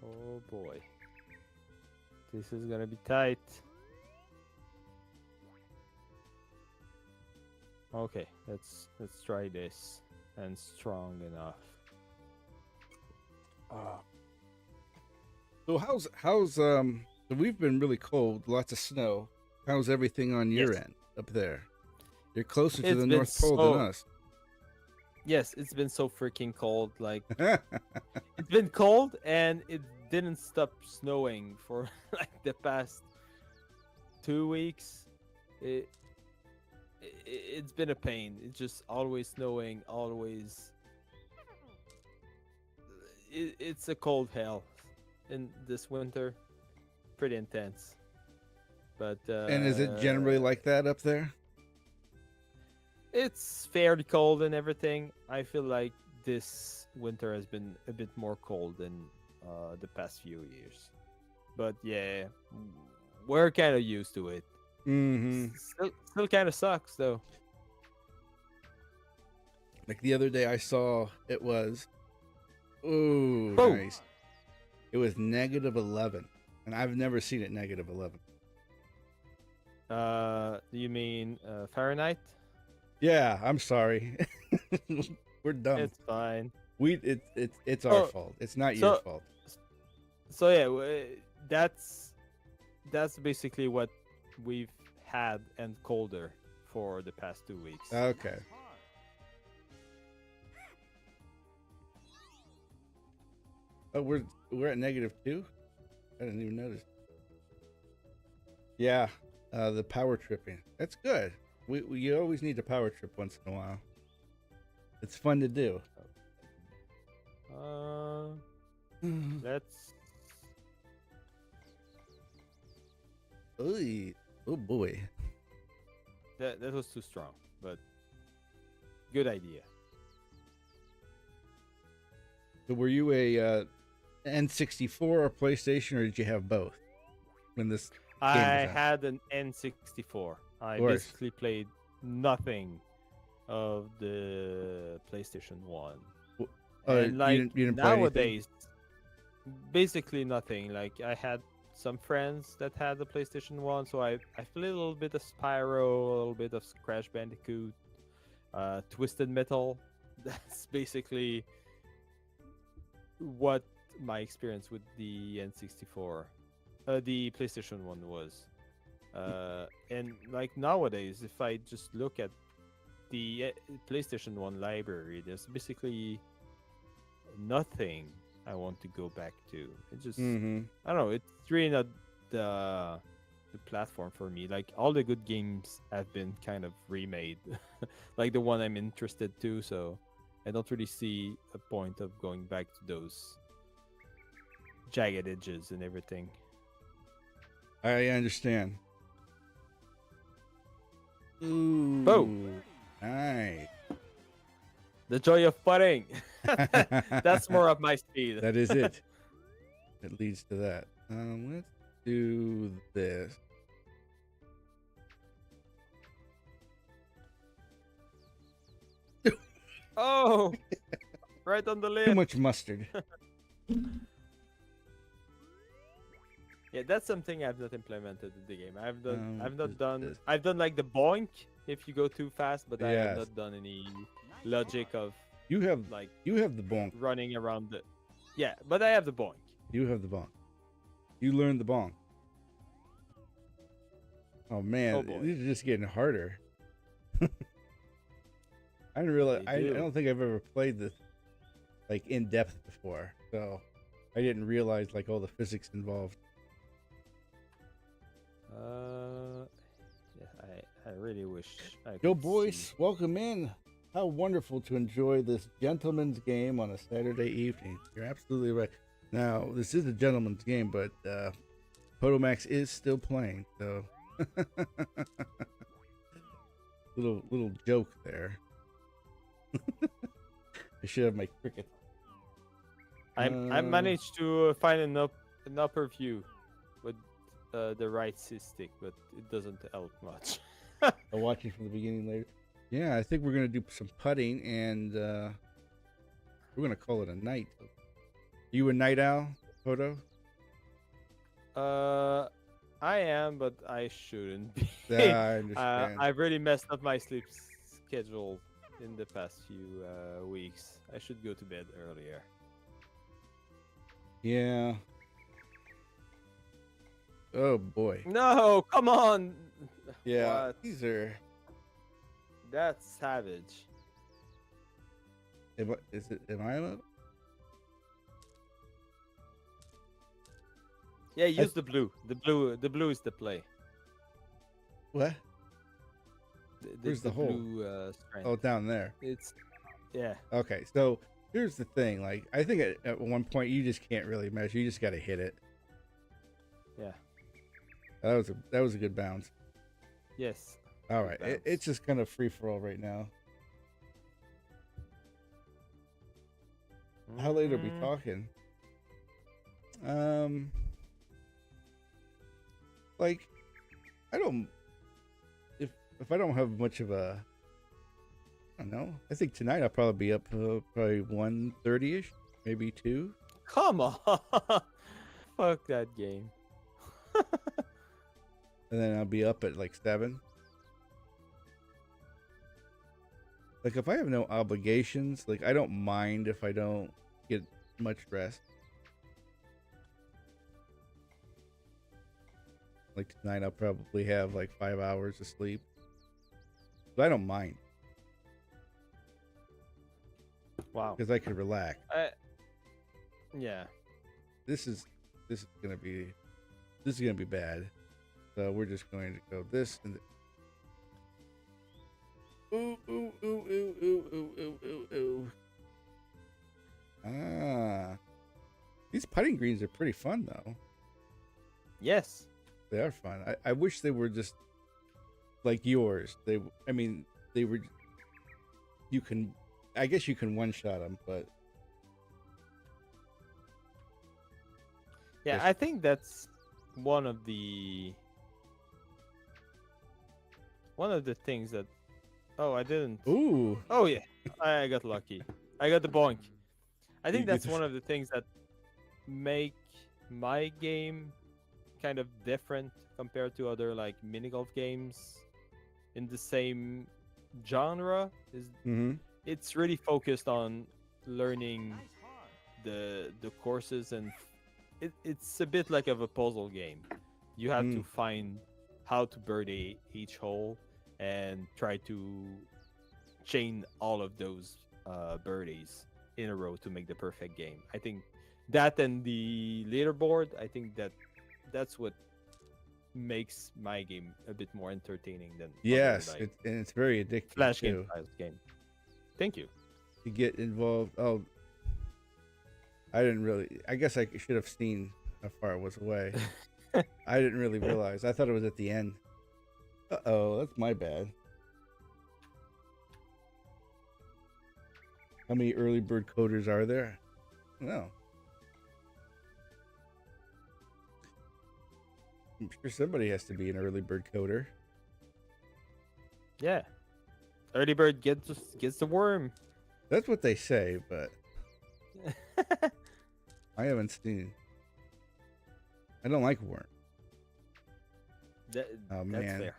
Oh boy. This is gonna be tight. Okay, let's try this. And strong enough. So how's so we've been really cold, lots of snow. How's everything on your Yes. end up there? You're closer to It's the been North Pole so- than us. Yes, it's been so freaking cold. Like it's been cold and it didn't stop snowing for like the past 2 weeks. It's been a pain. It's just always snowing, always. It's a cold hell in this winter. Pretty intense. But And is it generally like that up there? it's fairly cold and everything. I feel like this winter has been a bit more cold than the past few years. But yeah, we're kind of used to it. Mm-hmm. Still kind of sucks though. Like the other day I saw it was, ooh, Boom. nice. It was -11. And I've never seen it -11. You mean Fahrenheit? Yeah, I'm sorry. We're dumb. It's fine. It's our fault. It's not your fault. So yeah, that's basically what we've had and colder for the past 2 weeks. Okay. Oh, we're at -2? I didn't even notice. Yeah, the power tripping. That's good. You always need a power trip once in a while. It's fun to do. Let's. Oy. Oh boy. That was too strong, but good idea. So were you a N64 or PlayStation, or did you have both when this I game was out? had an N64. I course. basically played nothing of the PlayStation 1. And like you didn't play anything? nowadays, basically nothing. Like I had some friends that had the PlayStation 1, so I played a little bit of Spyro, a little bit of Crash Bandicoot, Twisted Metal. That's basically what my experience with the N64, the PlayStation 1 was. And like nowadays, if I just look at the PlayStation 1 library, there's basically nothing I want to go back to. It just, Mm-hmm. I don't know, it's really not the platform for me. Like all the good games have been kind of remade, like the one I'm interested to. So I don't really see a point of going back to those jagged edges and everything. I understand. Ooh. Boom. Nice. The joy of putting. That's more up my speed. That is it. It leads to that. Let's do this. Oh, right on the Too lid. much mustard. Yeah, that's something I've not implemented in the game. I've not this- done. this. I've done like the boink if you go too fast, but I Yes. have not done any logic of You have like the bonk. running around the. Yeah, but I have the boink. You have the bonk. You learned the bonk. Oh man, Oh, boy. these are just getting harder. I didn't realize. They I do. don't think I've ever played this like in depth before, so I didn't realize like all the physics involved. Yeah, I really wish. Yo, could boys, see- welcome in. How wonderful to enjoy this gentleman's game on a Saturday evening. You're absolutely right. Now, this is a gentleman's game, but Potomax is still playing, so little joke there. I should have my cricket. I managed to find an upper view with the right stick, but it doesn't help much. I'll watch it from the beginning later. Yeah, I think we're gonna do some putting, and we're gonna call it a night. You a night owl, Poto? I am, but I shouldn't be. Yeah, I understand. I've really messed up my sleep schedule in the past few weeks. I should go to bed earlier. Yeah. Oh boy. No, come on. Yeah, What? these are. That's savage. Am I up? Yeah, use the blue. The blue is the play. What? Where's the hole? Blue, strength. Oh, down there. It's yeah. Okay, so here's the thing. Like, I think at one point you just can't really measure. You just got to hit it. Yeah. That was a good bounce. Yes. All right, bounce. it's just kind of free for all right now. How late are we Mm, talking? Like, I don't. If I don't have much of a, I don't know. I think tonight I'll probably be up probably 1:30ish, maybe 2. Come on. Fuck that game. And then I'll be up at like 7. Like if I have no obligations, like I don't mind if I don't get much rest. Like tonight I'll probably have like 5 hours of sleep. But I don't mind Wow. because I can relax. Yeah. This is gonna be bad. So we're just going to go this and Ooh, ooh, ooh, ooh, ooh, ooh, ooh, ooh, ooh. Ah. These putting greens are pretty fun, though. Yes. They are fun. I wish they were just like yours. I mean, they were. You can, I guess you can one shot them, but Yeah, just I think that's one of the one of the things that. Oh, I didn't. ooh, Oh yeah, I got lucky. I got the bonk. I you think get that's the one of the things that make my game kind of different compared to other like mini golf games in the same genre. Is mm-hmm. it's really focused on learning the courses, and it's a bit like of a puzzle game. You have to Mm. find how to birdie each hole and try to chain all of those birdies in a row to make the perfect game. I think that and the leaderboard, I think that's what makes my game a bit more entertaining than other Yes, like and it's very addicting flash game too. styles game. Thank you. You get involved. Oh, I didn't really. I guess I should have seen how far it was away. I didn't really realize. I thought it was at the end. Uh-oh, that's my bad. How many early bird coders are there? No. I'm sure somebody has to be an early bird coder. Yeah. Early bird gets the worm. That's what they say, but I haven't seen. I don't like worm. That, Oh that's man. fair.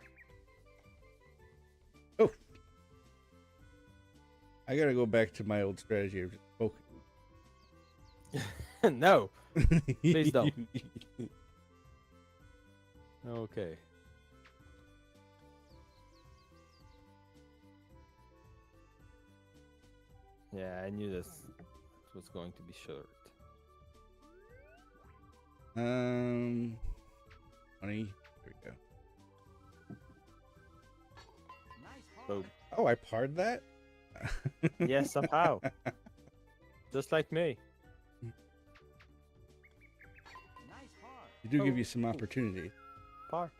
Oh, I gotta go back to my old strategy of just poking. No, please don't. Okay. Yeah, I knew this was going to be short. 20. There we go. Boom. Oh, I parred that? Yes, somehow. Just like me. They do give Oh, you some opportunity. par.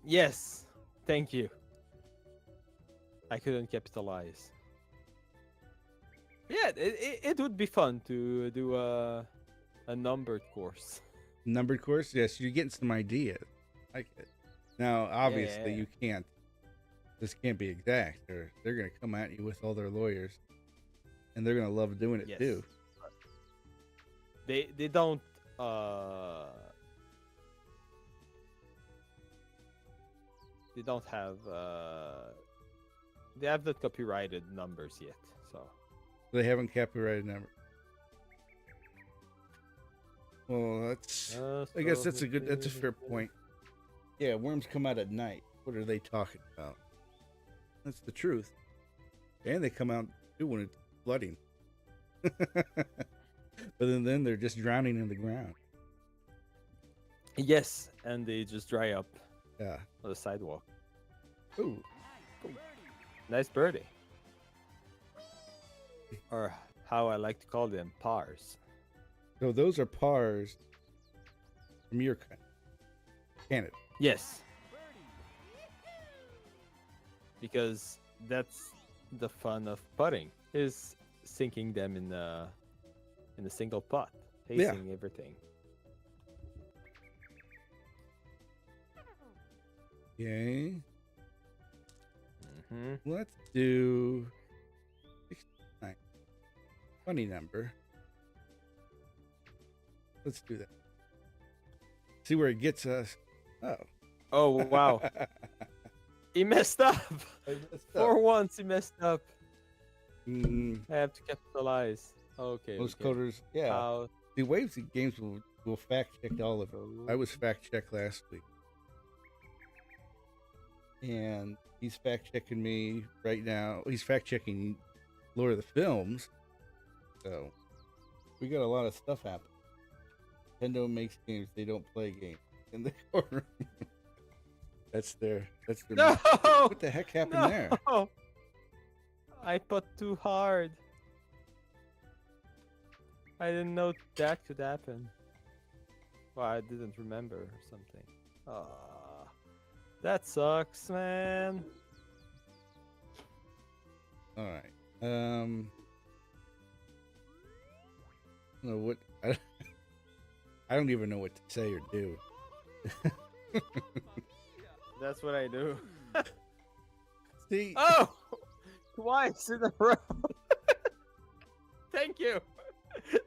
Yes. Thank you. I couldn't capitalize. Yeah, it would be fun to do a numbered course. Numbered course? Yes, you're getting some ideas. I like it. Now, obviously, Yeah. you can't. This can't be exact, or they're gonna come at you with all their lawyers, and they're gonna love doing it Yes. too. They don't uh they don't have they have not copyrighted numbers yet. So They haven't copyrighted number. Well, that's. I guess that's a good. That's a fair point. Yeah, worms come out at night. What are they talking about? That's the truth. And they come out too when it's flooding. But then they're just drowning in the ground. Yes, and they just dry up Yeah. on the sidewalk. Ooh. Nice birdie. Or how I like to call them, pars. So those are pars from your country, Canada. Yes. Because that's the fun of putting, is sinking them in a single pot, tasting everything. Okay. Mm-hmm. Let's do 69. Funny number. Let's do that. See where it gets us. Oh. Oh wow. He messed up. For once, he messed up. Mm, I have to capitalize. Okay. most okay. coders, yeah. How- The Waves games will fact check all of it. I was fact checked last week. And he's fact checking me right now. He's fact checking Lord of the Films. So we got a lot of stuff happening. Nintendo makes games, they don't play games in the corner. That's their. No! What the heck happened there? No! I put too hard. I didn't know that could happen. Well, I didn't remember or something. Ah, that sucks, man. All right. No, what? I don't even know what to say or do. That's what I do. See, Oh! Twice in a row. Thank you.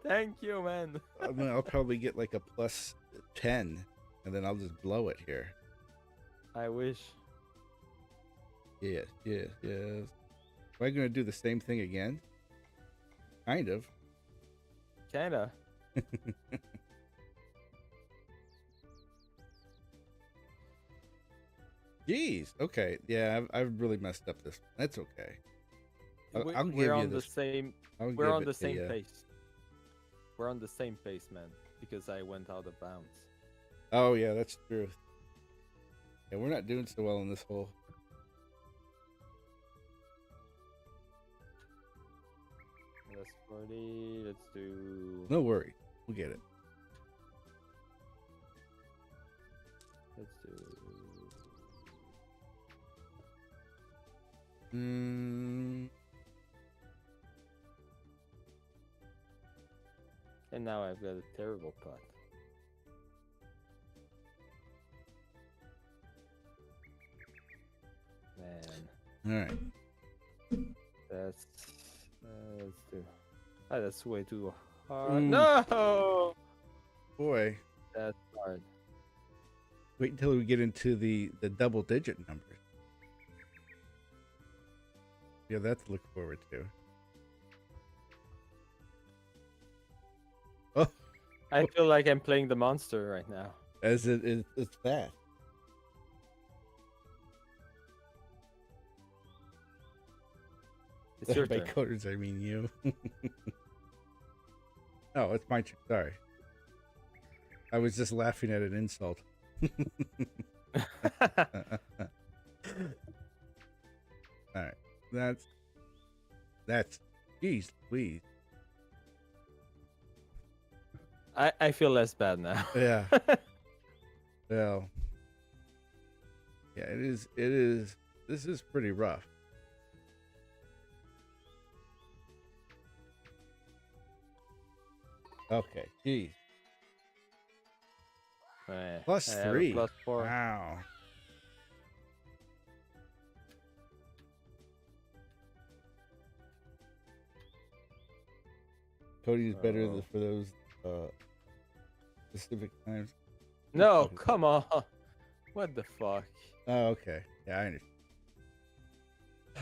Thank you, man. I mean, I'll probably get like a plus 10, and then I'll just blow it here. I wish. Yes. Am I going to do the same thing again? Kind of. Kinda. Jeez. Okay. Yeah, I've really messed up this. That's okay. I'll give We're you on the this. same. I'll We're give on it the to same ya. pace. We're on the same pace, man. Because I went out of bounds. Oh yeah, that's true. Yeah, we're not doing so well in this hole. That's 40. Let's do. No worry, we'll get it. Let's do. And now I've got a terrible putt. Man. All right. Let's do. Ah, that's way too hard. No! Boy, That's hard. wait until we get into the double-digit numbers. Yeah, that's to look forward to. Oh, I feel like I'm playing the monster right now. as it's that. It's your By turn. coders, I mean you. Oh, it's my turn. Sorry. I was just laughing at an insult. All right. That's geez, please. I feel less bad now. Yeah. Well. Yeah, it is. This is pretty rough. Okay. Geez. Plus I have a 3. plus 4. Wow. Cody is better Oh. for those specific times. No, come on. What the fuck? Oh, okay. Yeah, I understand.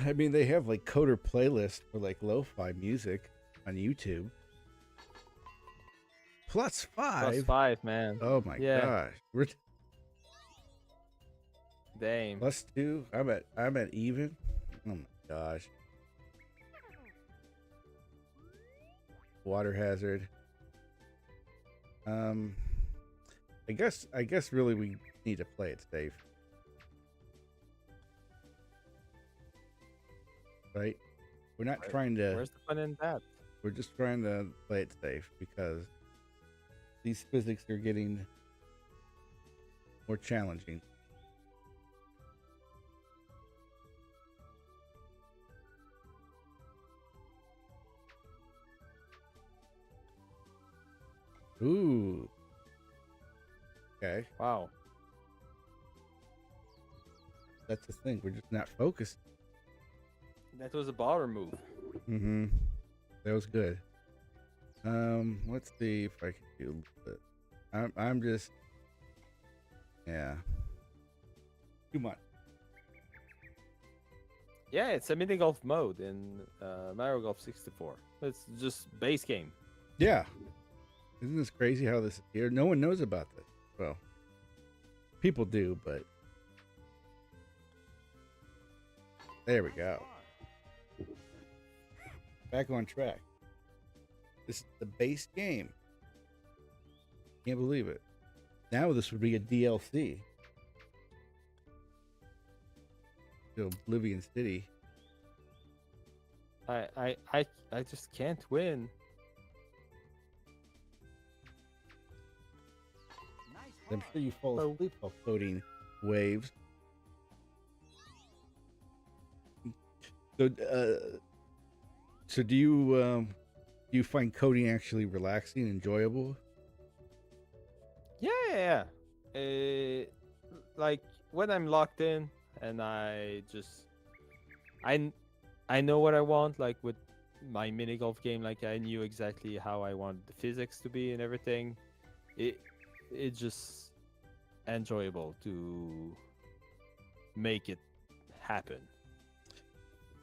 I mean, they have like coder playlists for like lo-fi music on YouTube. Plus 5. Plus 5, man. Oh my Yeah. gosh. We're Damn. plus 2. I'm at even. Oh my gosh. Water hazard. I guess really we need to play it safe. Right? We're not trying to Where's the fun in that? we're just trying to play it safe because these physics are getting more challenging. Ooh. Okay. Wow. That's the thing. We're just not focused. That was a baller move. Mm-hmm. That was good. Let's see if I can do a little bit. I'm just yeah. Too much. Yeah, it's a mini golf mode in Mario Golf 64. It's just base game. Yeah. Isn't this crazy how this is here? No one knows about this. Well, people do, but there we go. Back on track. This is the base game. Can't believe it. Now this would be a DLC. to Oblivion City. I just can't win. I'm sure you fall Oh. asleep while coding waves. So do you find coding actually relaxing, enjoyable? Yeah. Like when I'm locked in and I I know what I want. Like with my mini golf game, like I knew exactly how I want the physics to be and everything. It's just enjoyable to make it happen.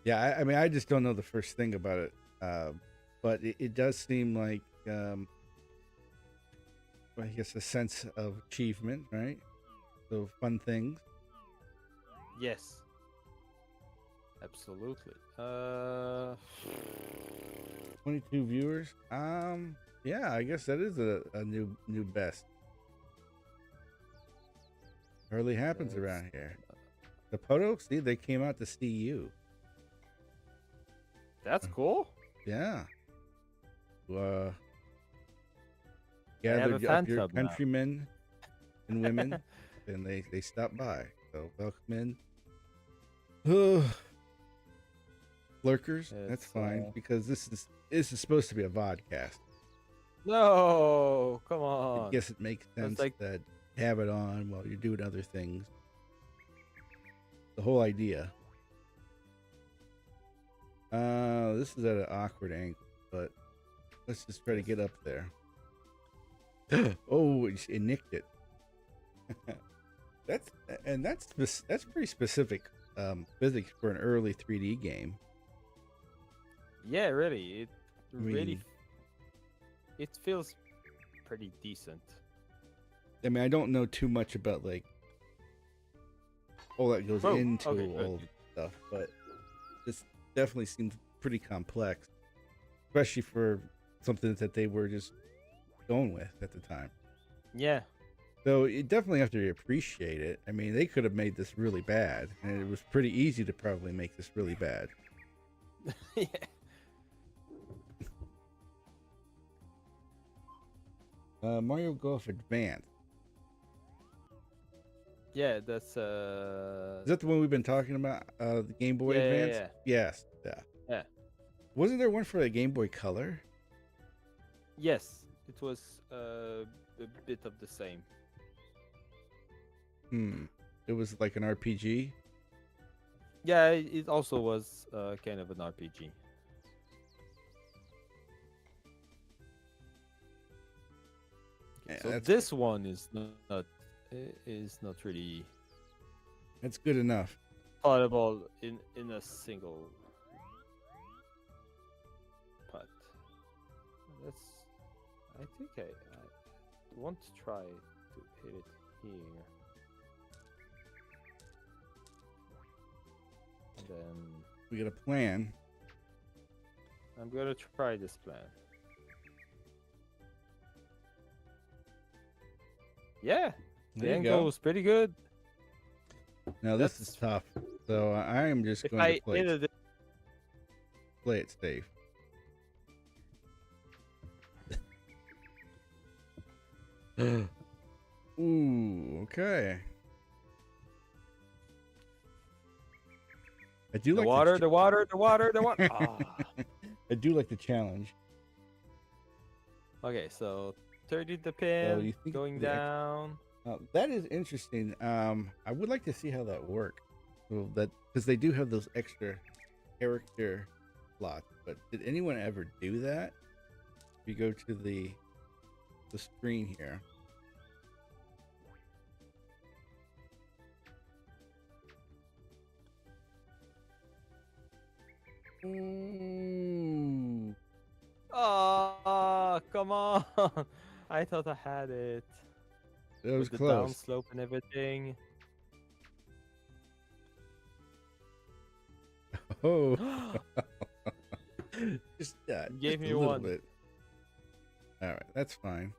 Yeah, I mean, I just don't know the first thing about it, but it does seem like, I guess, a sense of achievement, right? So fun things. Yes. Absolutely. 22 viewers. Yeah, I guess that is a new best. Hardly happens That's around here. The Potomax, see, they came out to see you. that's cool. Yeah. I have a Gathered fan up your club now. countrymen and women, and they stopped by. So welcome in. Lurkers, that's It's fine because this is supposed to be a vodcast. no, come I on. guess it makes That's sense like that have it on while you're doing other things. The whole idea. This is at an awkward angle, but let's just try to get up there. Oh, it nicked it. That's pretty specific physics for an early 3D game. yeah, really. It really mean- it feels pretty decent. I mean, I don't know too much about like all that goes Oh, into okay, good. all the stuff, but this definitely seems pretty complex, especially for something that they were just going with at the time. Yeah. So you definitely have to appreciate it. I mean, they could have made this really bad, and it was pretty easy to probably make this really bad. Yeah. Mario Golf Advance. Yeah, that's Is that the one we've been talking about? The Game Boy Advance? Yes. Yeah. Yeah. Wasn't there one for the Game Boy Color? Yes, it was a bit of the same. It was like an RPG? Yeah, it also was kind of an RPG. Yeah, So that's this one is not really That's good enough. playable in a single putt. That's I think I want to try to hit it here. And then We got a plan. I'm gonna try this plan. Yeah, the There you angle go. was pretty good. Now this is tough. So I am just If going I to play hit it, it safe. Ooh, okay. I do the like water. Ah. I do like the challenge. Okay, so 30 the So pin, you think going the ex- down. That is interesting. I would like to see how that works. So that because they do have those extra character slots. But did anyone ever do that? If you go to the screen here. Ooh. Oh, come on! I thought I had it. That was With the close. downslope and everything. Oh. Just Gave just me a little one. bit. All right, that's fine.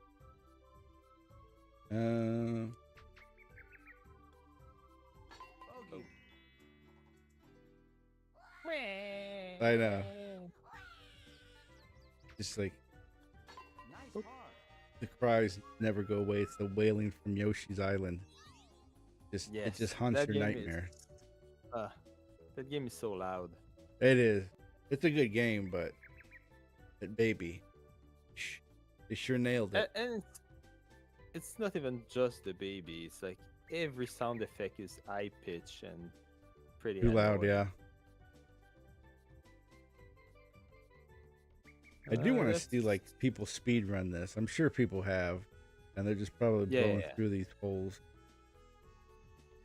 I know. Just like the cries never go away. It's the wailing from Yoshi's Island. It just Yes, haunts your nightmare. uh, that game is so loud. It is. It's a good game, but baby, they sure nailed it. And it's not even just the baby. It's like every sound effect is high pitch and pretty Too loud, annoying. yeah. I do want to see like people speed run this. I'm sure people have, and they're just probably blowing through these holes.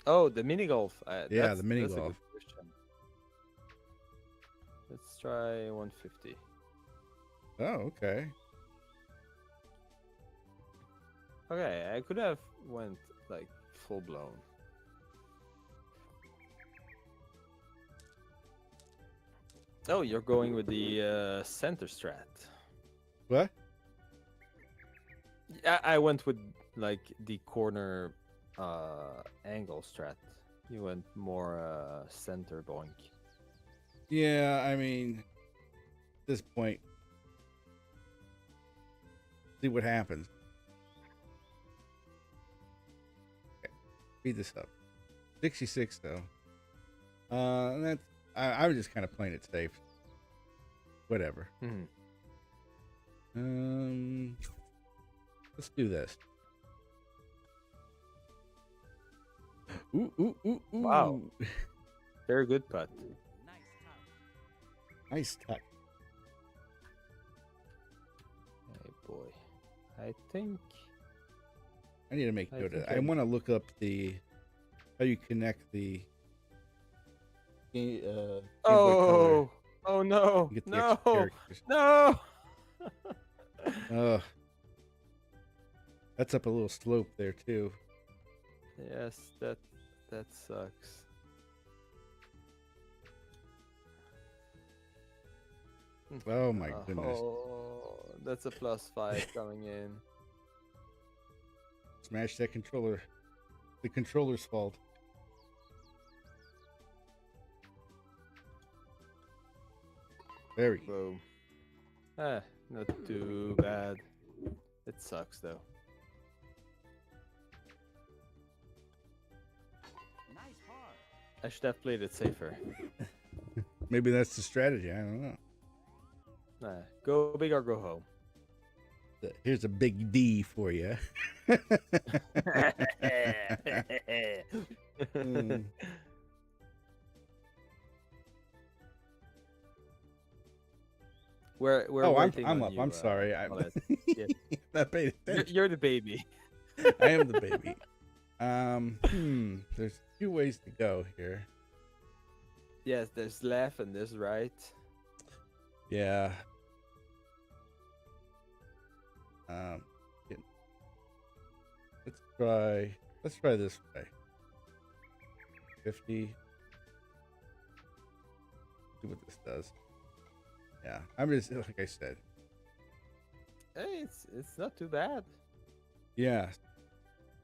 Oh, the mini golf. Yeah, the mini that's golf. A good question. Let's try 150. Oh, okay. Okay, I could have went like full blown. Oh, you're going with the center strat. What? I went with like the corner angle strat. You went more center boink. Yeah, I mean, at this point, see what happens. Okay, speed this up. 66 though. That's I was just kind of playing it safe. Whatever. Let's do this. Ooh, ooh, ooh, ooh. Wow. Very good putt. Nice touch. Hey boy. I think I need to make note of that. I want to look up how you connect the Game Boy Color. Oh no. Get the No. extra characters. No. That's up a little slope there too. Yes, that sucks. Oh my goodness. Oh, that's a +5 coming in. Smash that controller. The controller's fault. Very good. Boom. Not too bad. It sucks though. I should have played it safer. Maybe that's the strategy. I don't know. Go big or go home. Here's a big D for you. We're I'm up. You, I'm sorry. I'm yeah. not paying attention. You're the baby. I am the baby. There's 2 ways to go here. Yes, there's left and there's right. Yeah. Let's try this way. 50. See what this does. Yeah, I'm just like I said. Hey, it's not too bad. Yeah,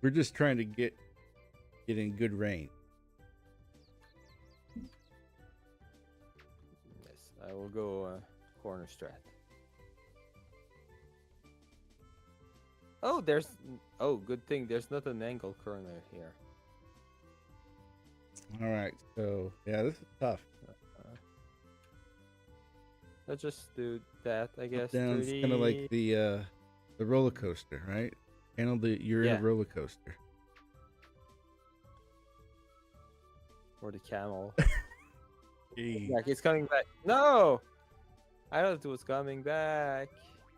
we're just trying to get in good range. Yes, I will go corner strat. Oh, good thing there's not an angle corner here. All right, so yeah, this is tough. Let's just do that, I guess. Down, it's kind of like the roller coaster, right? You're in a roller coaster. Or the camel. Gee. Like it's coming back. No! I thought it was coming back.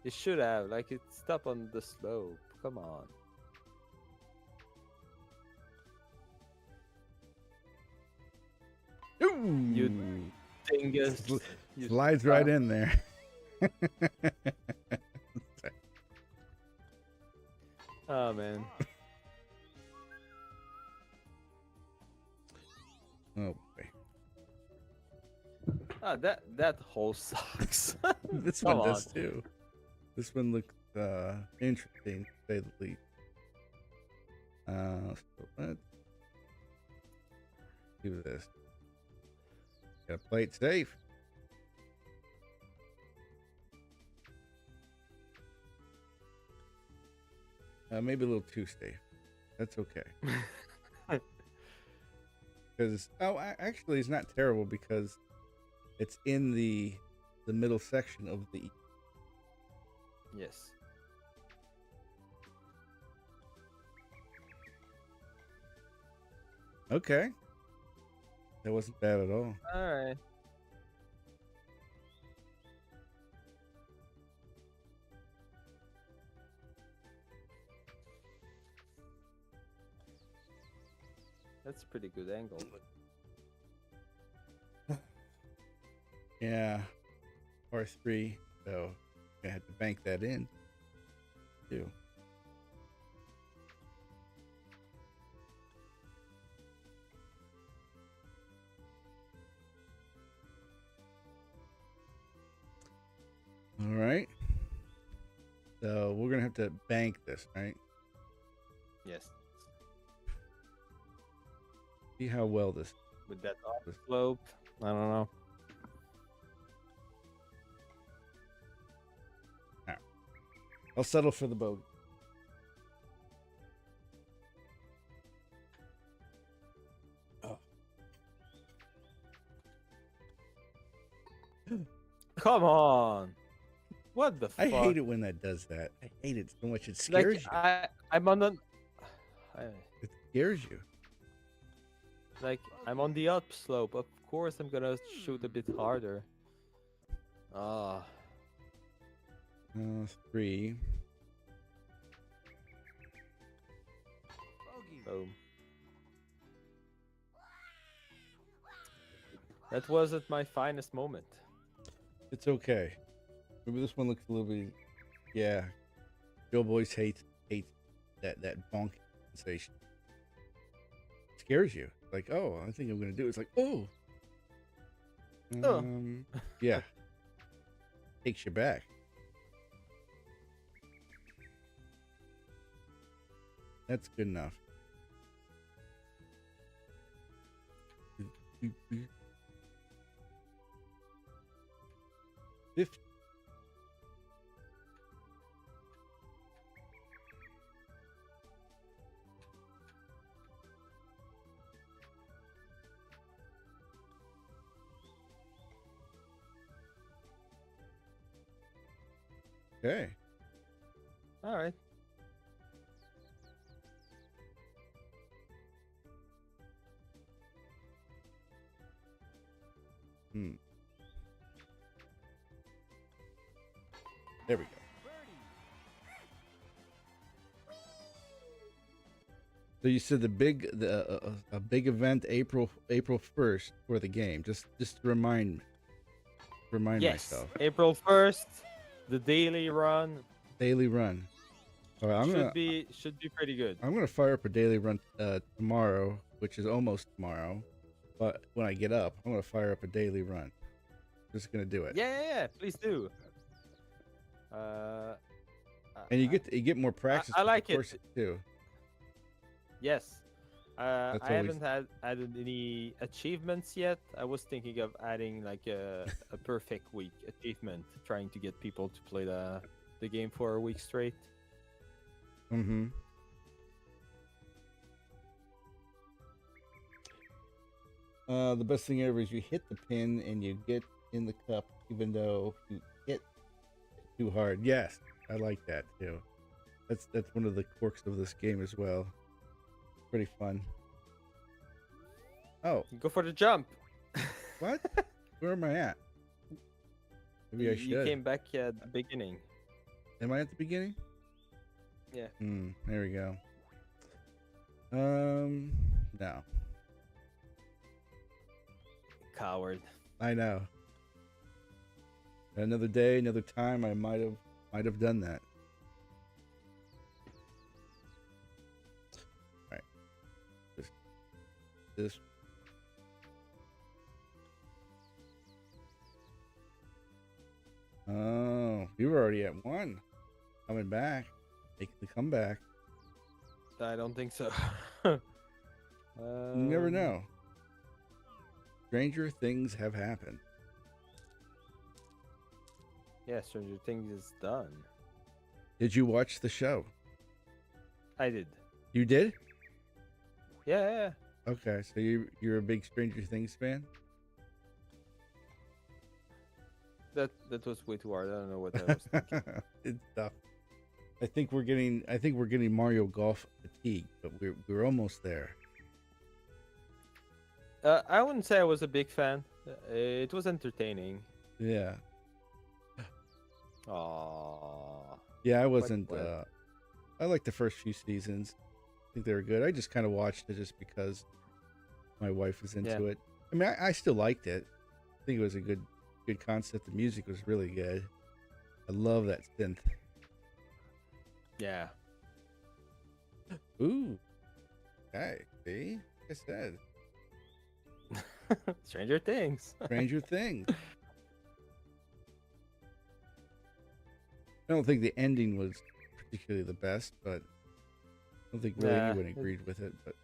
It should have. Like it stopped on the slope. Come on. Ooh. You dingus. Slides right in there. Oh man. Oh boy. That hole sucks. This one does too. This one looks interesting, to say the least. So let's do this. Gotta play it safe. Maybe a little too safe. That's okay. Because actually, it's not terrible because it's in the middle section of the. Yes. Okay, that wasn't bad at all. All right. That's a pretty good angle. Yeah, R3. So I had to bank that in too. All right. So we're gonna have to bank this, right? Yes. See how well this. With that slope, I don't know. Right. I'll settle for the bogey. Oh. Come on. What the I fuck? hate it when that does that. I hate it so much. It Like scares you. I'm on the It scares you. I'm on the up slope. Of course I'm gonna shoot a bit harder. Ah. 3. Boom. That wasn't my finest moment. It's okay. Maybe this one looks a little bit. Yeah. Joe Boys hates that bonk sensation. It scares you. Like, oh, I think I'm gonna do it. It's like, oh. Yeah. Takes you back. That's good enough. 50. Okay. All right. There we go. So you said a big event April 1st for the game. Just to remind Yes. myself. April 1st, the daily run. Daily run. All right, should be pretty good. I'm gonna fire up a daily run tomorrow, which is almost tomorrow. But when I get up, I'm gonna fire up a daily run. Just gonna do it. Yeah, please do. And you get more practice. I like it too. Yes. I haven't added any achievements yet. I was thinking of adding like a perfect week achievement, trying to get people to play the game for a week straight. Mm-hmm. The best thing ever is you hit the pin and you get in the cup, even though you hit too hard. Yes, I like that too. That's one of the quirks of this game as well. Pretty fun. Oh, Go for the jump. what? Where am I at? Maybe I should. You came back at the beginning. Am I at the beginning? Yeah. There we go. No. Coward. I know. Another day, another time, I might have done that. All right. This. Oh, you were already at 1. Coming back. Make the comeback. I don't think so. You never know. Stranger things have happened. Yeah, Stranger Things is done. Did you watch the show? I did. You did? Yeah. Okay, so you're a big Stranger Things fan? That was way too hard. I don't know what I was thinking. It's tough. I think we're getting Mario Golf fatigue, but we're almost there. I wouldn't say I was a big fan. It was entertaining. Yeah. Aww. Yeah, I What? wasn't What? I liked the first few seasons. I think they were good. I just kind of watched it just because my wife was Yeah. into it. I mean, I still liked it. I think it was a good concept. The music was really good. I love that synth. Yeah. Ooh. Okay. See? Like I said. Stranger Things. Stranger Things. I don't think the ending was particularly the best, but I don't think really Yeah. anyone agreed with it. But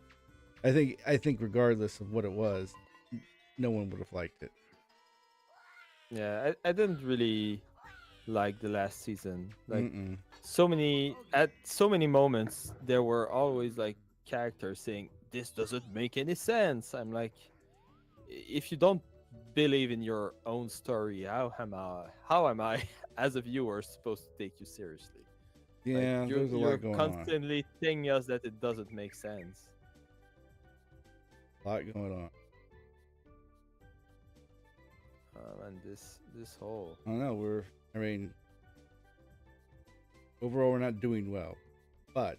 I think regardless of what it was, no one would have liked it. Yeah. I didn't really like the last season. Like Mm-mm. at so many moments there were always like characters saying this doesn't make any sense. I'm like, if you don't believe in your own story, how am I as a viewer supposed to take you seriously? Like Yeah, you're there's a you're lot going on. constantly telling us that it doesn't make sense. A lot going on. And this whole I don't know. I mean, overall, we're not doing well, but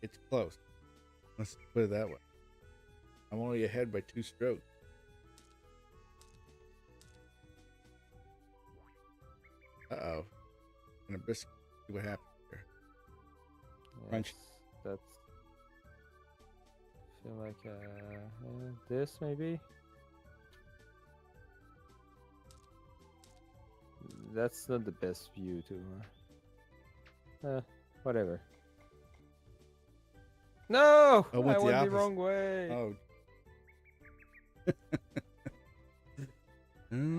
it's close. Let's put it that way. I'm only ahead by 2 strokes. Uh-oh. And a biscuit. See what happens here. Crunch. that's feel like this maybe. That's not the best view to. Whatever. No, I went the went the opposite. wrong way. Oh.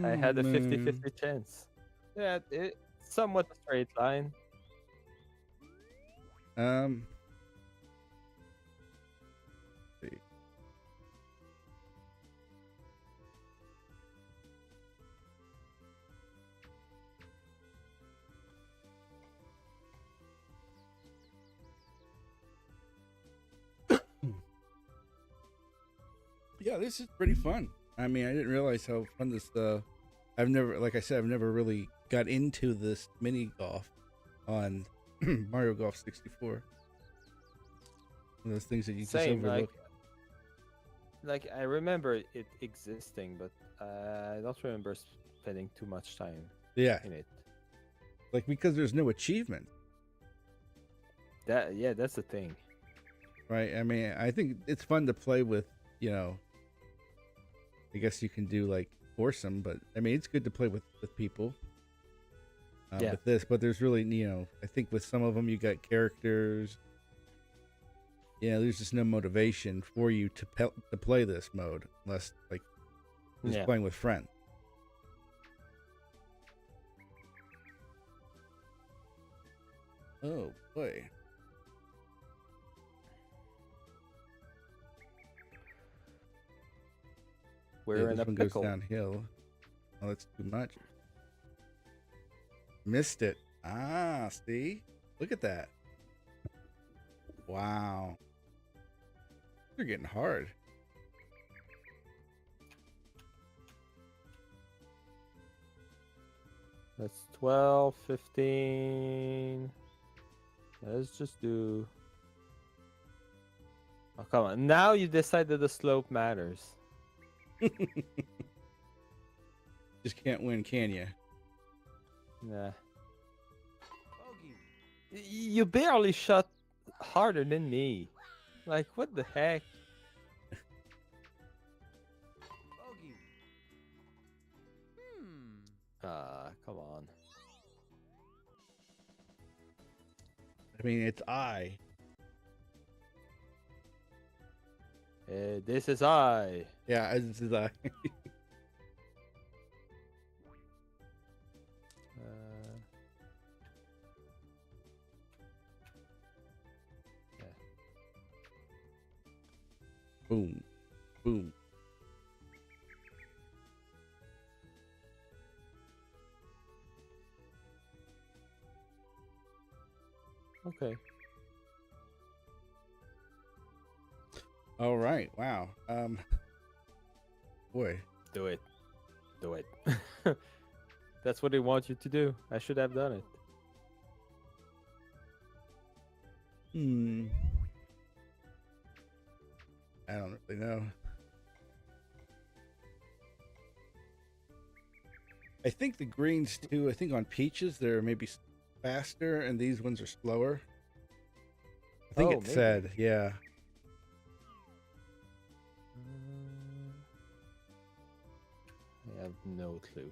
I had a man. 50-50 chance. Yeah, it's somewhat a straight line. See. Yeah, this is pretty fun. I mean, I didn't realize how fun this. I've never, like I said, I've never really got into this mini golf on Mario Golf 64. One of those things that you just Same, overlook. like I remember it existing, but I don't remember spending too much time Yeah, in it. like because there's no achievement, That's the thing. right? I mean, I think it's fun to play with. I guess you can do like foursome, but I mean, it's good to play with people. Yeah. With this, but there's really, I think with some of them you got characters. Yeah, there's just no motivation for you to play this mode unless like just playing with friends. Oh boy. We're in this a one pickle. goes downhill. Oh, that's too much. Missed it. Ah, see? Look at that. Wow. They're getting hard. That's 12, 15. Let's just do. Oh, come on. Now you decide that the slope matters. Just can't win, can you? Nah. You barely shot harder than me. Like, what the heck? Come on. I mean, it's I. This is I. Yeah, this is I. Boom, boom. Okay. All right. Wow. Boy. Do it. Do it. That's what they want you to do. I should have done it. I don't really know. I think the greens too. I think on peaches they're maybe faster, and these ones are slower. I think it said, yeah. I have no clue.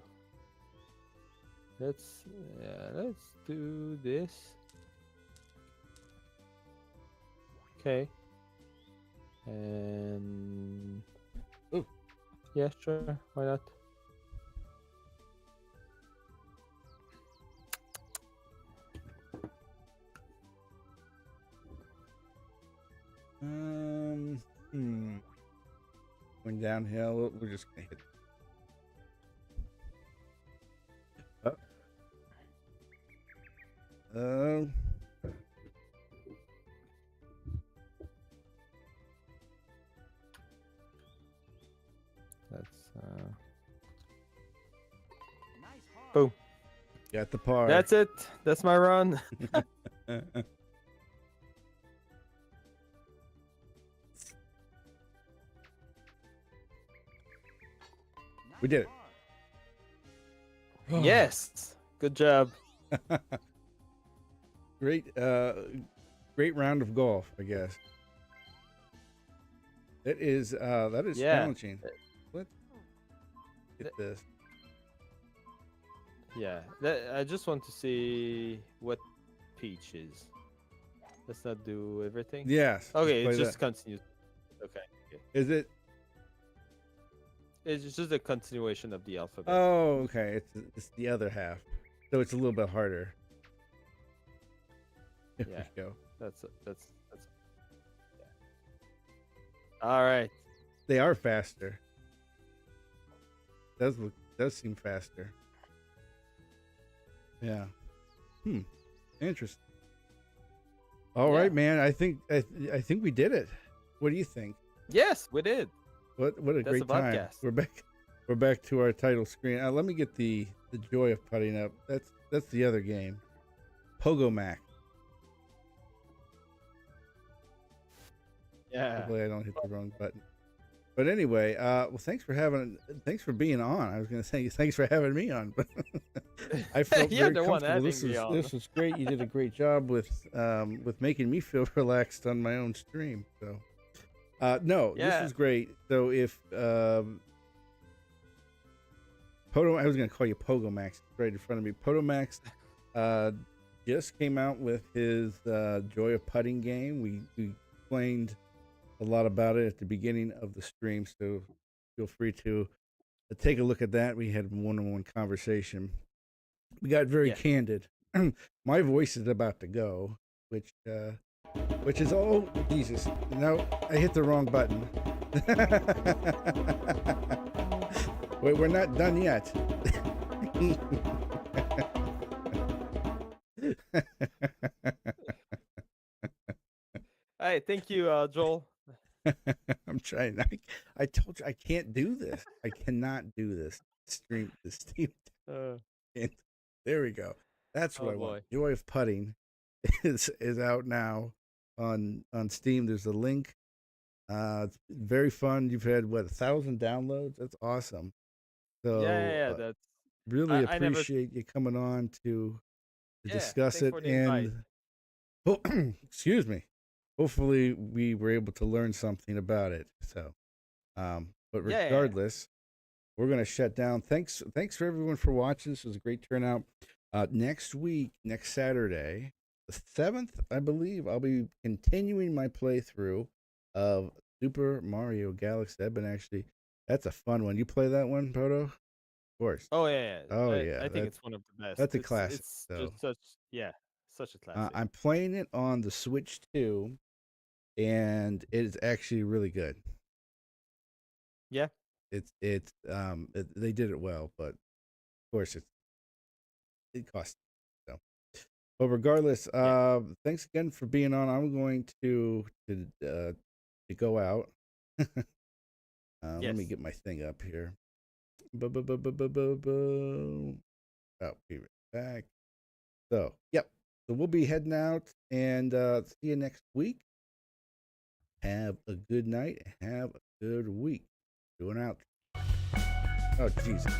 Let's do this. Okay. And oh, yeah, sure. Why not? Going downhill. We're just gonna hit. Oh. That's boom. Got the par. That's it. That's my run. We did it. Yes. Good job. Great round of golf, I guess. That is challenging. Let's get this. Yeah. I just want to see what peach is. Let's not do everything. Yes. Okay, it just continues. Okay. Is it? It's just a continuation of the alphabet. Oh, okay. It's the other half, so it's a little bit harder. There Yeah. we go. That's yeah. All right. They are faster. Does seem faster. Yeah. Interesting. All right, man. I think we did it. What do you think? Yes, we did. What a great time. Podcast. We're back to our title screen. Let me get the joy of putting up. That's the other game. Potomax. Yeah. Hopefully I don't hit the wrong button. But anyway, well, thanks for being on. I was going to say thanks for having me on, but I felt very comfortable. This was great. You did a great job with making me feel relaxed on my own stream. So, this was great. So if I was going to call you Potomax right in front of me. Potomax just came out with his Joy of Putting game. We explained a lot about it at the beginning of the stream, so feel free to take a look at that. We had one-on-one conversation. We got very candid. My voice is about to go, which is Jesus! No, I hit the wrong button. Wait, we're not done yet. Hey, thank you, Joel. I'm trying. I told you I can't do this. I cannot do this. Stream. And there we go. That's what I want. Joy of Putting is out now on Steam. There's a link. It's very fun. You've had 1,000 downloads. That's awesome. So that's really appreciate you coming on to discuss it. And excuse me. Hopefully we were able to learn something about it. So, but regardless, we're going to shut down. Thanks for everyone for watching. This was a great turnout. Next week, next Saturday, the 7th, I believe, I'll be continuing my playthrough of Super Mario Galaxy. That's a fun one. You play that one, Poto? Of course. Oh yeah. Oh yeah. I think it's one of the best. That's a classic. It's just such a classic. I'm playing it on the Switch 2, and it is actually really good. Yeah. They did it well, but of course it costs. So, but regardless, Yeah. thanks again for being on. I'm going to go out. Let me Yes. get my thing up here. Bu-bu-bu-bu-bu-bu-bu. Oh, be right back. So, yep. So we'll be heading out and see you next week. Have a good night. Have a good week. Doing out. Oh, Jesus.